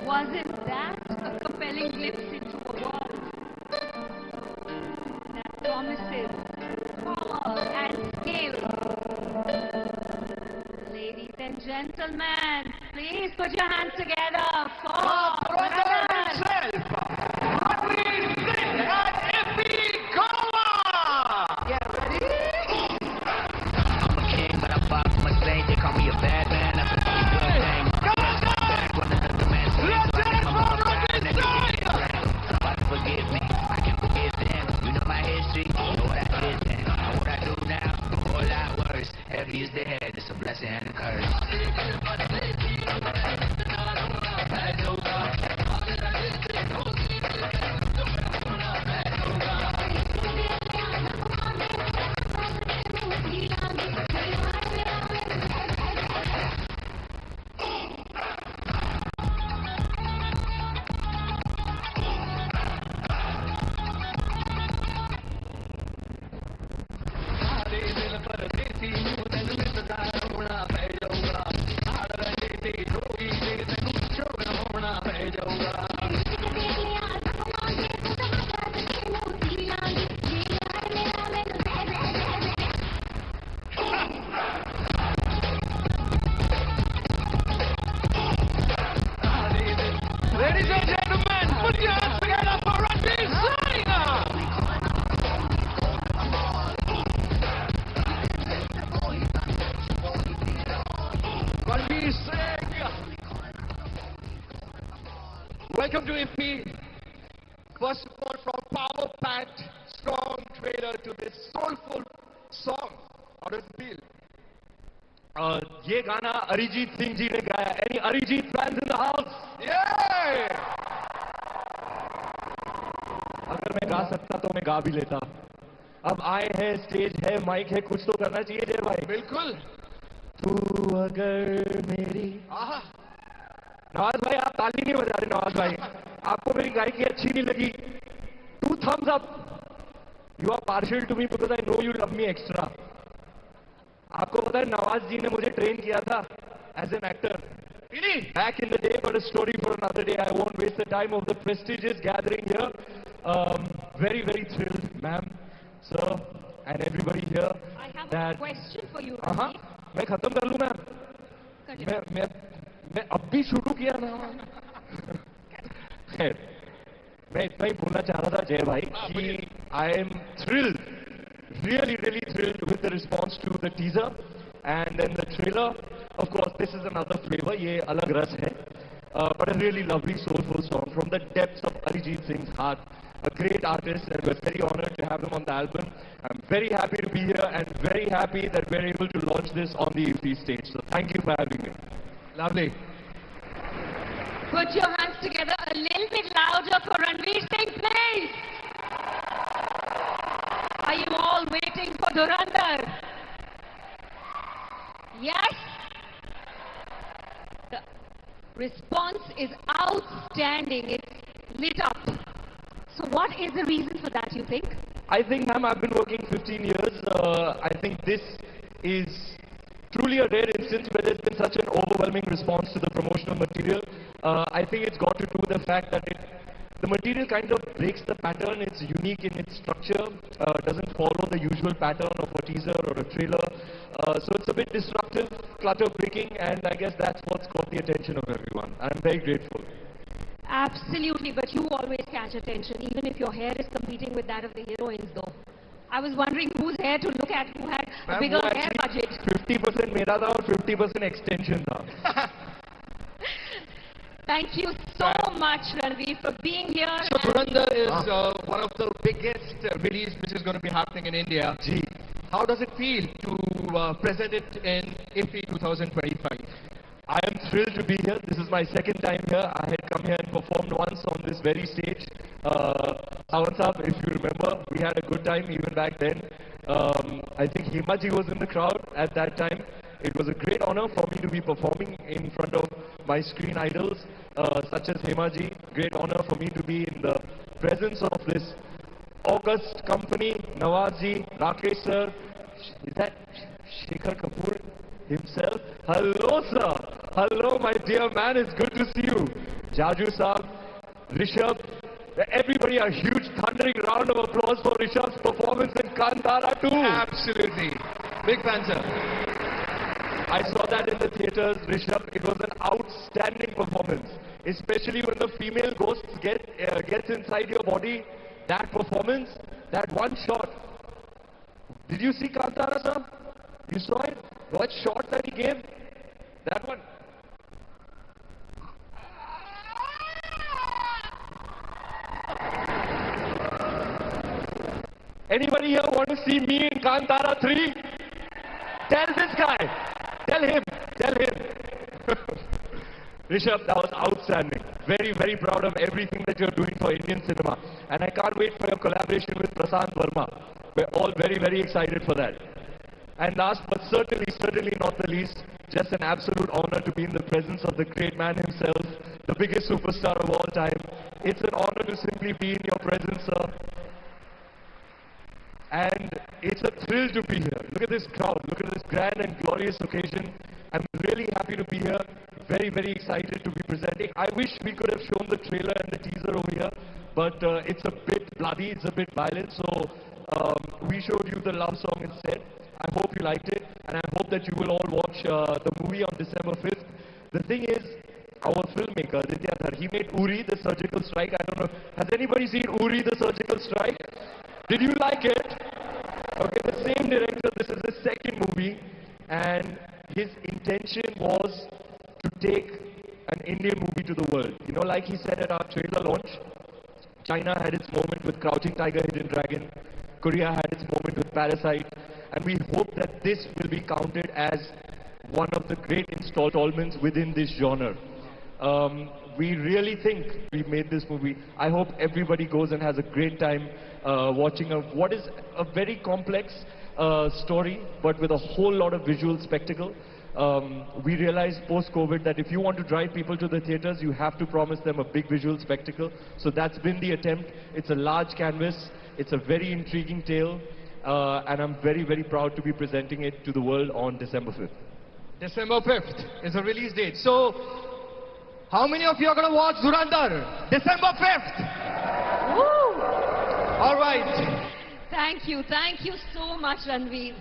Wasn't that a compelling glimpse into a world that promises power and scale? Ladies and gentlemen, please put your hands together for Prasar himself, Iffi-2025 Goa! Yeah, ready? I'm a king, but I box my stage. They call me a bad man. That's a good thing. Forgive me, I can forgive them. You know my history, you know what I did then. Know what I do now, a whole lot worse. Heavy is the head, it's a blessing and a curse. Ladies and gentlemen, put your hands together for Ranveer Singh! Ranveer Singh! Welcome to Iffi. First of all, from power-packed, strong trailer to this soulful song. How does it feel? ये गाना अरिजीत सिंह जी ने गाया. Any Arijit fans in the house? Yeah! अगर मैं गा सकता तो मैं गा भी लेता. अब आए हैं, स्टेज है, माइक है, कुछ तो करना चाहिए जय भाई. बिल्कुल. तू अगर मेरी. नवाज भाई आप ताली नहीं बजा रहे. नवाज भाई आपको मेरी गायकी अच्छी नहीं लगी. 2 thumbs up. You are partial to me because I know you love me extra. आपको पता है नवाज जी ने मुझे ट्रेन किया था as an actor. Really? Back in the day, but a story for another day. I won't waste the time of the prestigious gathering here. Very, very thrilled, ma'am, sir, and everybody here. I have that... a question for you. मैं खत्म कर लूं ma'am. मैं अब भी शुरू किया ना. खैर मैं इतना ही बोलना चाह रहा था जय भाई कि I am thrilled, really thrilled with the response to the teaser and then the trailer. Of course, this is another flavor. ये अलग रस है. But a really lovely soulful song from the depths of Arijit Singh's heart. A great artist, and we're very honored to have him on the album. I'm very happy to be here and very happy that we're able to launch this on the Iffi stage. So thank you for having me. Lovely. Put your hands together a little bit louder for Ranveer Singh, please. Are you all waiting for Durand? Yes? The response is outstanding. It's lit up. So what is the reason for that, you think? I think, ma'am, I've been working 15 years. I think this is truly a rare instance where there's been such an overwhelming response to the promotional material. I think it's got to do with the fact that the material kind of breaks the pattern. It's unique in its structure, doesn't follow the usual pattern of a teaser or a trailer. So it's a bit disruptive, clutter-breaking, and I guess that's what's caught the attention of everyone. I'm very grateful. Absolutely, but you always catch attention, even if your hair is competing with that of the heroines, though. I was wondering whose hair to look at, who had a bigger hair budget. 50% मेरा था और 50% extension था. Thank you so much, Ranveer, for being here. So Durand is one of the biggest release which is going to be happening in India. How does it feel to present it in Iffi 2025? I am thrilled to be here. This is my second time here. I had come here and performed once on this very stage. Sawan Saab, if you remember, we had a good time even back then. I think Himaji was in the crowd at that time. It was a great honor for me to be performing in front of my screen idols, such as Himaji. Great honor for me to be in the presence of this august company, Nawazji, Rakesh sir. Is that Sekhar Kapur himself? Hello sir. Hello my dear man, it's good to see you. Jaju Saab, Rishabh, everybody a huge thundering round of applause for Rishabh's performance in Kantara 2. Absolutely. Big fan sir. I saw that in the theaters, Rishabh. It was an outstanding performance, especially when the female ghost gets inside your body. That performance, that one shot. Did you see Kantara, sir? You saw it? What shot that he gave? That one. Anybody here want to see me in Kantara 3? Tell this guy. Tell him. Rishabh, that was outstanding. Very, very proud of everything that you're doing for Indian cinema. And I can't wait for your collaboration with Prasar Verma. We're all very, very excited for that. And last but certainly not the least, just an absolute honor to be in the presence of the great man himself, the biggest superstar of all time. It's an honor to simply be in your presence, sir. And it's a thrill to be here. Look at this crowd. Look at this grand and glorious occasion. I'm really happy to be here. very, very excited to be presenting. I wish we could have shown the trailer and the teaser over here, but it's a bit bloody, it's a bit violent, so we showed you the love song instead. I hope you liked it, and I hope that you will all watch the movie on December 5th. The thing is, our filmmaker, he made Uri, the Surgical Strike. I don't know, has anybody seen Uri, the Surgical Strike? Did you like it? Okay, the same director, this is his second movie, and his intention was to take an Indian movie to the world. You know, like he said at our trailer launch, China had its moment with Crouching Tiger, Hidden Dragon, Korea had its moment with Parasite, and we hope that this will be counted as one of the great installments within this genre. We really think we made this movie. I hope everybody goes and has a great time watching what is a very complex story, but with a whole lot of visual spectacle. We realized post-COVID that if you want to drive people to the theaters, you have to promise them a big visual spectacle. So that's been the attempt. It's a large canvas. It's a very intriguing tale. And I'm very, very proud to be presenting it to the world on December 5th. December 5th is the release date. So, how many of you are going to watch Durand? December 5th! Woo! All right. Thank you so much, Ranveer.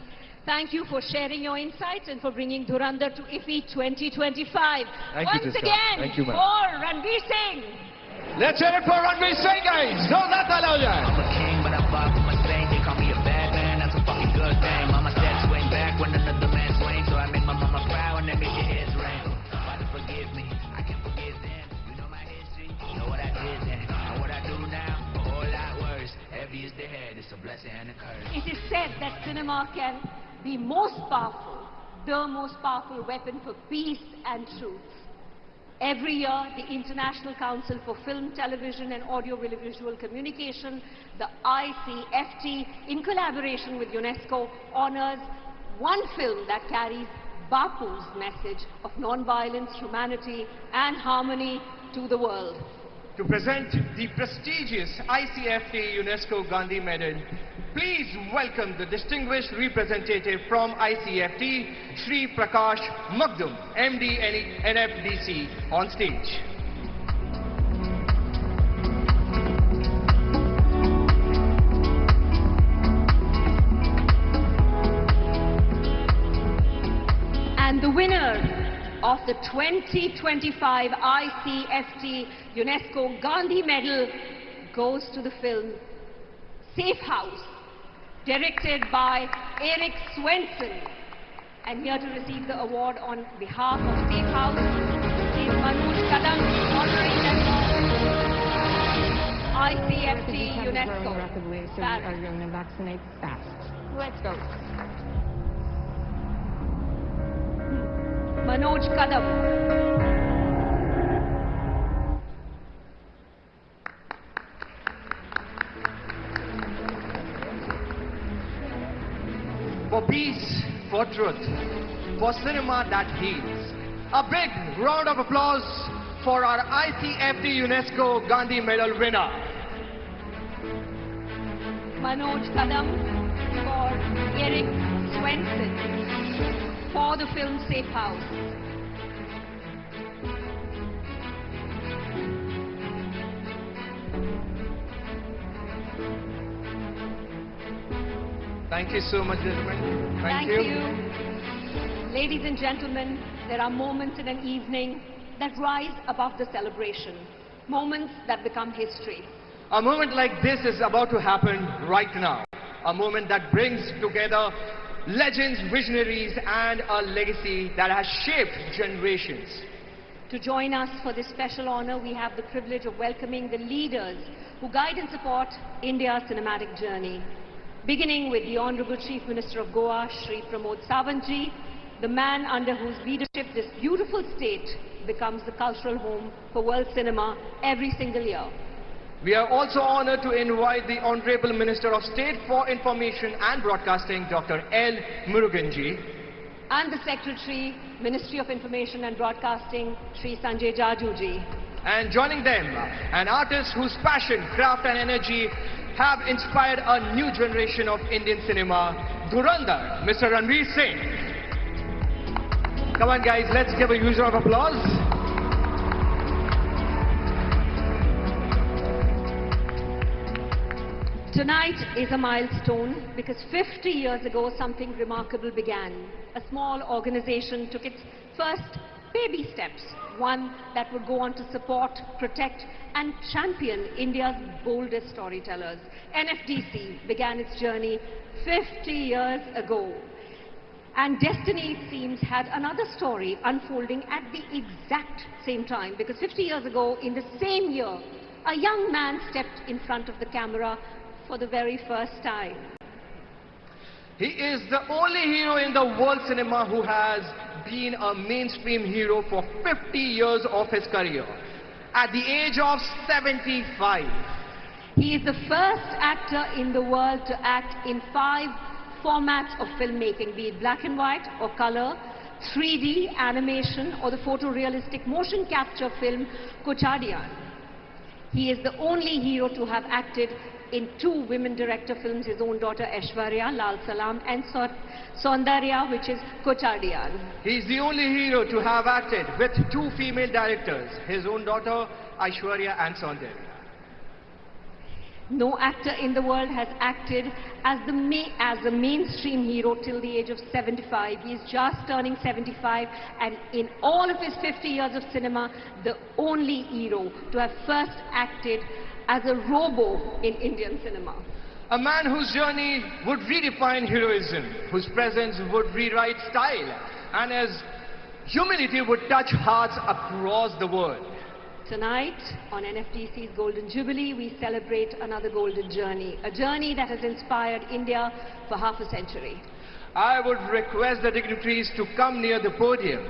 Thank you for sharing your insights and for bringing Durand to Iffi 2025. Once again, Thank you, for Ranveer Singh. Let's hear it for Ranveer Singh, guys. Don't let that out. I'm a king, but I'm far from a saint. They call me a bad man, that's a fucking good thing. Mama said swing back when another man swings, so I make my mama proud and that makes your heads ring. Father, forgive me, I can forgive them. You know my history, you know what I did then. And what I do now, a whole lot worse. Heavy is the head, it's a blessing and a curse. It is said that cinema can be most powerful, the most powerful weapon for peace and truth. Every year, the International Council for Film, Television and Audio-Visual Communication, the ICFT, in collaboration with UNESCO, honors one film that carries Bapu's message of non-violence, humanity and harmony to the world. To present the prestigious ICFT UNESCO Gandhi Medal, please welcome the distinguished representative from ICFT, Shri Prakash Magdum, MD NFDC, on stage. And the winner of the 2025 ICFT UNESCO Gandhi Medal goes to the film Safe House, directed by Erik Swenson. And here to receive the award on behalf of Safe House is Manoj Kadam, honorary member, ICFT UNESCO. Rapidly, so we are going to vaccinate fast. Let's go. Manoj Kadam. For peace, for truth, for cinema that heals. A big round of applause for our ICFT UNESCO Gandhi Medal winner. Manoj Kadam for Erik Swenson for the film Safe House. Thank you so much, gentlemen. Thank you. Ladies and gentlemen, there are moments in an evening that rise above the celebration. Moments that become history. A moment like this is about to happen right now. A moment that brings together legends, visionaries, and a legacy that has shaped generations. To join us for this special honor, we have the privilege of welcoming the leaders who guide and support India's cinematic journey. Beginning with the Honorable Chief Minister of Goa, Shri Pramod Sawantji, the man under whose leadership this beautiful state becomes the cultural home for world cinema every single year. We are also honored to invite the Honorable Minister of State for Information and Broadcasting, Dr. L. Muruganji. And the Secretary, Ministry of Information and Broadcasting, Shri Sanjay Jajuji. And joining them, an artist whose passion, craft and energy have inspired a new generation of Indian cinema, Durand, Mr. Ranveer Singh. Come on guys, let's give a huge round of applause. Tonight is a milestone because 50 years ago something remarkable began. A small organization took its first baby steps, one that would go on to support, protect and champion India's boldest storytellers. NFDC began its journey 50 years ago. And destiny, it seems, had another story unfolding at the exact same time, because 50 years ago, in the same year, a young man stepped in front of the camera for the very first time. He is the only hero in the world cinema who has been a mainstream hero for 50 years of his career. At the age of 75. He is the first actor in the world to act in 5 formats of filmmaking, be it black and white or color, 3D animation or the photorealistic motion capture film Kochadian. He is the only hero to have acted in 2 women director films, his own daughter Aishwarya, Lal Salam, and Saundarya, which is Kochadian. He is the only hero to have acted with 2 female directors, his own daughter Aishwarya and Saundarya. No actor in the world has acted as a mainstream hero till the age of 75. He is just turning 75, and in all of his 50 years of cinema, the only hero to have first acted as a robo in Indian cinema. A man whose journey would redefine heroism, whose presence would rewrite style, and his humility would touch hearts across the world. Tonight, on NFDC's Golden Jubilee, we celebrate another golden journey, a journey that has inspired India for half a century. I would request the dignitaries to come near the podium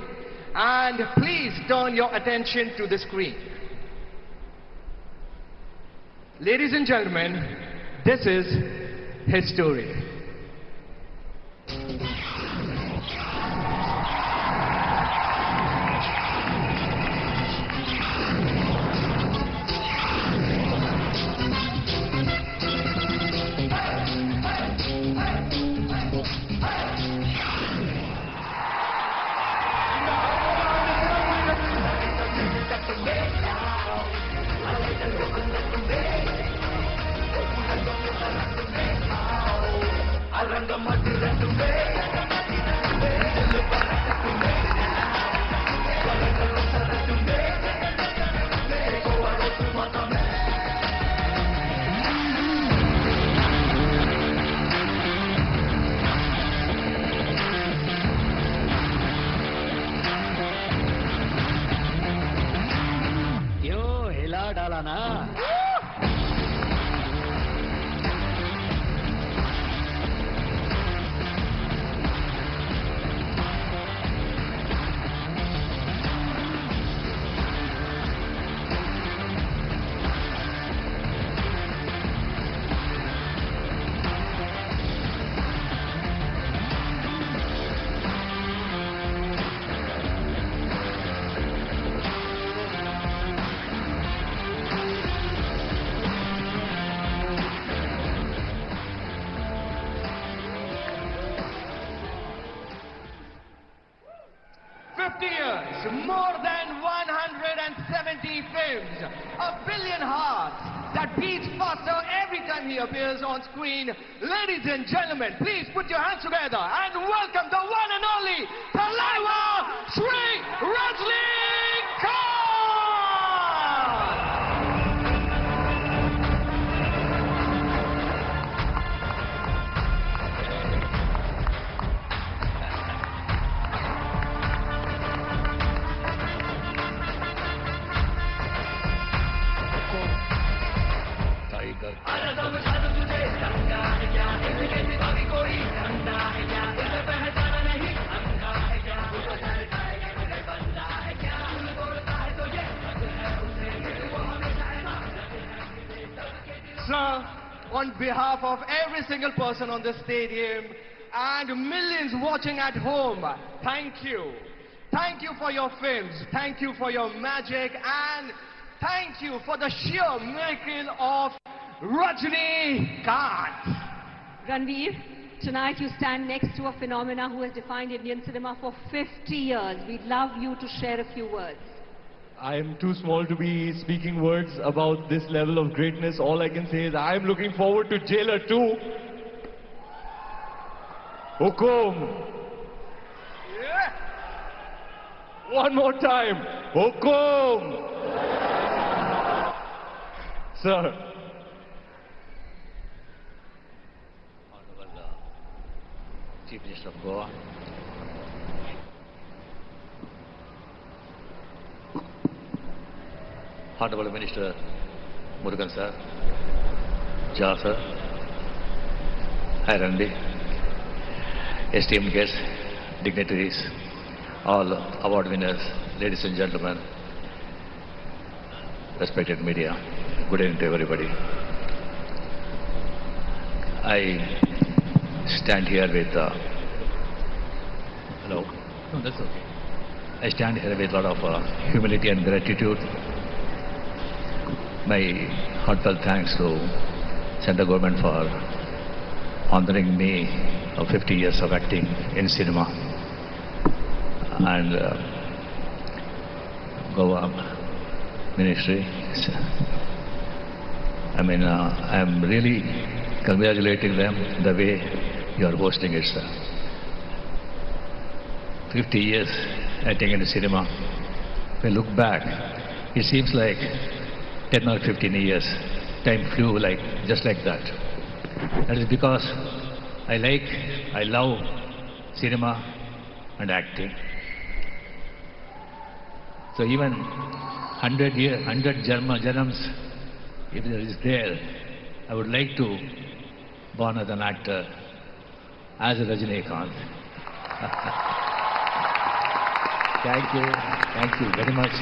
and please turn your attention to the screen. Ladies and gentlemen, this is his story. More than 170 films, a billion hearts that beats faster every time he appears on screen. Ladies and gentlemen, please put your hands together and welcome the one and only Talaiwa Sri Rajinikanth! Sir, on behalf of every single person on the stadium and millions watching at home, thank you. Thank you for your films, thank you for your magic, and thank you for the sheer miracle of Rajinikanth. Ranveer, tonight you stand next to a phenomena who has defined Indian cinema for 50 years. We'd love you to share a few words. I am too small to be speaking words about this level of greatness. All I can say is I am looking forward to Jailer 2. Hukum. Yeah. One more time. Hukum. Sir. Honorable Chief Minister of Goa, Honorable Minister Murugan sir, Jha sir, Hi Randy, esteemed guests, dignitaries, all award winners, ladies and gentlemen, respected media, good evening to everybody. I stand here with, hello? No, that's okay. I stand here with a lot of humility and gratitude. My heartfelt thanks to Central Government for honoring me of 50 years of acting in cinema. And Goa Ministry. I mean, I'm really congratulating them the way you are hosting it, sir. 50 years acting in the cinema. When I look back, it seems like 10 or 15 years. Time flew just like that. That is because I love cinema and acting. So even 100 Janams, if there is there, I would like to born as an actor, as a Rajinikanth. Thank you very much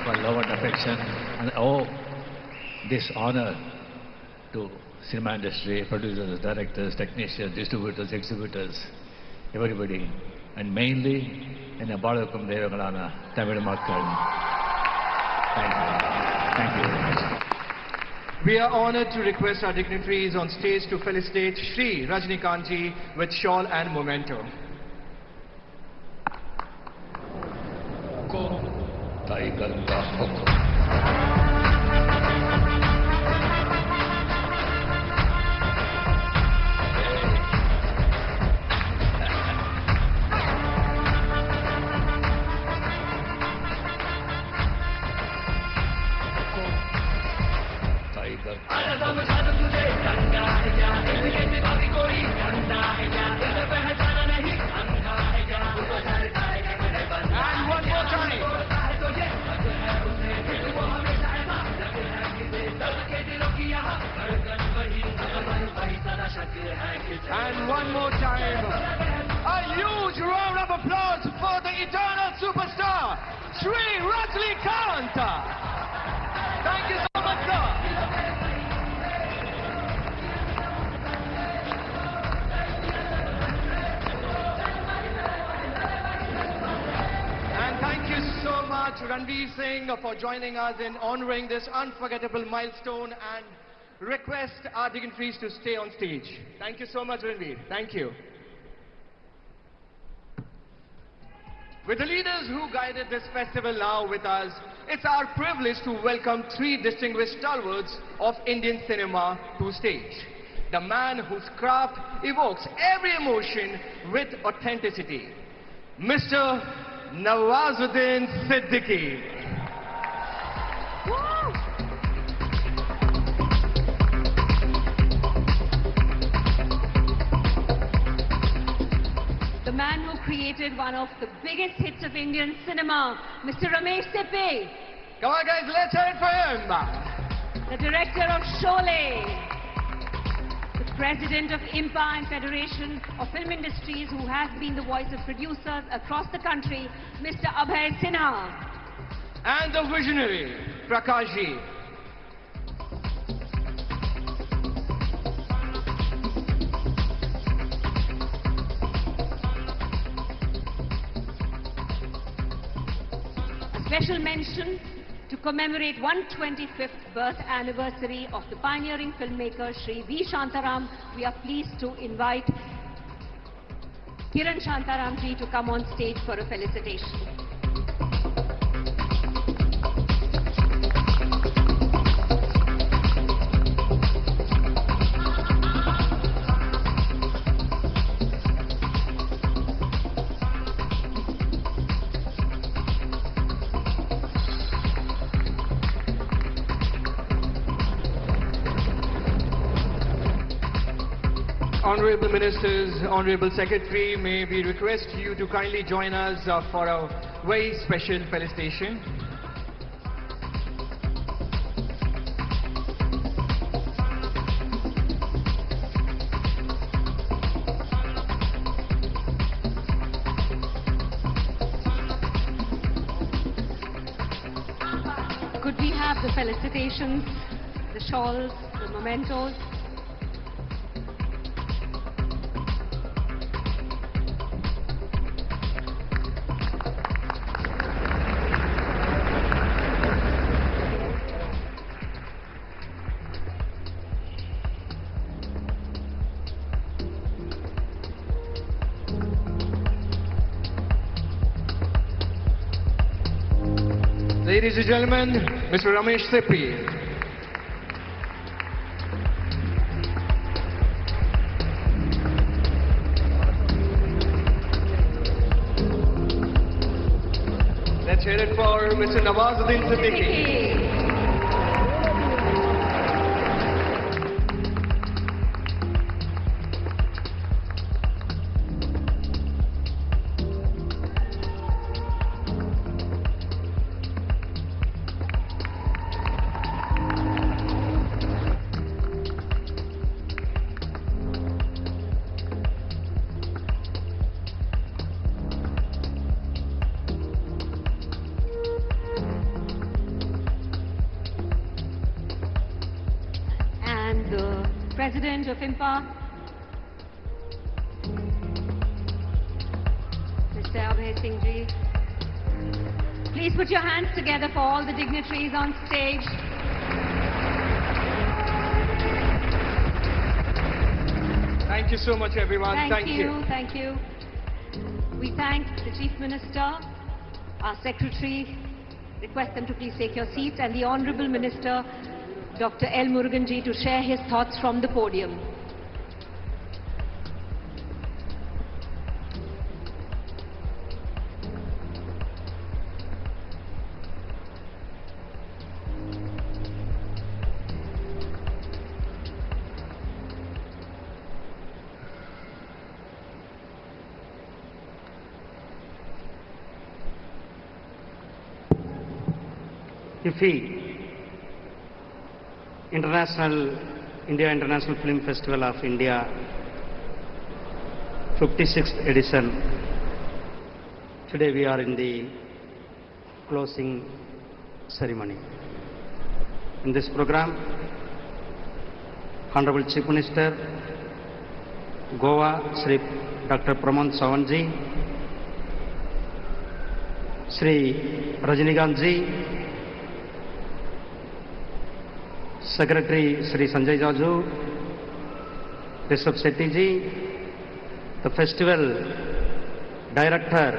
for love and affection, and this honor to cinema industry, producers, directors, technicians, distributors, exhibitors, everybody, and mainly in the Balakum Devagalana, Tamil Makkal. Thank you very much. We are honored to request our dignitaries on stage to felicitate Shri Rajinikanth ji with shawl and memento. Tiger ka hukum. And one more time, a huge round of applause for the eternal superstar, Shri Rajinikanth. Thank you so much, sir. And thank you so much, Ranveer Singh, for joining us in honoring this unforgettable milestone, and request our dignitaries to stay on stage. Thank you so much, Ranveer. Thank you. With the leaders who guided this festival now with us, it's our privilege to welcome three distinguished stalwarts of Indian cinema to stage. The man whose craft evokes every emotion with authenticity, Mr. Nawazuddin Siddiqui. The man who created one of the biggest hits of Indian cinema, Mr. Ramesh Sippy. Come on guys, let's hear it for him. The director of Sholay. The president of IMPA and Federation of Film Industries, who has been the voice of producers across the country, Mr. Abhay Sinha. And the visionary, Prakash ji. Special mention to commemorate 125th birth anniversary of the pioneering filmmaker Shri V. Shantaram. We are pleased to invite Kiran Shantaram ji to come on stage for a felicitation. Honorable Ministers, Honorable Secretary, may we request you to kindly join us for a very special felicitation. Could we have the felicitations, the shawls, the mementos? Ladies and gentlemen, Mr. Ramesh Sippy. Let's hear it for Mr. Nawazuddin Siddiqui. President of IMPA, Mr. Abhay Singh Ji. Please put your hands together for all the dignitaries on stage. Thank you so much, everyone. Thank you. We thank the Chief Minister, our Secretary, request them to please take your seats, and the Honorable Minister, Dr. L. Murugan Ji, to share his thoughts from the podium. Iffi India International Film Festival of India 56th edition. Today we are in the closing ceremony. In this program, Honorable Chief Minister, Goa, Sri Dr. Pramod Savanji, Sri Rajinikanth Ji, Secretary Sri Sanjay Jaju, Rishabh Shetty Ji, the Festival Director,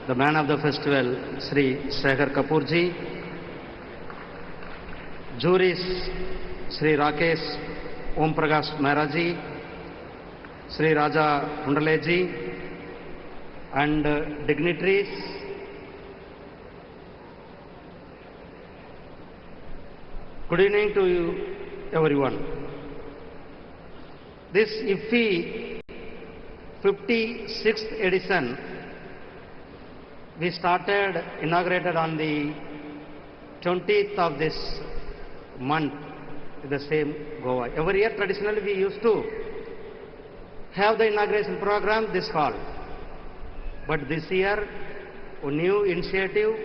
the man of the festival, Sri Sekhar Kapur Ji, juries, Sri Rakesh Om Prakash Mehra Ji, Sri Raja Hundale Ji, and dignitaries. Good evening to you, everyone. This Iffi 56th edition, we inaugurated on the 20th of this month, the same Goa. Every year, traditionally, we used to have the inauguration program this fall. But this year, a new initiative,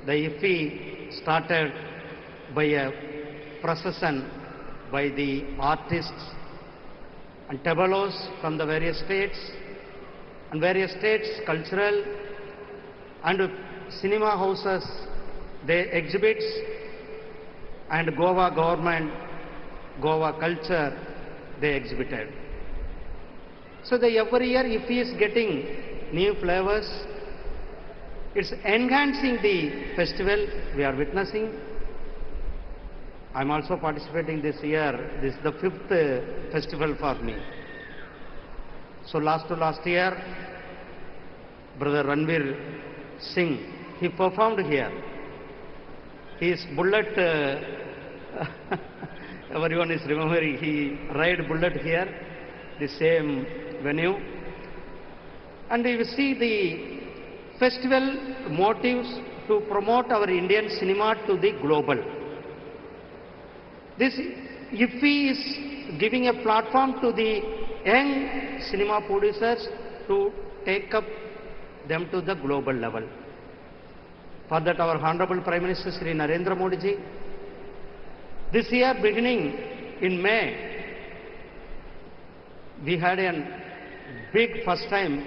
the Iffi started by a procession by the artists and tabalos from the various states, cultural and cinema houses, they exhibits, and Goa government, Goa culture, they exhibited. So every year Iffi is getting new flavors. It's enhancing the festival we are witnessing. I'm also participating this year. This is the 5th festival for me. So last year, Brother Ranveer Singh, he performed here. His bullet, everyone is remembering, he ride bullet here. the same venue. And we will see the festival motives to promote our Indian cinema to the global. This Iffi is giving a platform to the young cinema producers to take up them to the global level. For that, our Honorable Prime Minister Sri Narendra Modi ji, this year beginning in May, we had a big first time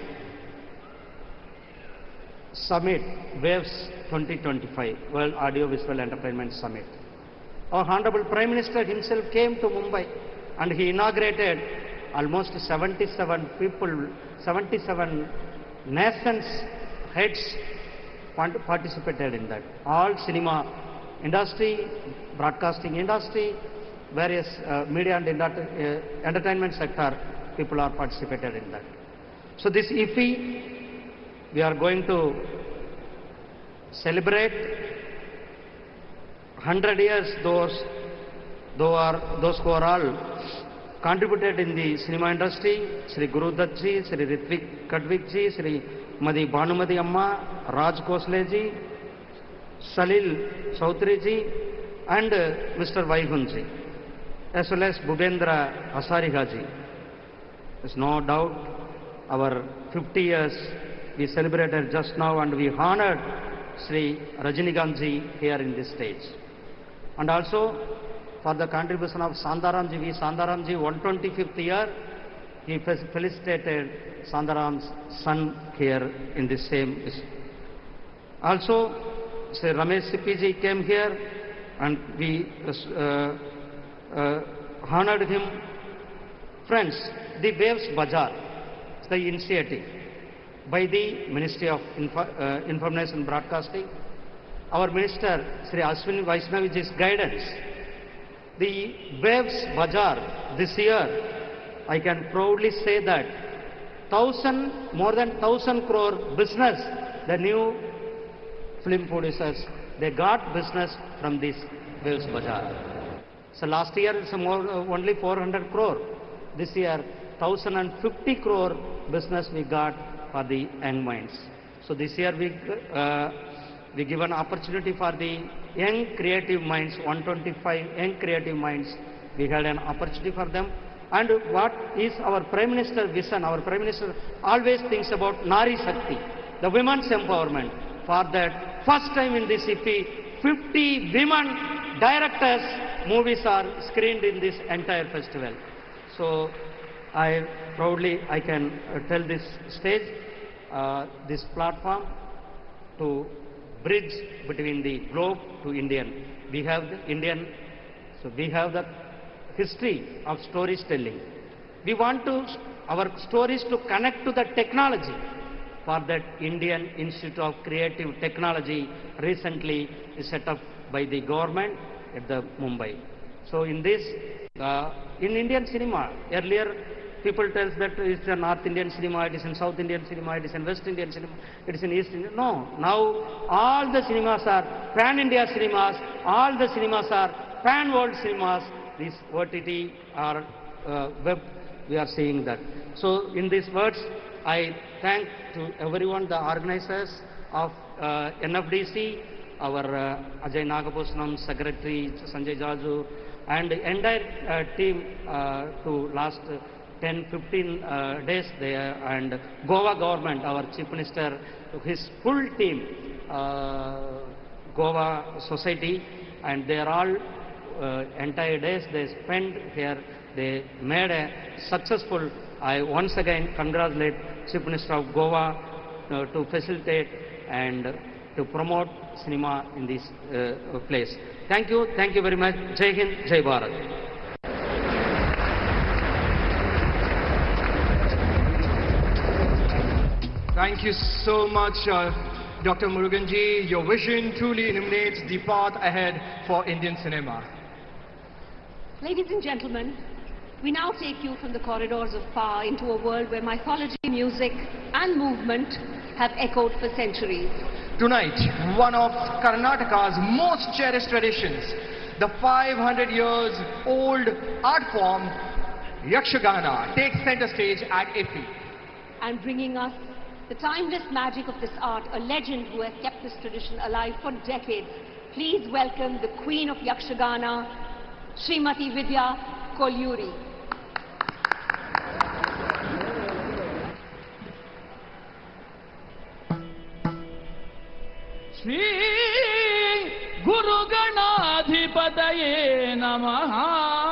summit, Waves 2025, World Audio Visual Entertainment Summit. Our Honorable Prime Minister himself came to Mumbai and he inaugurated almost 77 people, 77 nations heads participated in that. All cinema industry, broadcasting industry, various media and entertainment sector people are participated in that. So this Iffi, we are going to celebrate 100 years those who are all contributed in the cinema industry, Sri Guru Dutt ji, Sri Ritvik Kadvik ji, Sri Madi Bhanumati Amma, Raj Khosle ji, Salil Chaudhary ji, and Mr. Vaihun ji, as well as Bhupendra Hasarika ji. There's no doubt our 50 years we celebrated just now, and we honored Sri Rajinikanth ji here in this stage. And also for the contribution of Shantaram ji, 125th year, he felicitated Shantaram's son here in the same. Also, Sri Ramesh Sippy ji came here and we honored him. Friends, the Waves Bazaar, the initiative by the Ministry of Information and Broadcasting, our Minister Sri Ashwini Vaishnaviji's guidance. The Waves Bazaar this year, I can proudly say that more than 1,000 crore business, the new film producers, they got business from this Waves Bazaar. So last year it's only 400 crore. This year 1,050 crore business we got for the young minds. So this year we give an opportunity for the young creative minds, 125 young creative minds. We had an opportunity for them. And what is our Prime Minister vision? Our Prime Minister always thinks about Nari Shakti, the women's empowerment. For that, first time in this Iffi, 50 women directors movies are screened in this entire festival. So I proudly I can tell this stage, this platform to bridge between the globe to Indian. We have the Indian, so we have the history of storytelling. We want our stories to connect to the technology. For that, Indian Institute of Creative Technology recently is set up by the government at the Mumbai. So in this, in Indian cinema, earlier people tell that it's a North Indian cinema, it is in South Indian cinema, it is in West Indian cinema, it is in East Indian. No, now all the cinemas are pan-India cinemas, all the cinemas are pan-world cinemas. These OTT or web, we are seeing that. So in these words, I thank to everyone, the organizers of NFDC, our Ajay Nagabhushanam, Secretary Sanjay Jaju, and the entire team to last 10-15 days there, and Goa government, our Chief Minister, his full team, Goa society, and they are all entire days they spent here. They made a successful. I once again congratulate Chief Minister of Goa to facilitate and to promote cinema in this place. Thank you very much. Jai Hind, Jai Bharat. Thank you so much, Dr. Muruganji. Your vision truly illuminates the path ahead for Indian cinema. Ladies and gentlemen, we now take you from the corridors of power into a world where mythology, music and movement have echoed for centuries. Tonight, one of Karnataka's most cherished traditions, the 500 years old art form, Yakshagana takes center stage at Iffi. And bringing us the timeless magic of this art, a legend who has kept this tradition alive for decades. Please welcome the Queen of Yakshagana, Srimati Vidya Kolyuri. Shri Guru Ganadhipataye Namaha.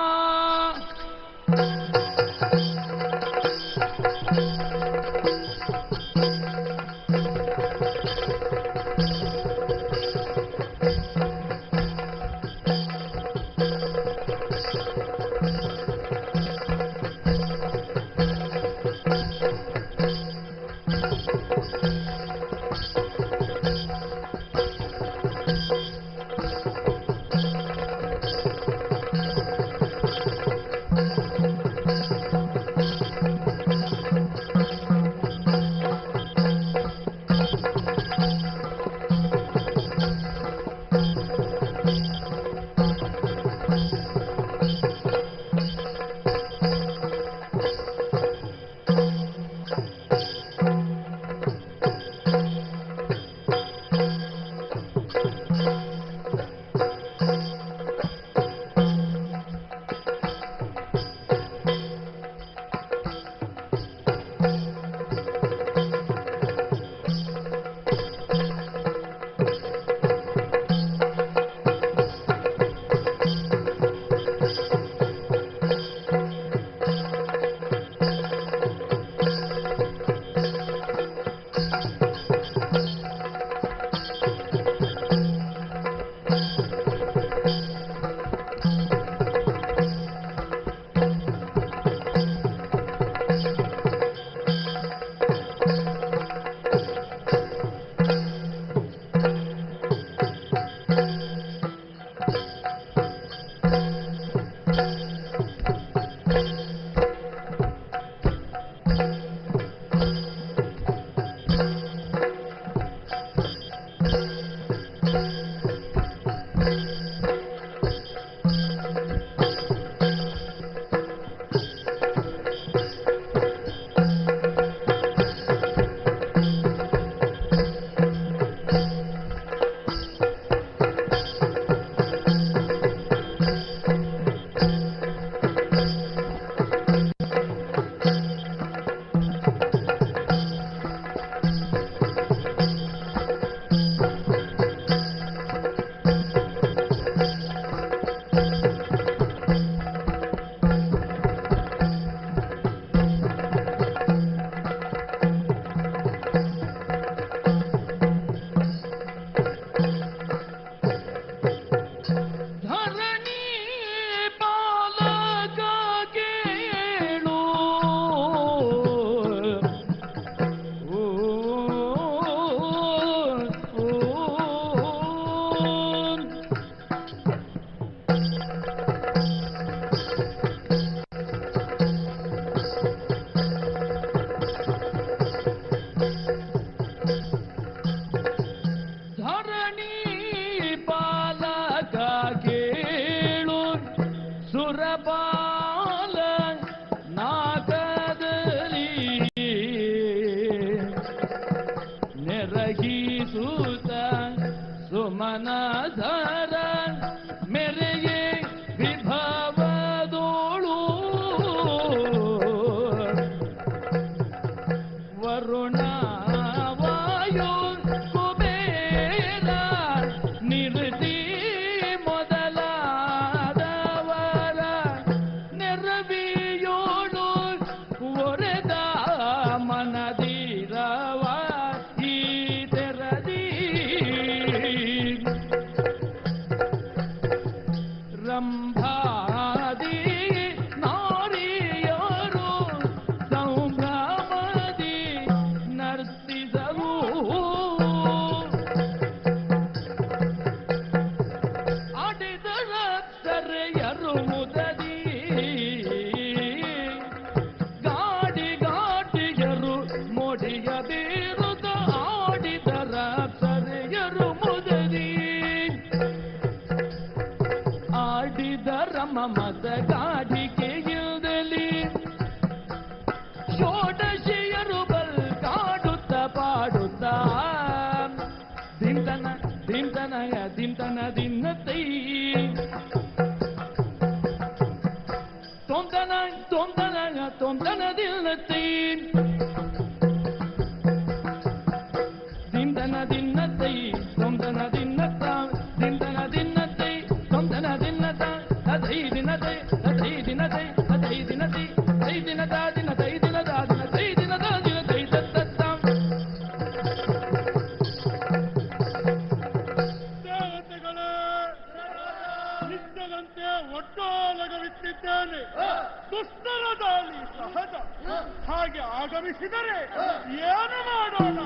ಮಮದ ಗಾಡಿಗೆ ಇಲ್ದಲಿ Tomdana dillatin. Dindana dinnati, tomdana dinnata, dindana dinnati, tomdana dinnata, adai dinati, adai dinati, adai dinati, adai dinata, dinati, dinata, dinati, dinata, dinati, tatta. ನಿದ್ದಗಂತೆ ಒಡ್ಡೋಲಗವಿಟ್ಟಿದ್ದೇನೆ. ದುಷ್ಟರ ದಾಳಿ ಸಹಜ. ಹಾಗೆ ಆಗಮಿಸಿದರೆ ಏನು ಮಾಡೋಣ?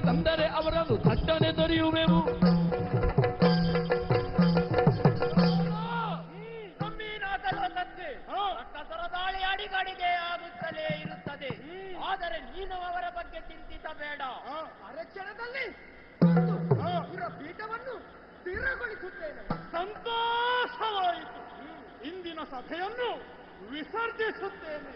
ತಂದರೆ ಅವರನ್ನು ಥಟ್ಟನೆ ದೊರೆಯುವೆವು. ದಾಳಿ ಅಡಿಗಡಿಗೆ ಆಗುತ್ತಲೇ ಇರುತ್ತದೆ. ಆದರೆ ನೀನು ಅವರ ಬಗ್ಗೆ ಚಿಂತಿಸಬೇಡ. ಅರಕ್ಷಣದಲ್ಲಿ ಪೀಠವನ್ನು ಸ್ಥಿರಗೊಳಿಸುತ್ತೇನೆ. ಸಂತೋಷವಾಯಿತು. ಇಂದಿನ ಸಭೆಯನ್ನು ವಿಸರ್ಜಿಸುತ್ತೇನೆ.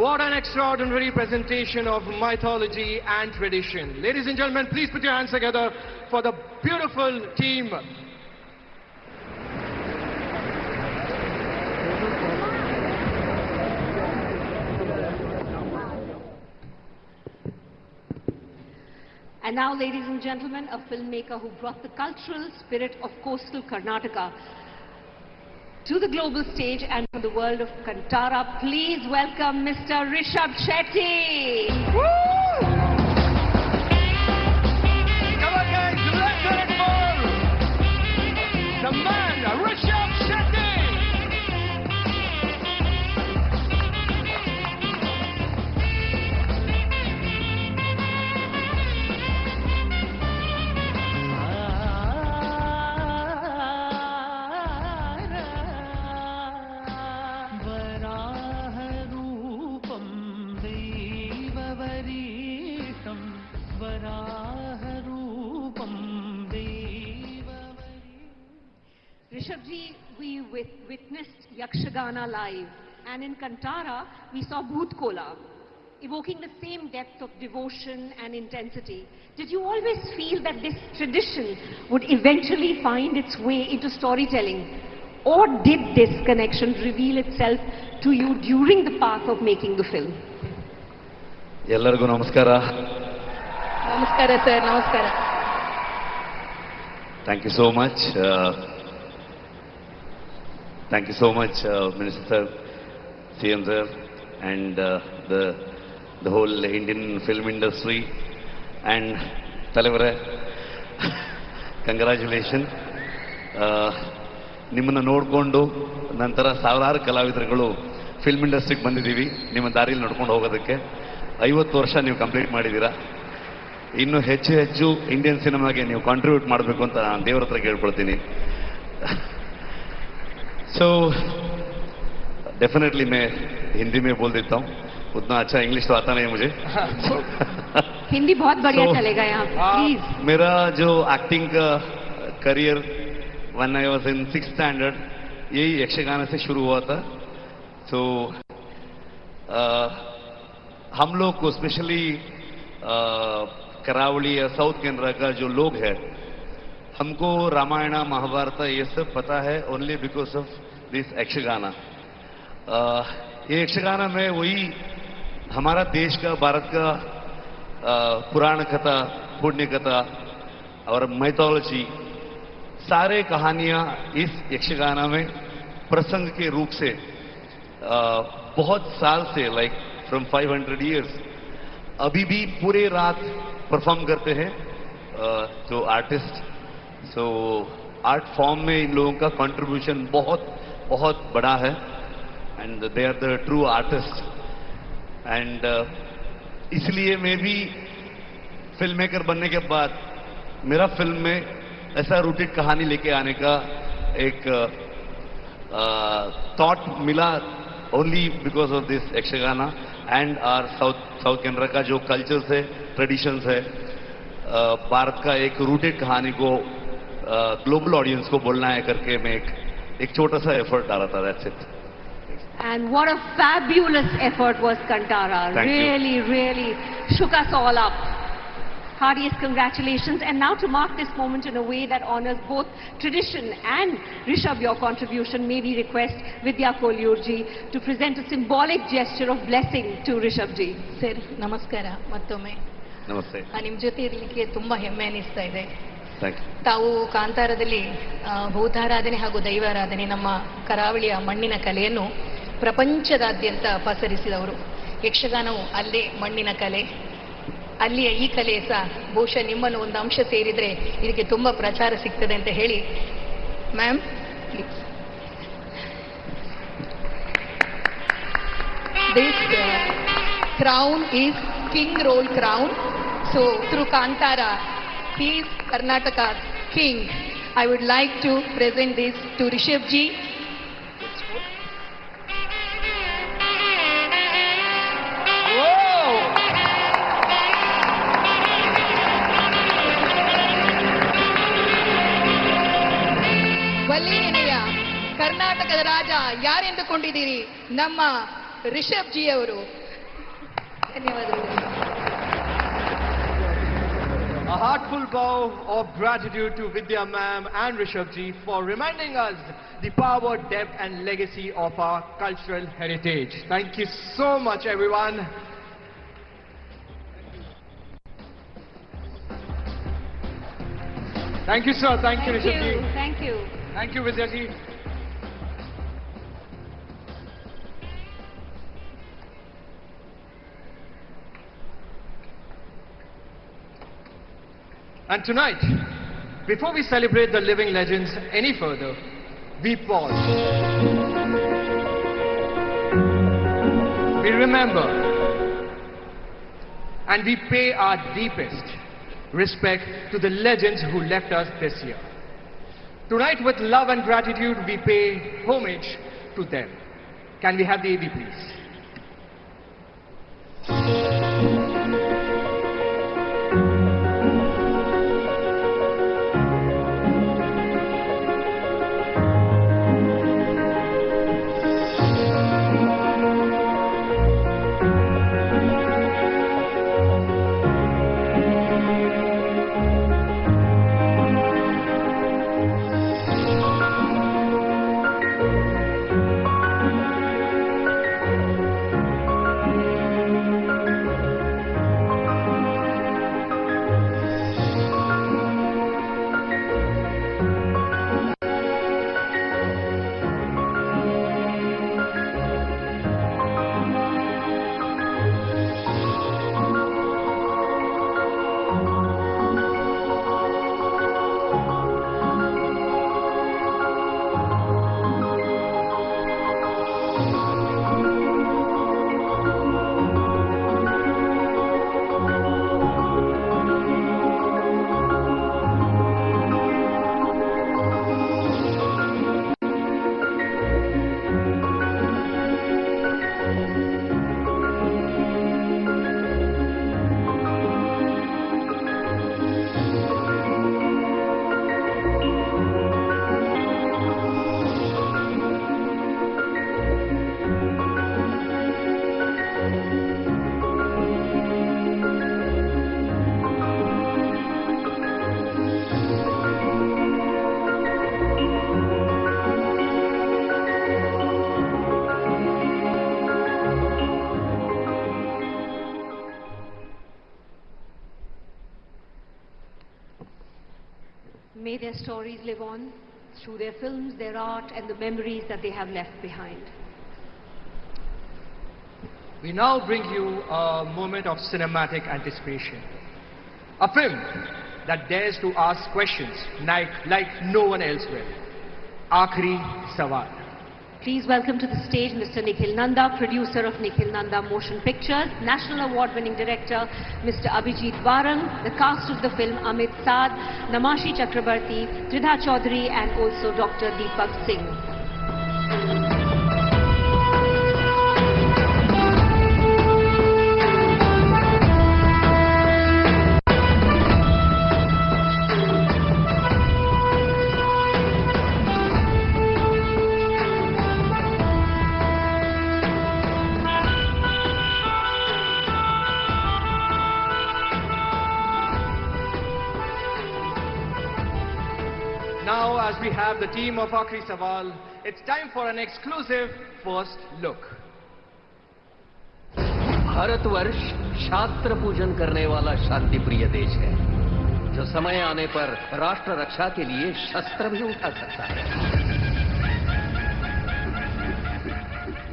What an extraordinary presentation of mythology and tradition. Ladies and gentlemen, please put your hands together for the beautiful team. And now, ladies and gentlemen, a filmmaker who brought the cultural spirit of coastal Karnataka to the global stage and from the world of Kantara. Please welcome Mr. Rishabh Shetty. Woo! Come on guys, let's get it for the man, Rishabh Shetty. Rishabhji, we witnessed Yakshagana live, and in Kantara we saw Bhoot Kola, evoking the same depth of devotion and intensity. Did you always feel that this tradition would eventually find its way into storytelling? Or did this connection reveal itself to you during the path of making the film? ಎಲ್ಲರಿಗೂ ನಮಸ್ಕಾರ. Namaskara sir, namaskara. Thank you so much. Thank you so much, Minister, CM sir, and the whole Indian film industry. And Talevare, congratulations. ನಿಮ್ಮನ್ನು ನೋಡಿಕೊಂಡು ನಂತರ ಸಾವಿರಾರು ಕಲಾವಿದರುಗಳು film ಇಂಡಸ್ಟ್ರಿಗೆ ಬಂದಿದ್ದೀವಿ ನಿಮ್ಮ ದಾರಿಯಲ್ಲಿ ನಡ್ಕೊಂಡು ಹೋಗೋದಕ್ಕೆ. 50 ವರ್ಷ ನೀವು ಕಂಪ್ಲೀಟ್ ಮಾಡಿದ್ದೀರಾ. ಇನ್ನು ಹೆಚ್ಚು ಹೆಚ್ಚು ಇಂಡಿಯನ್ ಸಿನಿಮಾಗೆ ನೀವು ಕಾಂಟ್ರಿಬ್ಯೂಟ್ ಮಾಡಬೇಕು ಅಂತ ನಾನು ದೇವರ ಹತ್ರ ಕೇಳ್ಕೊಳ್ತೀನಿ. सो डेफिनेटली मैं हिंदी में बोल देता हूँ, उतना अच्छा इंग्लिश तो आता नहीं है मुझे. हिंदी बहुत बढ़िया चलेगा यहाँ प्लीज. मेरा जो एक्टिंग का career when I was in 6th standard यही यक्षगान से शुरू हुआ था. सो हम लोग को स्पेशली करावली या साउथ केनरा का जो लोग हैं, हमको रामायण महाभारत ये सब पता है only because of this Yakshagana. ये यक्षगाना में वही हमारा देश का, भारत का पुराण कथा, पुण्य कथा और मैथोलॉजी, सारे कहानियां इस यक्षगाना में प्रसंग के रूप से बहुत साल से, लाइक फ्रॉम 500 years, अभी भी पूरे रात परफॉर्म करते हैं जो आर्टिस्ट. सो आर्ट फॉर्म में इन लोगों का कंट्रीब्यूशन बहुत बहुत बड़ा है and they are the true artist. And इसलिए मैं भी फिल्म मेकर बनने के बाद मेरा फिल्म में ऐसा रूटेड कहानी लेके आने का एक थॉट मिला only because of this Yakshagana and our South Kanara का जो कल्चर्स है, ट्रेडिशंस है, भारत का एक रूटेड कहानी को ग्लोबल ऑडियंस को बोलना है करके मैं एक छोटा सा एफर्ट डाला था. That's it. And what a fabulous effort was Kantara. Really, really shook us all up. Heartiest congratulations. And now to mark this moment in a way that honors both tradition and Rishabh, your contribution, may we request Vidya Kolyurji to present a symbolic gesture of blessing to Rishabh ji. Sir, ನಮಸ್ಕಾರ ಮತ್ತೊಮ್ಮೆ. ನಮಸ್ತೆ. ನಿಮ್ಮ ಜೊತೆ ಇರಲಿಕ್ಕೆ ತುಂಬಾ ಹೆಮ್ಮೆ ಅನಿಸ್ತಾ ಇದೆ. Thank you. ತಾವು ಕಾಂತಾರದಲ್ಲಿ ಭೂತಾರಾಧನೆ ಹಾಗೂ ದೈವಾರಾಧನೆ, ನಮ್ಮ ಕರಾವಳಿಯ ಮಣ್ಣಿನ ಕಲೆಯನ್ನು ಪ್ರಪಂಚದಾದ್ಯಂತ ಪಸರಿಸಿದವರು. ಯಕ್ಷಗಾನವು ಅಲ್ಲೇ ಮಣ್ಣಿನ ಕಲೆ, ಅಲ್ಲಿಯ ಈ ಕಲೆ ಸಹ ಬಹುಶಃ ನಿಮ್ಮನ್ನು ಒಂದು ಅಂಶ ಸೇರಿದರೆ ಇದಕ್ಕೆ ತುಂಬ ಪ್ರಚಾರ ಸಿಗ್ತದೆ ಅಂತ ಹೇಳಿ, ma'am please. This crown is king roll crown. So through Kantara, he is Karnataka's king. I would like to present this to Rishabh ji. ವಲ್ಲಿನೆನೆಯ ಕರ್ನಾಟಕದ ರಾಜ ಯಾರೆಂದುಕೊಂಡಿದ್ದೀರಿ? ನಮ್ಮ ರಿಷಬ್ ಜಿ ಅವರು. ಧನ್ಯವಾದಗಳು. A heartful bow of gratitude to Vidya ma'am and Rishabh ji for reminding us the power, depth and legacy of our cultural heritage. Thank you so much everyone. Thank you sir, thank you Rishabh ji. Thank you. Thank you Vidya ji. And tonight, before we celebrate the living legends any further, we pause. We remember and we pay our deepest respect to the legends who left us this year. Tonight, with love and gratitude, we pay homage to them. Can we have the AV, please? May their stories live on through their films, their art, and the memories that they have left behind. We now bring you a moment of cinematic anticipation. A film that dares to ask questions like no one else will. Akri Saval. Please welcome to the stage Mr. Nikhil Nanda, producer of Nikhil Nanda Motion Pictures, National Award-winning director Mr. Abhijit Varang, the cast of the film Amit Saad, Namashi Chakrabarti, Tridha Chaudhary, and also Dr. Deepak Singh. Now, as we have the team of Akri Saval, it's time for an exclusive first look. Bharatvarsh शास्त्र पूजन करने वाला शांति प्रिय देश है, जो समय आने पर राष्ट्र रक्षा के लिए शस्त्र भी उठा सकता है।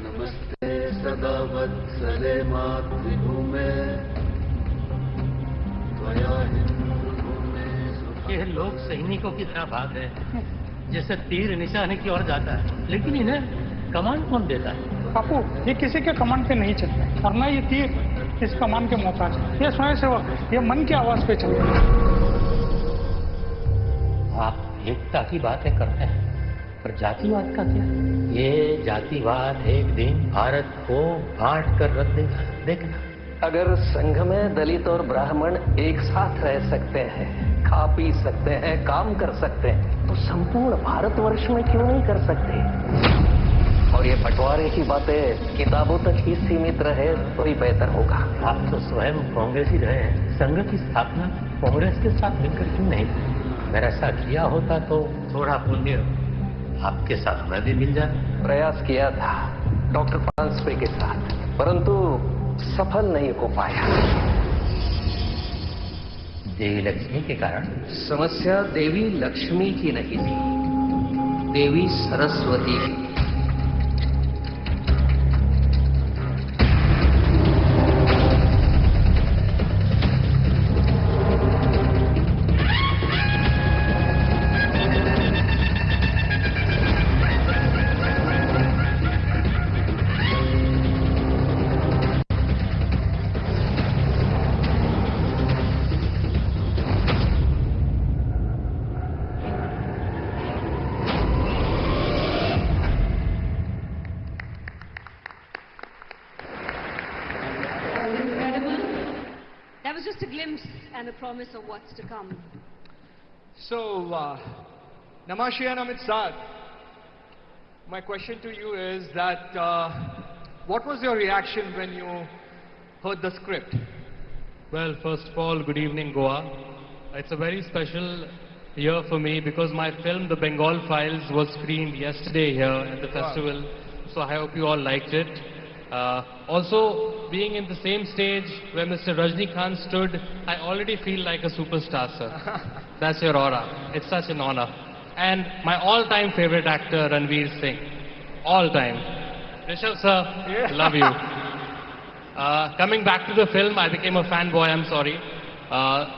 नमस्ते सदा वत्सले मातृभूमे त्वया ये लोग सैनिकों की तरह भाग रहे हैं, जैसे तीर निशाने की ओर जाता है, लेकिन इन्हें कमांड कौन देता है? बापू, ये किसी के कमांड पे नहीं चलते और न ये तीर इस कमांड के मोहताज है। ये स्वयंसेवक ये मन की आवाज पे चलते हैं। आप एकता की बातें करते हैं, पर जातिवाद का क्या? ये जातिवाद एक दिन भारत को बांट कर रख देगा, देखना। अगर संघ में दलित और ब्राह्मण एक साथ रह सकते हैं, खा पी सकते हैं, काम कर सकते हैं, तो संपूर्ण भारतवर्ष में क्यों नहीं कर सकते? और ये बंटवारे की बातें किताबों तक ही सीमित रहे तो ही बेहतर होगा। आप तो स्वयं कांग्रेस ही रहे हैं, संघ की स्थापना कांग्रेस के साथ मिलकर क्यों नहीं? अगर ऐसा किया होता तो थोड़ा पुण्य आपके साथ मैं भी मिल जाए। प्रयास किया था डॉक्टर फ्रांसवे के साथ, परंतु सफल नहीं हो पाया। देवी लक्ष्मी के कारण? समस्या देवी लक्ष्मी की नहीं थी, देवी सरस्वती की। And a promise of what's to come. So, Namashi and Amit Saad, my question to you is that what was your reaction when you heard the script? Well, first of all, good evening, Goa. It's a very special year for me because my film, The Bengal Files, was screened yesterday here at the festival. So I hope you all liked it. Also, being in the same stage where Mr. Rajinikanth stood, I already feel like a superstar, sir. That's your aura. It's such an honor. And my all-time favorite actor, Ranveer Singh. All-time. Rishabh, sir, love you. Coming back to the film, I became a fanboy, I'm sorry.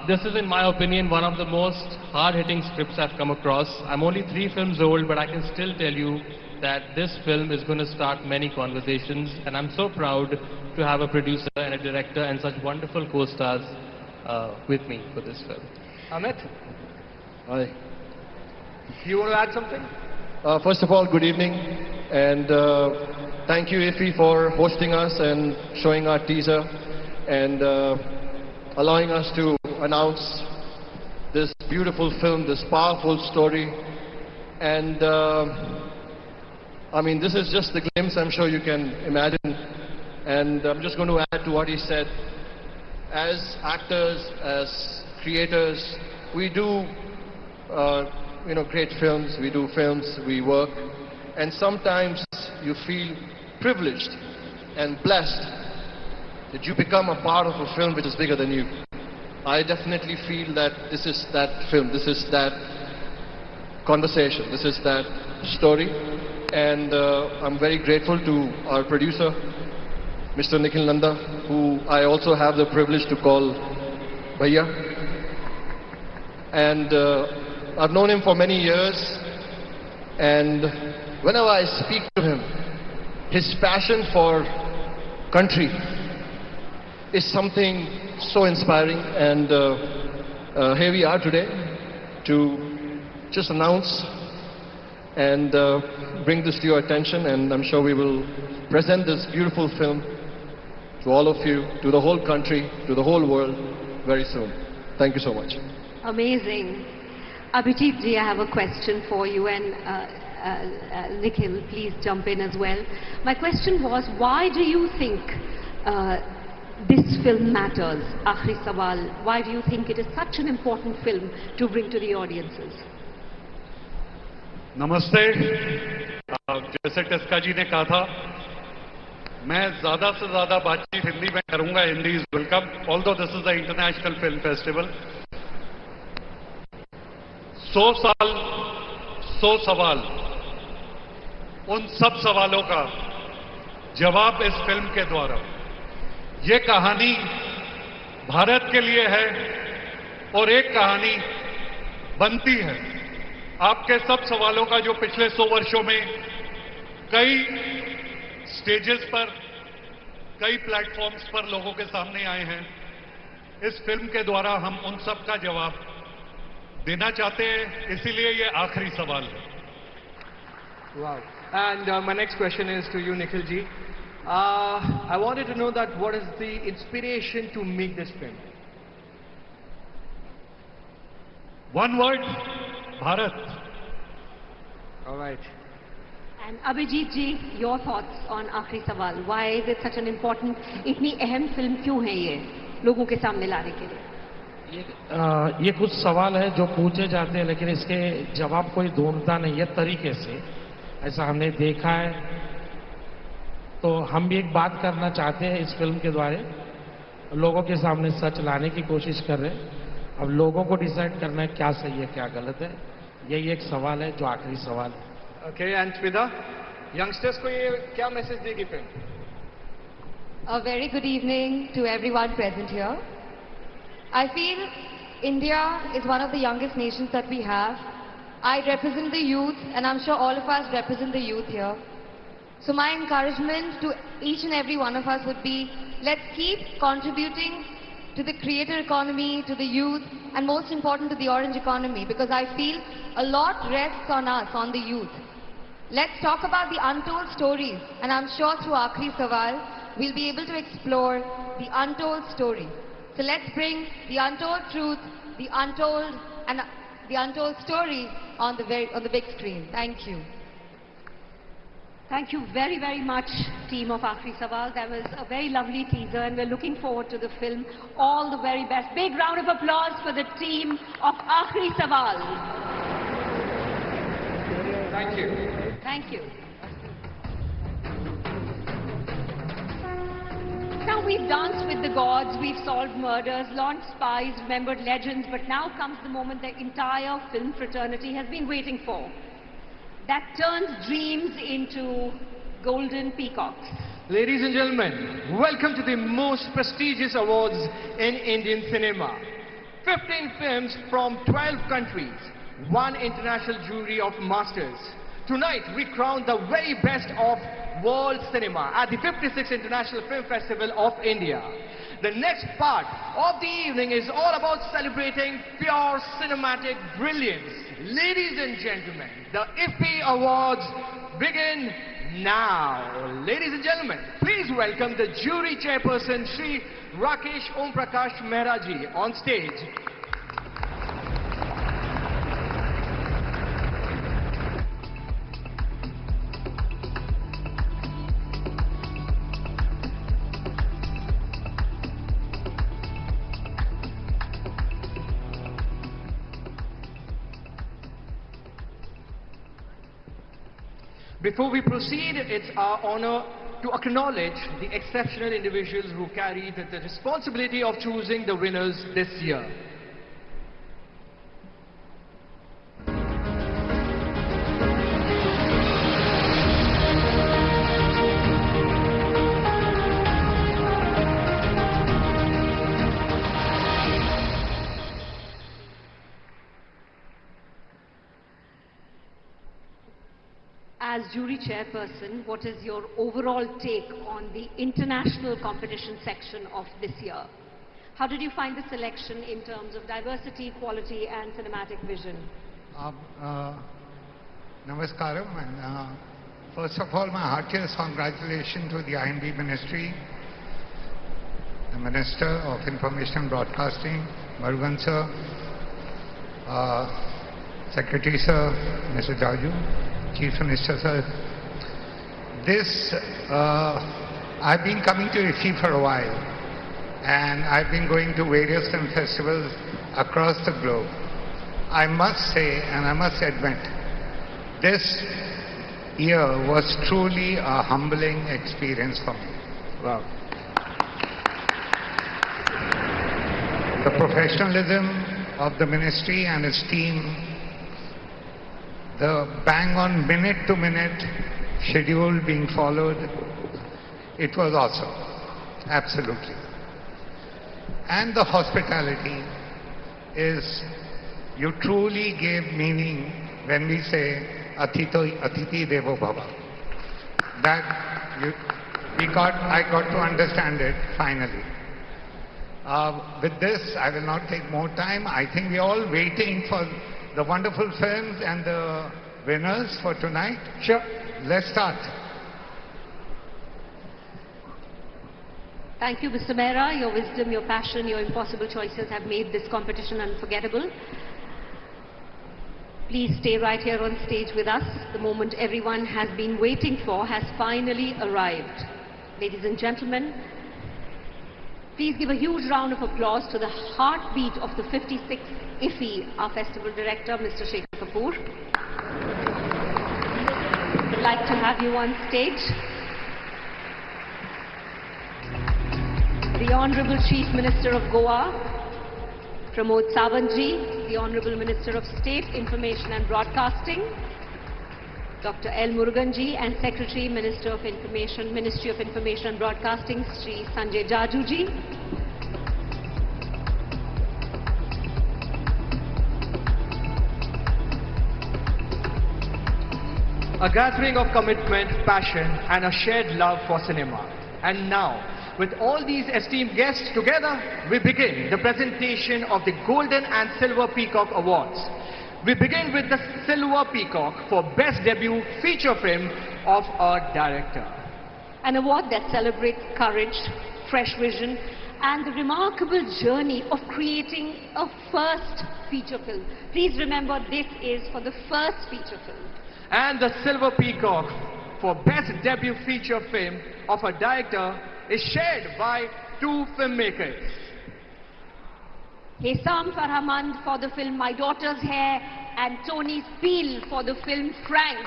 This is, in my opinion, one of the most hard-hitting scripts I've come across. I'm only 3 films old, but I can still tell you that this film is going to start many conversations, and I'm so proud to have a producer and a director and such wonderful co-stars with me for this film. Amit? Hi. You want to add something? First of all, good evening, and thank you, Iffi, for hosting us and showing our teaser and allowing us to announce this beautiful film, this powerful story. And I mean, this is just the glimpse, I'm sure you can imagine. And I'm just going to add to what he said. As actors, as creators, we do, great films, we do films, we work. And sometimes you feel privileged and blessed that you become a part of a film which is bigger than you. I definitely feel that this is that film, this is that conversation. This is that story. And I'm very grateful to our producer, Mr. Nikhil Nanda, who I also have the privilege to call Bhaiya. And I've known him for many years, and whenever I speak to him, his passion for country is something so inspiring. And here we are today to just announce and bring this to your attention, and I'm sure we will present this beautiful film to all of you, to the whole country, to the whole world very soon. Thank you so much. Amazing. Abhijit ji, I have a question for you, and Nikhil, please jump in as well. My question was, why do you think this film matters, Akri Saval? Why do you think it is such an important film to bring to the audiences? नमस्ते। जैसे टिस्का जी ने कहा था, मैं ज्यादा से ज्यादा बातचीत हिंदी में करूंगा। Hindi is welcome, although this is the international Film festival. 100 साल 100 सवाल, उन सब सवालों का जवाब इस फिल्म के द्वारा। ये कहानी भारत के लिए है और एक कहानी बनती है आपके सब सवालों का, जो पिछले 100 वर्षों में कई स्टेजेस पर, कई प्लेटफॉर्म्स पर लोगों के सामने आए हैं। इस फिल्म के द्वारा हम उन सब का जवाब देना चाहते हैं, इसीलिए ये आखिरी सवाल है। Wow. And my next question is to you, Nikhil ji. I wanted to know that what is the inspiration to make this film? One word, Bharat. All right. And Abhijit ji, your thoughts on Akri Saval? Why is it such an important, इतनी अहम film क्यों है ये लोगों के सामने लाने के लिए? ये कुछ सवाल है जो पूछे जाते हैं, लेकिन इसके जवाब कोई ढूंढता नहीं है तरीके से। ऐसा हमने देखा है, तो हम भी एक बात करना चाहते हैं इस फिल्म के द्वारा, लोगों के सामने सच लाने की कोशिश कर रहे हैं। अब लोगों को डिसाइड करना है क्या सही है क्या गलत है। यही एक सवाल है जो आखिरी सवाल है। Okay, and Smita, youngsters को ये क्या मैसेज देगी film? A very good evening to everyone present here. I feel India is one of the youngest nations that we have. I represent the youth, and I'm sure all of us represent the youth here. So my encouragement to each and every one of us would be, let's keep contributing to the creator economy, to the youth, and most important to the orange economy, because I feel a lot rests on us, on the youth. Let's talk about the untold stories, and I'm sure through Akri Saval, we'll be able to explore the untold story. So let's bring the untold truth, the untold story on the big screen. Thank you. Thank you very, very much, team of Akri Saval. That was a very lovely teaser, and we're looking forward to the film. All the very best. Big round of applause for the team of Akri Saval. Thank you. Thank you. Now we've danced with the gods, we've solved murders, launched spies, remembered legends, but now comes the moment the entire film fraternity has been waiting for. That turns dreams into golden peacocks. Ladies and gentlemen, welcome to the most prestigious awards in Indian cinema. 15 films from 12 countries, one international jury of masters. Tonight we crown the very best of world cinema at the 56th International Film Festival of India. The next part of the evening is all about celebrating pure cinematic brilliance. Ladies and gentlemen, the Iffi Awards begin now. Ladies and gentlemen, please welcome the jury chairperson, Shri Rakesh Om Prakash Mehra ji, on stage. Before we proceed, it's our honor to acknowledge the exceptional individuals who carried the responsibility of choosing the winners this year. as jury chairperson, what is your overall take on the international competition section of this year? How did you find the selection in terms of diversity, quality and cinematic vision? Namaskaram, and first of all, my heartiest congratulations to the INB Ministry, the Minister of Information and Broadcasting, Murugan sir, Secretary sir, Mr. Jaju, Chief Minister sir. This, I've been coming to Iffi for a while, and I've been going to various film festivals across the globe. I must say, and I must admit, this year was truly a humbling experience for me. Wow. The professionalism of the ministry and its team, the bang-on minute-to-minute schedule being followed, it was awesome, absolutely. And the hospitality is, you truly gave meaning when we say Atiti Devo Bhava. That I got to understand it finally. With this, I will not take more time. I think we're all waiting for the wonderful films and the winners for tonight. Sure. Let's start. Thank you, Mr. Mehra. Your wisdom, your passion, your impossible choices have made this competition unforgettable. Please stay right here on stage with us. The moment everyone has been waiting for has finally arrived. Ladies and gentlemen, please give a huge round of applause to the heartbeat of the 56th Iffi, our festival director, Mr. Sekhar Kapur. I'd like to have you on stage. The Honorable Chief Minister of Goa, Pramod Sawantji, the Honorable Minister of State, Information and Broadcasting, Dr. L. Muruganji, and Secretary, Minister of Information, Ministry of Information and Broadcasting, Sri Sanjay Jajuji. A gathering of commitment, passion, and a shared love for cinema. And now, with all these esteemed guests together, we begin the presentation of the Golden and Silver Peacock Awards. We begin with the Silver Peacock for Best Debut Feature Film of a Director. An award that celebrates courage, fresh vision, and the remarkable journey of creating a first feature film. Please remember, this is for the first feature film. And the Silver Peacock for Best Debut Feature Film of a Director is shared by two filmmakers. Hesam Farhamand for the film My Daughter's Hair and Tony Spiel for the film Frank.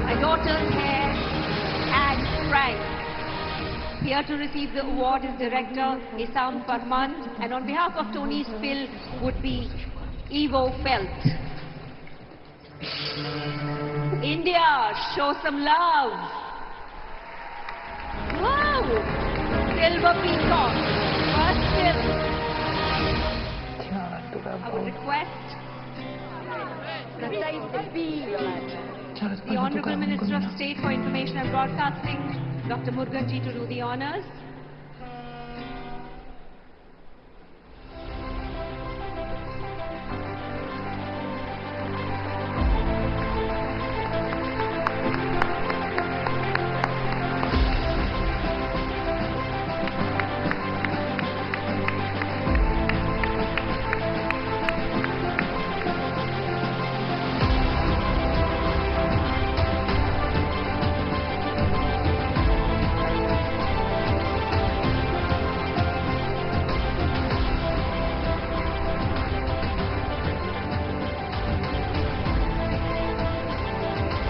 My Daughter's Hair and Frank. Here to receive the award is director Hesam Farhamand, and on behalf of Tony Spiel would be Ivo Felt. India, show some love. Wow! Silver Peacock, first film. I would request the Honorable Minister of State for Information and Broadcasting, Dr. Muruganji, to do the honors.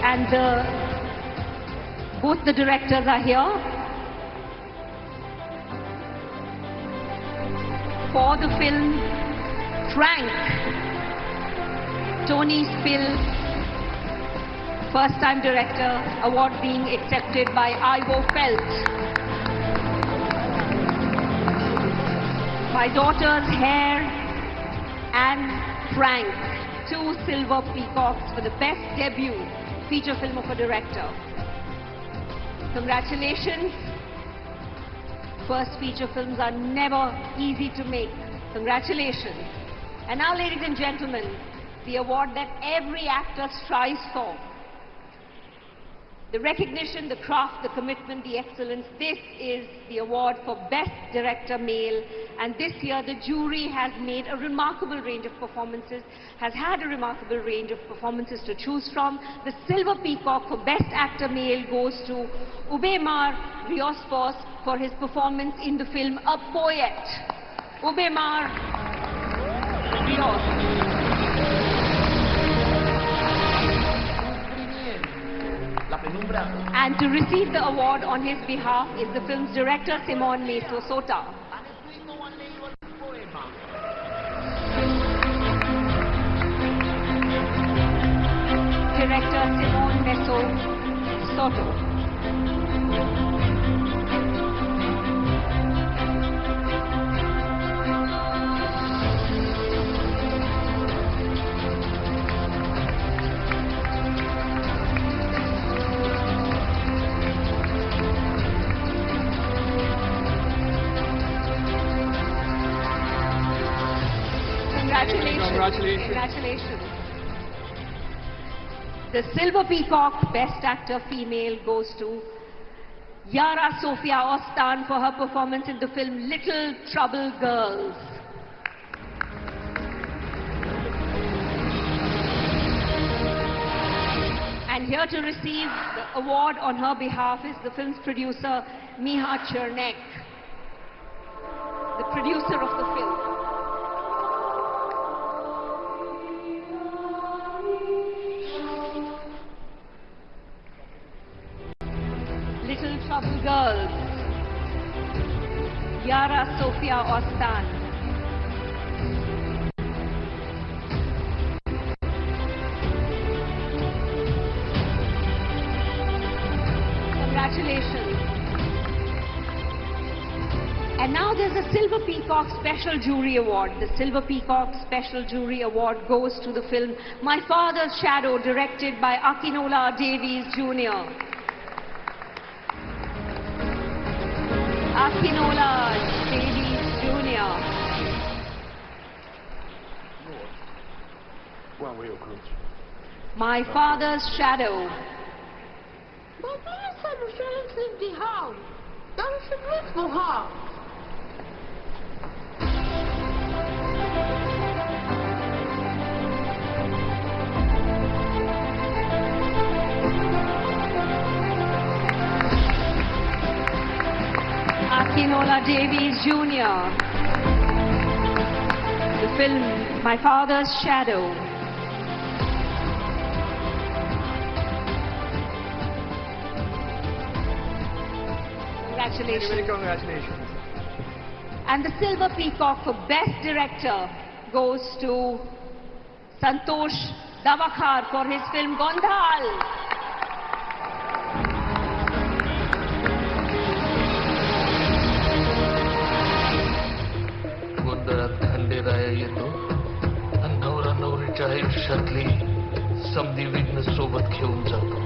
And both the directors are here. For the film Frank, Tony Spiel, first time director, award being accepted by Ivo Felt. My Daughter's Hair and Frank. 2 Silver Peacocks for the Best Debut Feature Film of a Director. Congratulations. First feature films are never easy to make. Congratulations. And now, ladies and gentlemen, the award that every actor strives for. The recognition, the craft, the commitment, the excellence. This is the award for Best Director Male. And this year the jury has made a remarkable range of performances, has had a remarkable range of performances to choose from. The Silver Peacock for Best Actor Male goes to Ubemar Riospos for his performance in the film A Poet. Ubemar Rios. And to receive the award on his behalf is the film's director, Simon Meso Sota. Director Simon Meso Soto. Congratulations. Congratulations. The Silver Peacock Best Actor Female goes to Yara Sofia Ostan for her performance in the film Little Trouble Girls. And here to receive the award on her behalf is the film's producer, Miha Chernek, the producer of the film. Little Trouble Girls, Yara Sofia Ostan. Congratulations. And now there's a Silver Peacock Special Jury Award. The Silver Peacock Special Jury Award goes to the film My Father's Shadow, directed by Akinola Davies Jr. Akinola Davies Jr. My Father's Shadow. My father's shadow shouldn't leave the house. That should leave the house. Akinola Davies Jr. The film My Father's Shadow. Congratulations. Many congratulations. And the Silver Peacock for Best Director goes to Santosh Davakar for his film Gondhal. Khanderaya ये तो नवरा नवरीच्या आयुष्यातली समधी विघ्न सोबत घेऊन जातो.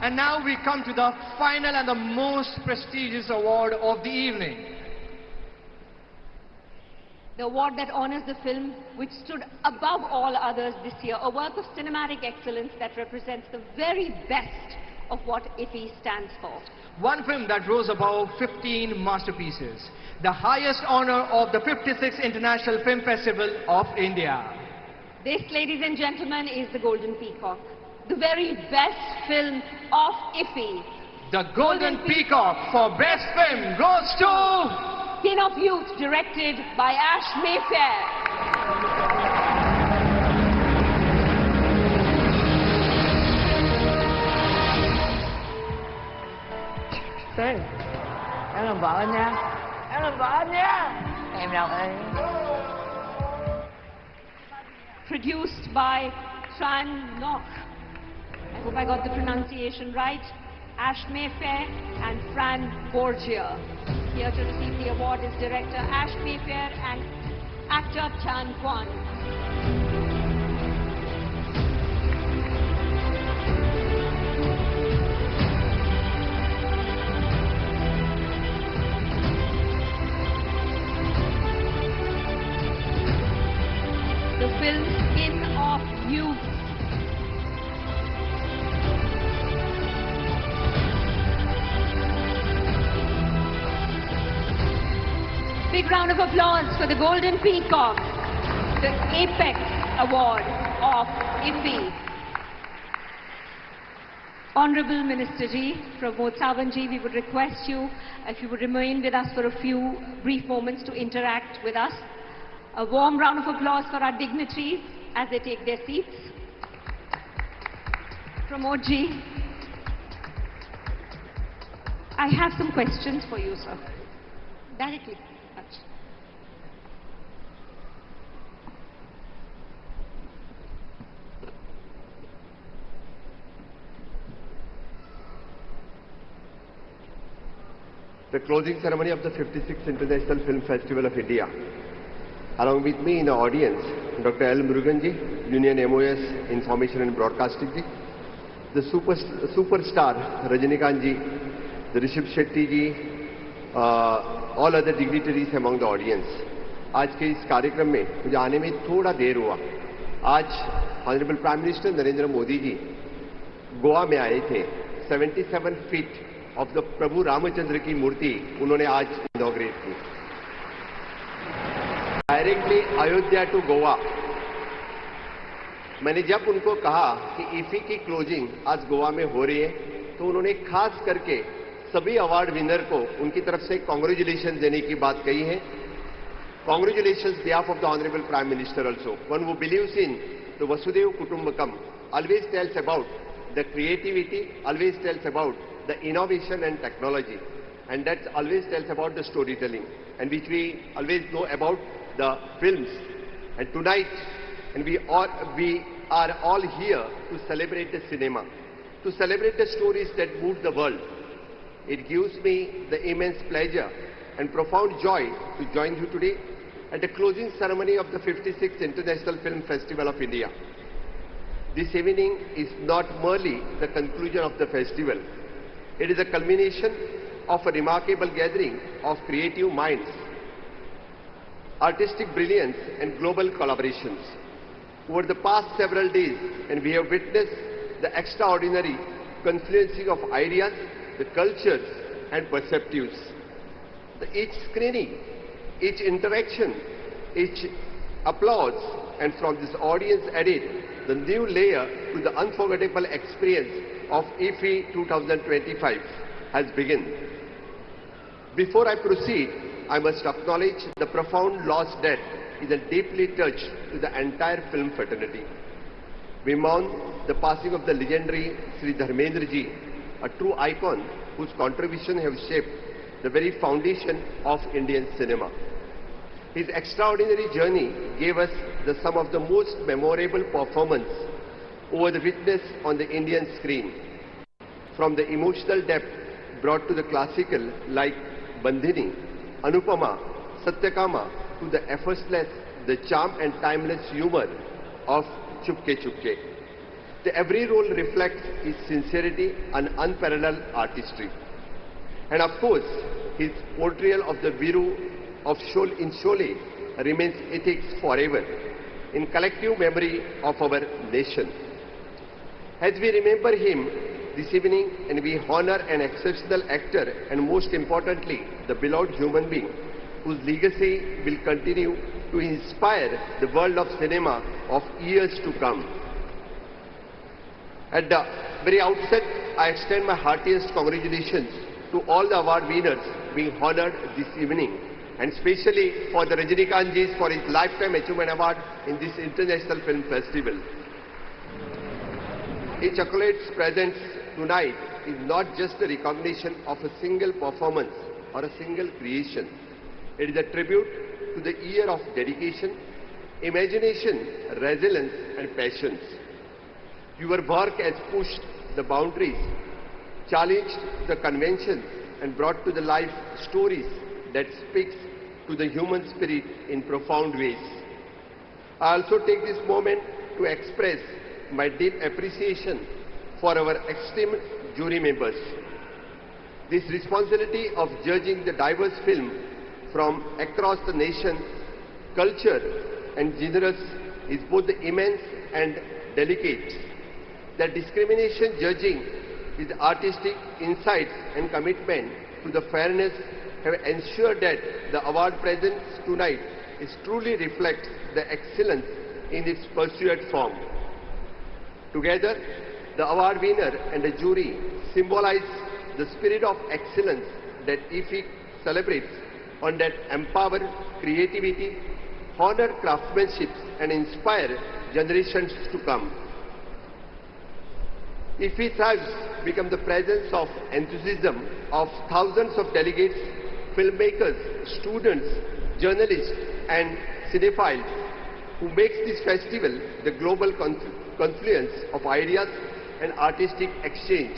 And now we come to the final and the most prestigious award of the evening. The award that honors the film which stood above all others this year, a work of cinematic excellence that represents the very best of what Iffi stands for. One film that rose above 15 masterpieces, the highest honor of the 56th International Film Festival of India. This, ladies and gentlemen, is the Golden Peacock, the very best film of Iffi. The Golden Peacock for Best Film goes to Skin of Youth, directed by Ash Mayfair. Thế em làm vợ anh nha. Em làm vợ anh nha. Em đâu em. Produced by Tran Nok. I hope I got the pronunciation right. Ash Mayfair and Fran Borgia. Here to receive the award is director Ash Mayfair and actor Chan Kwan. The film Skin of Youth. Big round of applause for the Golden Peacock, the Apex Award of Iffi. Honorable Minister Ji, Pramod Sawant Ji, we would request you if you would remain with us for a few brief moments to interact with us. A warm round of applause for our dignitaries as they take their seats. Pramod Ji, I have some questions for you, sir. Directly. The closing ceremony of the 56th International Film Festival of India. Along with me in the audience, Dr. L. Murugan Ji, Union MOS Information and Broadcasting Ji, the superstar Rajinikanth Ji, the Rishabh Shetty Ji, all other dignitaries among the audience. आज के इस कार्यक्रम में मुझे आने में थोड़ा देर हुआ. आज honourable prime minister Narendra Modi ji Goa में आए थे. 77 feet of the Prabhu Ramchandra की मूर्ति उन्होंने आज इनॉग्रेट की. Directly Ayodhya to Goa. मैंने जब उनको कहा कि इफी की क्लोजिंग आज गोवा में हो रही है, तो उन्होंने खास करके सभी अवार्ड विनर को उनकी तरफ से कांग्रेचुलेशन देने की बात कही है. Congratulations on behalf of the Honorable Prime Minister also. One who believes in the Vasudhaiva Kutumbakam always tells about the creativity, always tells about the innovation and technology, and that always tells about the storytelling, and which we always know about the films. And tonight, and we are all here to celebrate the cinema, to celebrate the stories that move the world. It gives me the immense pleasure and profound joy to join you today at the closing ceremony of the 56th International Film Festival of India. This evening is not merely the conclusion of the festival. It is a culmination of a remarkable gathering of creative minds, artistic brilliance and global collaborations. Over the past several days, and we have witnessed the extraordinary confluencing of ideas, the cultures and perspectives. Each screening, each interaction, each applause, and from this audience added the new layer to the unforgettable experience of Iffi-2025 has begun. Before I proceed, I must acknowledge the profound loss that is a deeply touched to the entire film fraternity. We mourn the passing of the legendary Sri Dharmendra Ji, a true icon whose contribution have shaped the very foundation of Indian cinema. His extraordinary journey gave us some of the most memorable performance over the witness on the Indian screen. From the emotional depth brought to the classical like Bandhini, Anupama, Satyakama, to the effortless, the charm and timeless humor of Chupke Chupke. Every role reflects his sincerity and unparalleled artistry. And of course, his portrayal of the Viru of in Sholay remains ethics forever in collective memory of our nation. As we remember him this evening, and we honor an exceptional actor and most importantly, the beloved human being whose legacy will continue to inspire the world of cinema of years to come. At the very outset, I extend my heartiest congratulations to all the award winners being honored this evening, and especially for the Rajinikanth Ji for his Lifetime Achievement Award in this International Film Festival. Each accolade presents tonight is not just a recognition of a single performance or a single creation. It is a tribute to the year of dedication, imagination, resilience and patience. Your work has pushed the boundaries, challenged the conventions and brought to the life stories that speaks to the human spirit in profound ways. I also take this moment to express my deep appreciation for our esteemed jury members. This responsibility of judging the diverse film from across the nation, culture and genres is both immense and delicate. The discrimination judging with artistic insights and commitment to the fairness have ensured that the award present tonight is truly reflects the excellence in its pursued form. Together, the award winner and the jury symbolize the spirit of excellence that Iffi celebrates on that empower creativity, honor craftsmanship and inspire generations to come. Iffi thrives become the presence of enthusiasm of thousands of delegates, filmmakers, students, journalists and cinephiles who makes this festival the global confluence of ideas and artistic exchange.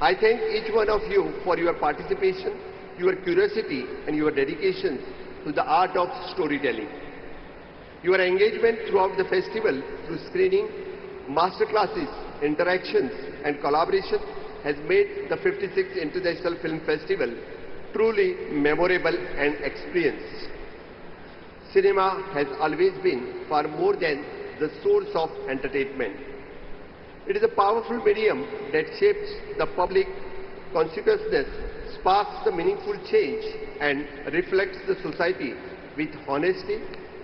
I thank each one of you for your participation, your curiosity and your dedication to the art of storytelling. Your engagement throughout the festival through screening, masterclasses, interactions and collaboration has made the 56th International Film Festival truly memorable and experience. Cinema has always been far more than the source of entertainment. It is a powerful medium that shapes the public consciousness, sparks the meaningful change and reflects the society with honesty,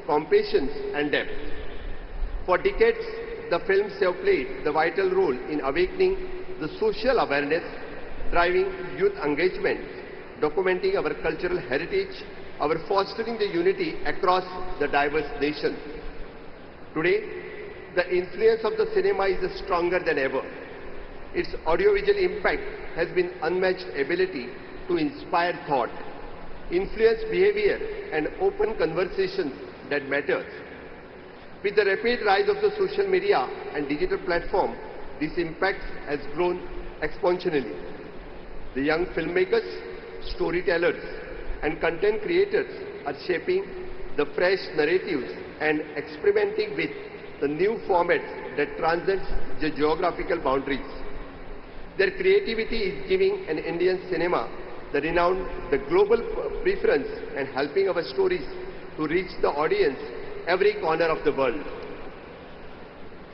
compassion and depth. For decades, the films have played the vital role in awakening the social awareness, driving youth engagement, documenting our cultural heritage, our fostering the unity across the diverse nation. Today, the influence of the cinema is stronger than ever. Its audiovisual impact has been unmatched ability to inspire thought, influence behavior and open conversations that matter. With the rapid rise of the social media and digital platform, this impact has grown exponentially. The young filmmakers, storytellers and content creators are shaping the fresh narratives and experimenting with the new formats that transcend the geographical boundaries. Their creativity is giving an Indian cinema the renowned, the global preference and helping our stories to reach the audience every corner of the world.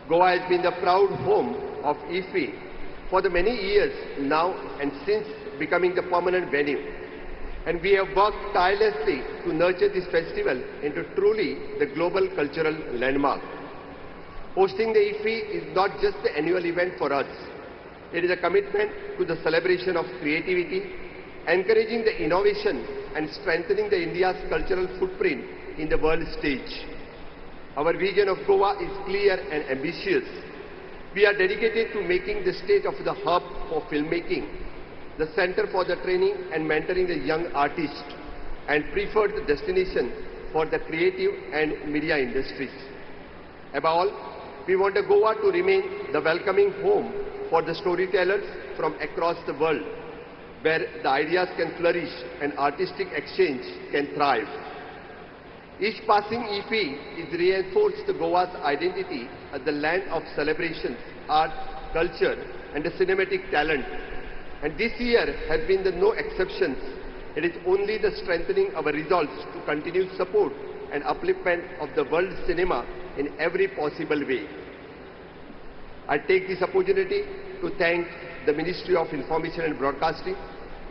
Goa has been the proud home of Iffi for the many years now and since becoming the permanent venue. And we have worked tirelessly to nurture this festival into truly the global cultural landmark. Hosting the Iffi is not just the annual event for us. It is a commitment to the celebration of creativity, encouraging the innovation and strengthening the India's cultural footprint in the world stage. Our vision of Goa is clear and ambitious. We are dedicated to making the state of the hub for filmmaking, the center for the training and mentoring the young artists, and preferred destination for the creative and media industries. Above all, we want Goa to remain the welcoming home for the storytellers from across the world, where the ideas can flourish and artistic exchange can thrive. Each passing Iffi is reinforced Goa's identity as the land of celebrations, art, culture and the cinematic talent. And this year has been no exception. It is only the strengthening our resolves to continue support and upliftment of the world cinema in every possible way. I take this opportunity to thank the Ministry of Information and Broadcasting,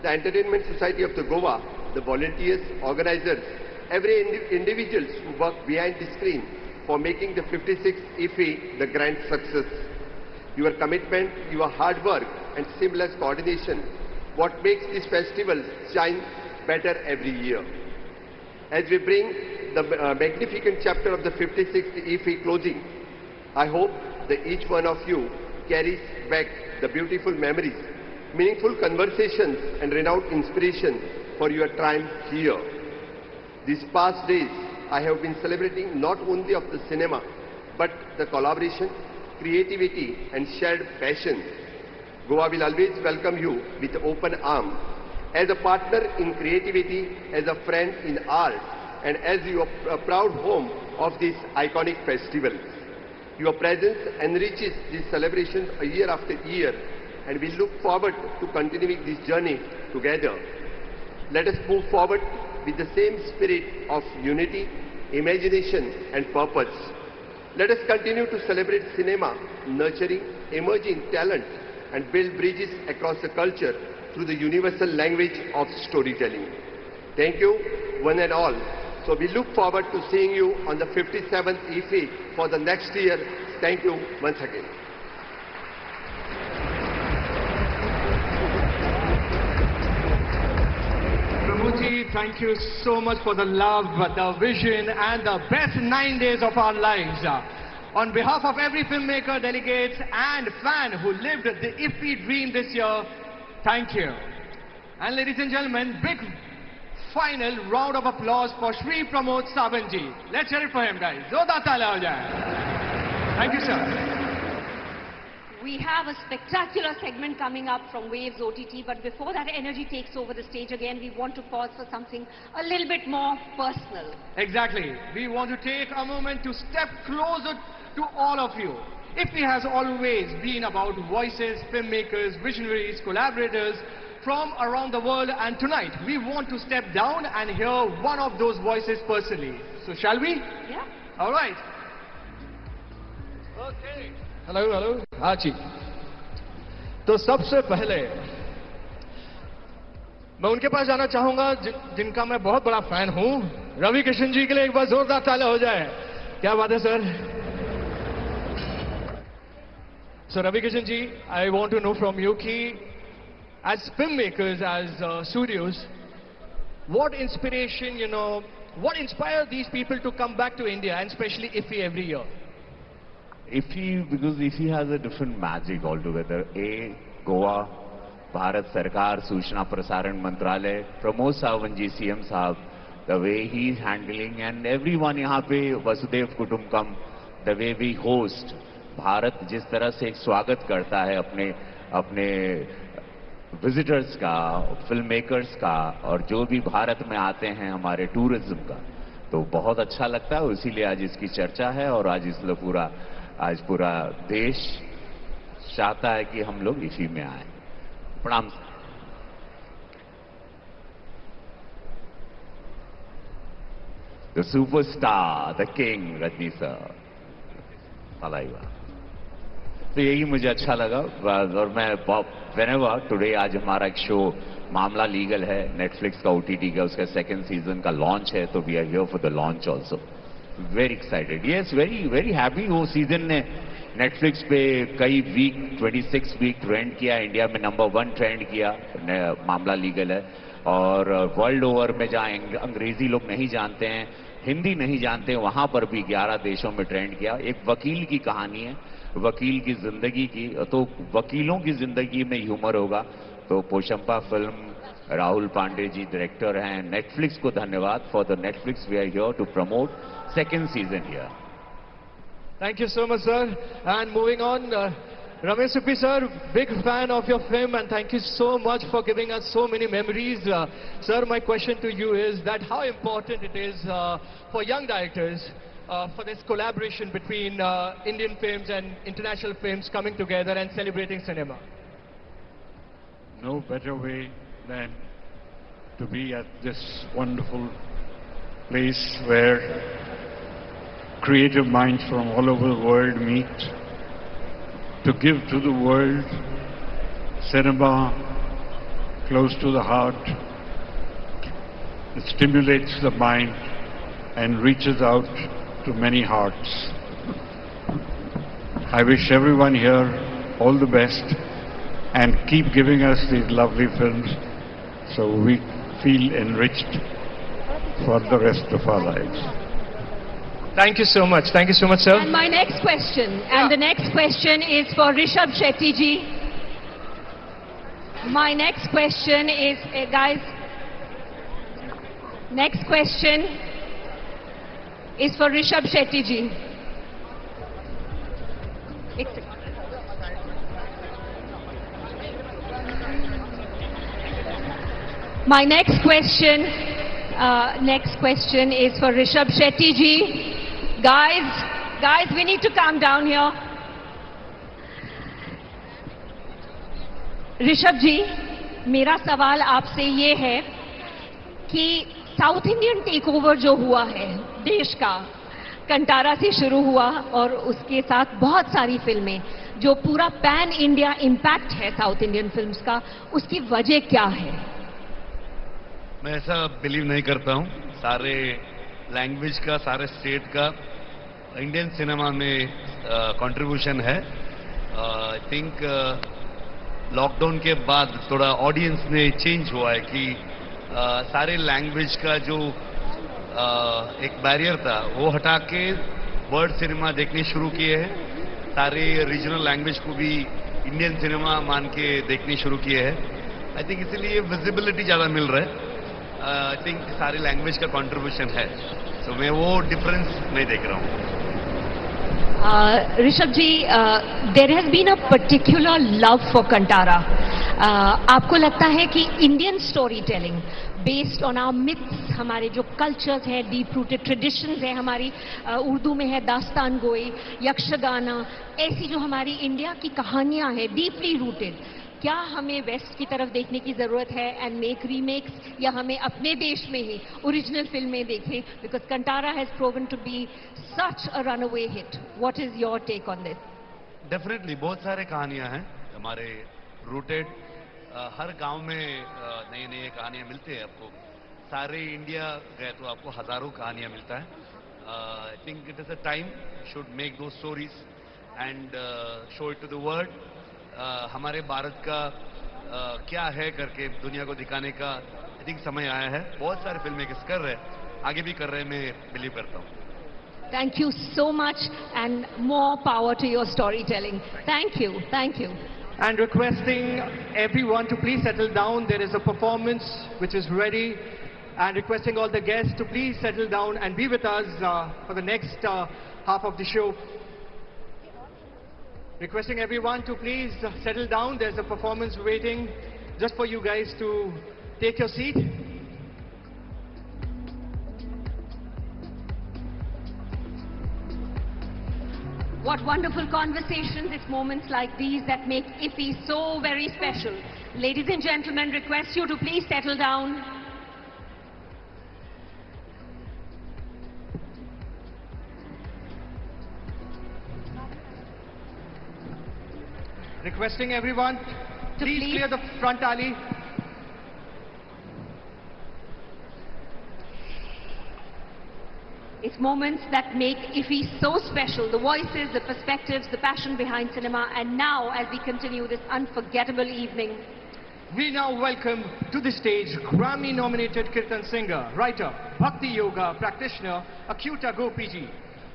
the Entertainment Society of the Goa, the volunteers, organizers, every individuals who work behind the screen for making the 56th Iffi the grand success. Your commitment, your hard work and seamless coordination, what makes this festival shine better every year. As we bring the magnificent chapter of the 56th Iffi closing, I hope that each one of you carries back the beautiful memories meaningful conversations and renowned inspiration for your time here. These past days, I have been celebrating not only of the cinema, but the collaboration, creativity and shared passion. Goa will always welcome you with open arms. As a partner in creativity, as a friend in art, and as your proud home of this iconic festival. Your presence enriches these celebrations year after year, and we look forward to continuing this journey together. Let us move forward with the same spirit of unity, imagination and purpose. Let us continue to celebrate cinema, nurturing emerging talent and build bridges across the culture through the universal language of storytelling. Thank you, one and all. So we look forward to seeing you on the 57th Iffi for the next year. Thank you once again. Prabhuji, thank you so much for the love, the vision and the best 9 days of our lives. On behalf of every filmmaker, delegates and fan who lived the Iffi dream this year, thank you. And ladies and gentlemen, big final round of applause for Shri Pramod Savanji. Let's hear it for him, guys. Zordar taaliyan ho jaye. Thank you, sir. We have a spectacular segment coming up from Waves OTT, but before that energy takes over the stage again, we want to pause for something a little bit more personal. Exactly. We want to take a moment to step closer to all of you. Iffi has always been about voices, filmmakers, visionaries, collaborators from around the world, and tonight we want to step down and hear one of those voices personally. So shall we? Yeah. All right. Okay. Hello हाँ जी तो सबसे पहले मैं उनके पास जाना चाहूंगा जिनका मैं बहुत बड़ा फैन हूं रवि किशन जी के लिए एक बार जोरदार तालियां हो जाए क्या बात है sir So Ravi Kishan ji, I want to know from you ki as filmmakers, as studios, what inspiration, what inspired these people to come back to India and especially Iffi every year? Iffi, because Iffi has a different magic altogether. Goa, Bharat Sarkar, Suchna Prasaran Mantralaya, Pramod Savanji, CM Sahab, the way he is handling, and everyone यहाँ पे Vasudev Kutumbakam, the way we host, Bharat जिस तरह से एक स्वागत करता है अपने विजिटर्स का, फिल्म मेकर्स का, और जो भी भारत में आते हैं हमारे टूरिज्म का, तो बहुत अच्छा लगता है. इसीलिए आज इसकी चर्चा है और आज पूरा देश चाहता है कि हम लोग इसी में आए. प्रणाम. The superstar, the king, Rajni sir. तो यही मुझे अच्छा लगा. और मैं whenever today आज हमारा एक शो मामला लीगल है, नेटफ्लिक्स का OTT का, उसका सेकंड सीजन का लॉन्च है, तो we are here for the launch also. Very excited. Yes, very happy. वो सीजन ने नेटफ्लिक्स पे कई वीक 26 वीक ट्रेंड किया, इंडिया में नंबर 1 ट्रेंड किया. मामला लीगल है और वर्ल्ड ओवर में जहाँ अंग्रेजी लोग नहीं जानते हैं, हिंदी नहीं जानते हैं, वहां पर भी 11 देशों में ट्रेंड किया. एक वकील की कहानी है, वकील की जिंदगी की, तो वकीलों की जिंदगी में ह्यूमर होगा. तो पोशंपा फिल्म, राहुल पांडे जी डायरेक्टर हैं. नेटफ्लिक्स को धन्यवाद. For the Netflix we are here to promote second season here. Thank you so much, sir. And moving on, Ramesh Suppi sir, big fan of your film, and thank you so much for giving us so many memories. Sir, my question to you is that how important it is for young directors for this collaboration between Indian films and international films coming together and celebrating cinema? No better way than to be at this wonderful place where creative minds from all over the world meet to give to the world cinema close to the heart. It stimulates the mind and reaches out to many hearts. I wish everyone here all the best and keep giving us these lovely films so we feel enriched for the rest of our lives. Thank you so much. Thank you so much, sir. And my next question, and the next question is for Rishabh Shetty ji. My next question is, guys, next question is for Rishabh Shetty ji. My next question is for Rishabh Shetty ji. Guys, we need to calm down here. Rishabh ji, मेरा सवाल आपसे ये है कि south Indian tech over जो हुआ है देश का, कंटारा से शुरू हुआ और उसके साथ बहुत सारी फिल्में, जो पूरा पैन इंडिया इम्पैक्ट है साउथ इंडियन फिल्म्स का, उसकी वजह क्या है? मैं ऐसा बिलीव नहीं करता हूं। सारे लैंग्वेज का, सारे स्टेट का इंडियन सिनेमा में कंट्रीब्यूशन है। आई थिंक लॉकडाउन के बाद थोड़ा ऑडियंस ने चेंज हुआ है कि सारे लैंग्वेज का जो एक बैरियर था वो हटा के वर्ल्ड सिनेमा देखने शुरू किए हैं। सारे रीजनल लैंग्वेज को भी इंडियन सिनेमा मान के देखने शुरू किए हैं। आई थिंक इसलिए विजिबिलिटी ज़्यादा मिल रहा है। आई थिंक सारे लैंग्वेज का कंट्रीब्यूशन है, तो मैं वो डिफरेंस नहीं देख रहा हूँ। Rishabh ji, there has been a particular love for Kantara. आपको लगता है कि Indian story telling based on our myths, हमारे जो कल्चर्स हैं, डीप रूटेड ट्रेडिशंस है हमारी, उर्दू में है दास्तान गोई, यक्षगाना, ऐसी जो हमारी इंडिया की कहानियां हैं डीपली रूटेड, क्या हमें वेस्ट की तरफ देखने की जरूरत है एंड मेक रीमेक्स, या हमें अपने देश में ही ओरिजिनल फिल्में देखें? Because Kantara has proven to be such a runaway hit. What is your take on this? Definitely बहुत सारे कहानियां हैं हमारे रूटेड। हर गांव में नई नई कहानियां मिलती है आपको। सारे इंडिया गए तो आपको हजारों कहानियां मिलता है। I think it is a time should make two stories and show it to the world. हमारे भारत का क्या है करके दुनिया को दिखाने का आई थिंक समय आया है। बहुत सारे फिल्ममेकर्स कर रहे हैं, आगे भी कर रहे हैं, मैं बिलीव करता हूँ। Thank you so much and more power to your storytelling. Thank you. Thank you. And requesting everyone to please settle down. There is a performance which is ready. And requesting all the guests to please settle down and be with us for the next half of the show. Requesting everyone to please settle down. There's a performance waiting just for you guys to take your seat. What wonderful conversations, it's moments like these that make Iffi so very special. Ladies and gentlemen, request you to please settle down. Requesting everyone to please clear the front alley. It's moments that make Iffi so special. The voices, the perspectives, the passion behind cinema. And now, as we continue this unforgettable evening, we now welcome to the stage Grammy-nominated Kirtan singer, writer, Bhakti Yoga practitioner, Akyuta Gopiji,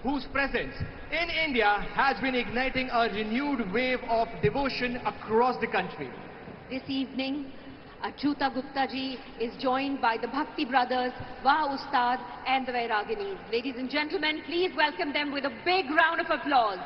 whose presence in India has been igniting a renewed wave of devotion across the country. This evening, Achyuta Gupta ji is joined by the Bhakti brothers, Wah Ustad and the Vairaginis. Ladies and gentlemen, please welcome them with a big round of applause.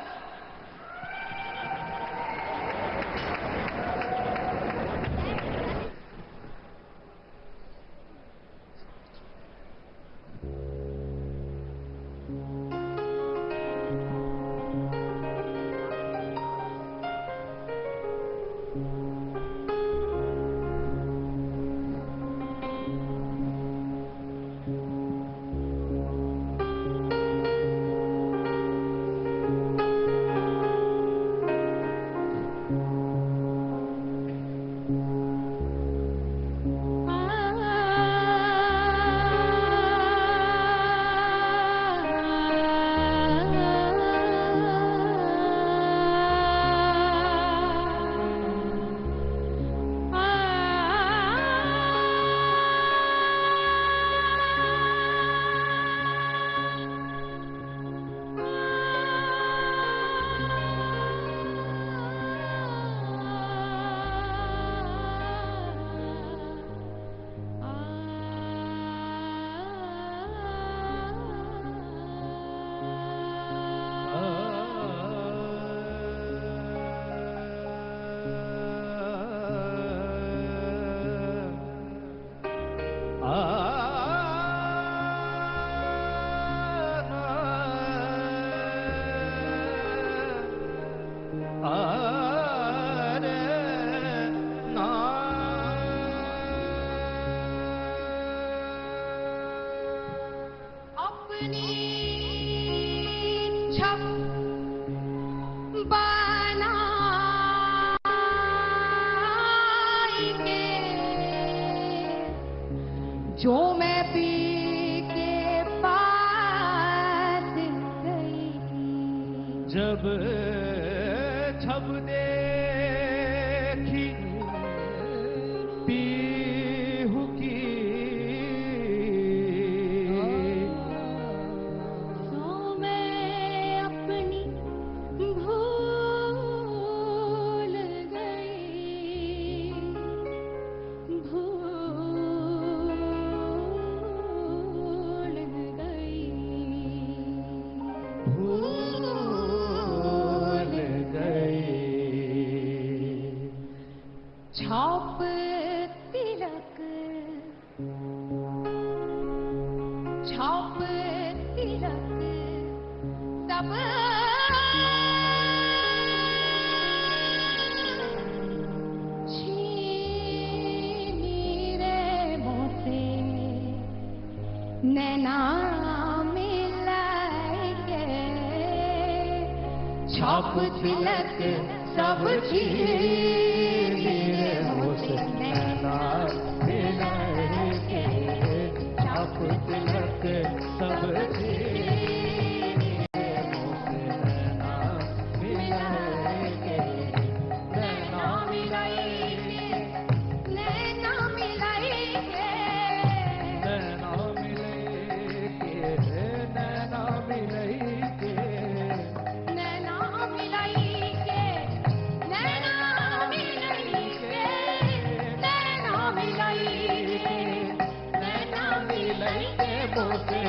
अपनी छप बनाएंगे जो मैं P के पास गई जब छब देखी पीहू की तो मैं अपनी भूल गई भूल गई भूल गई छाप तिलक छाप तिलक सब छीनी रे मोसे नैना मिलाएंगे छाप तिलक सब छीनी रे मोसे नैना मिलाएंगे छाप तिलक सब छीनी रे मोसे नैना मिलाएंगे नैना मिलाएंगे नैना मिलाएंगे नैना मिलेंगे नैना मिलेंगे नैना मिलाएंगे नैना मिलाएंगे नैना मिलाएंगे नैना मिलाएंगे मोसे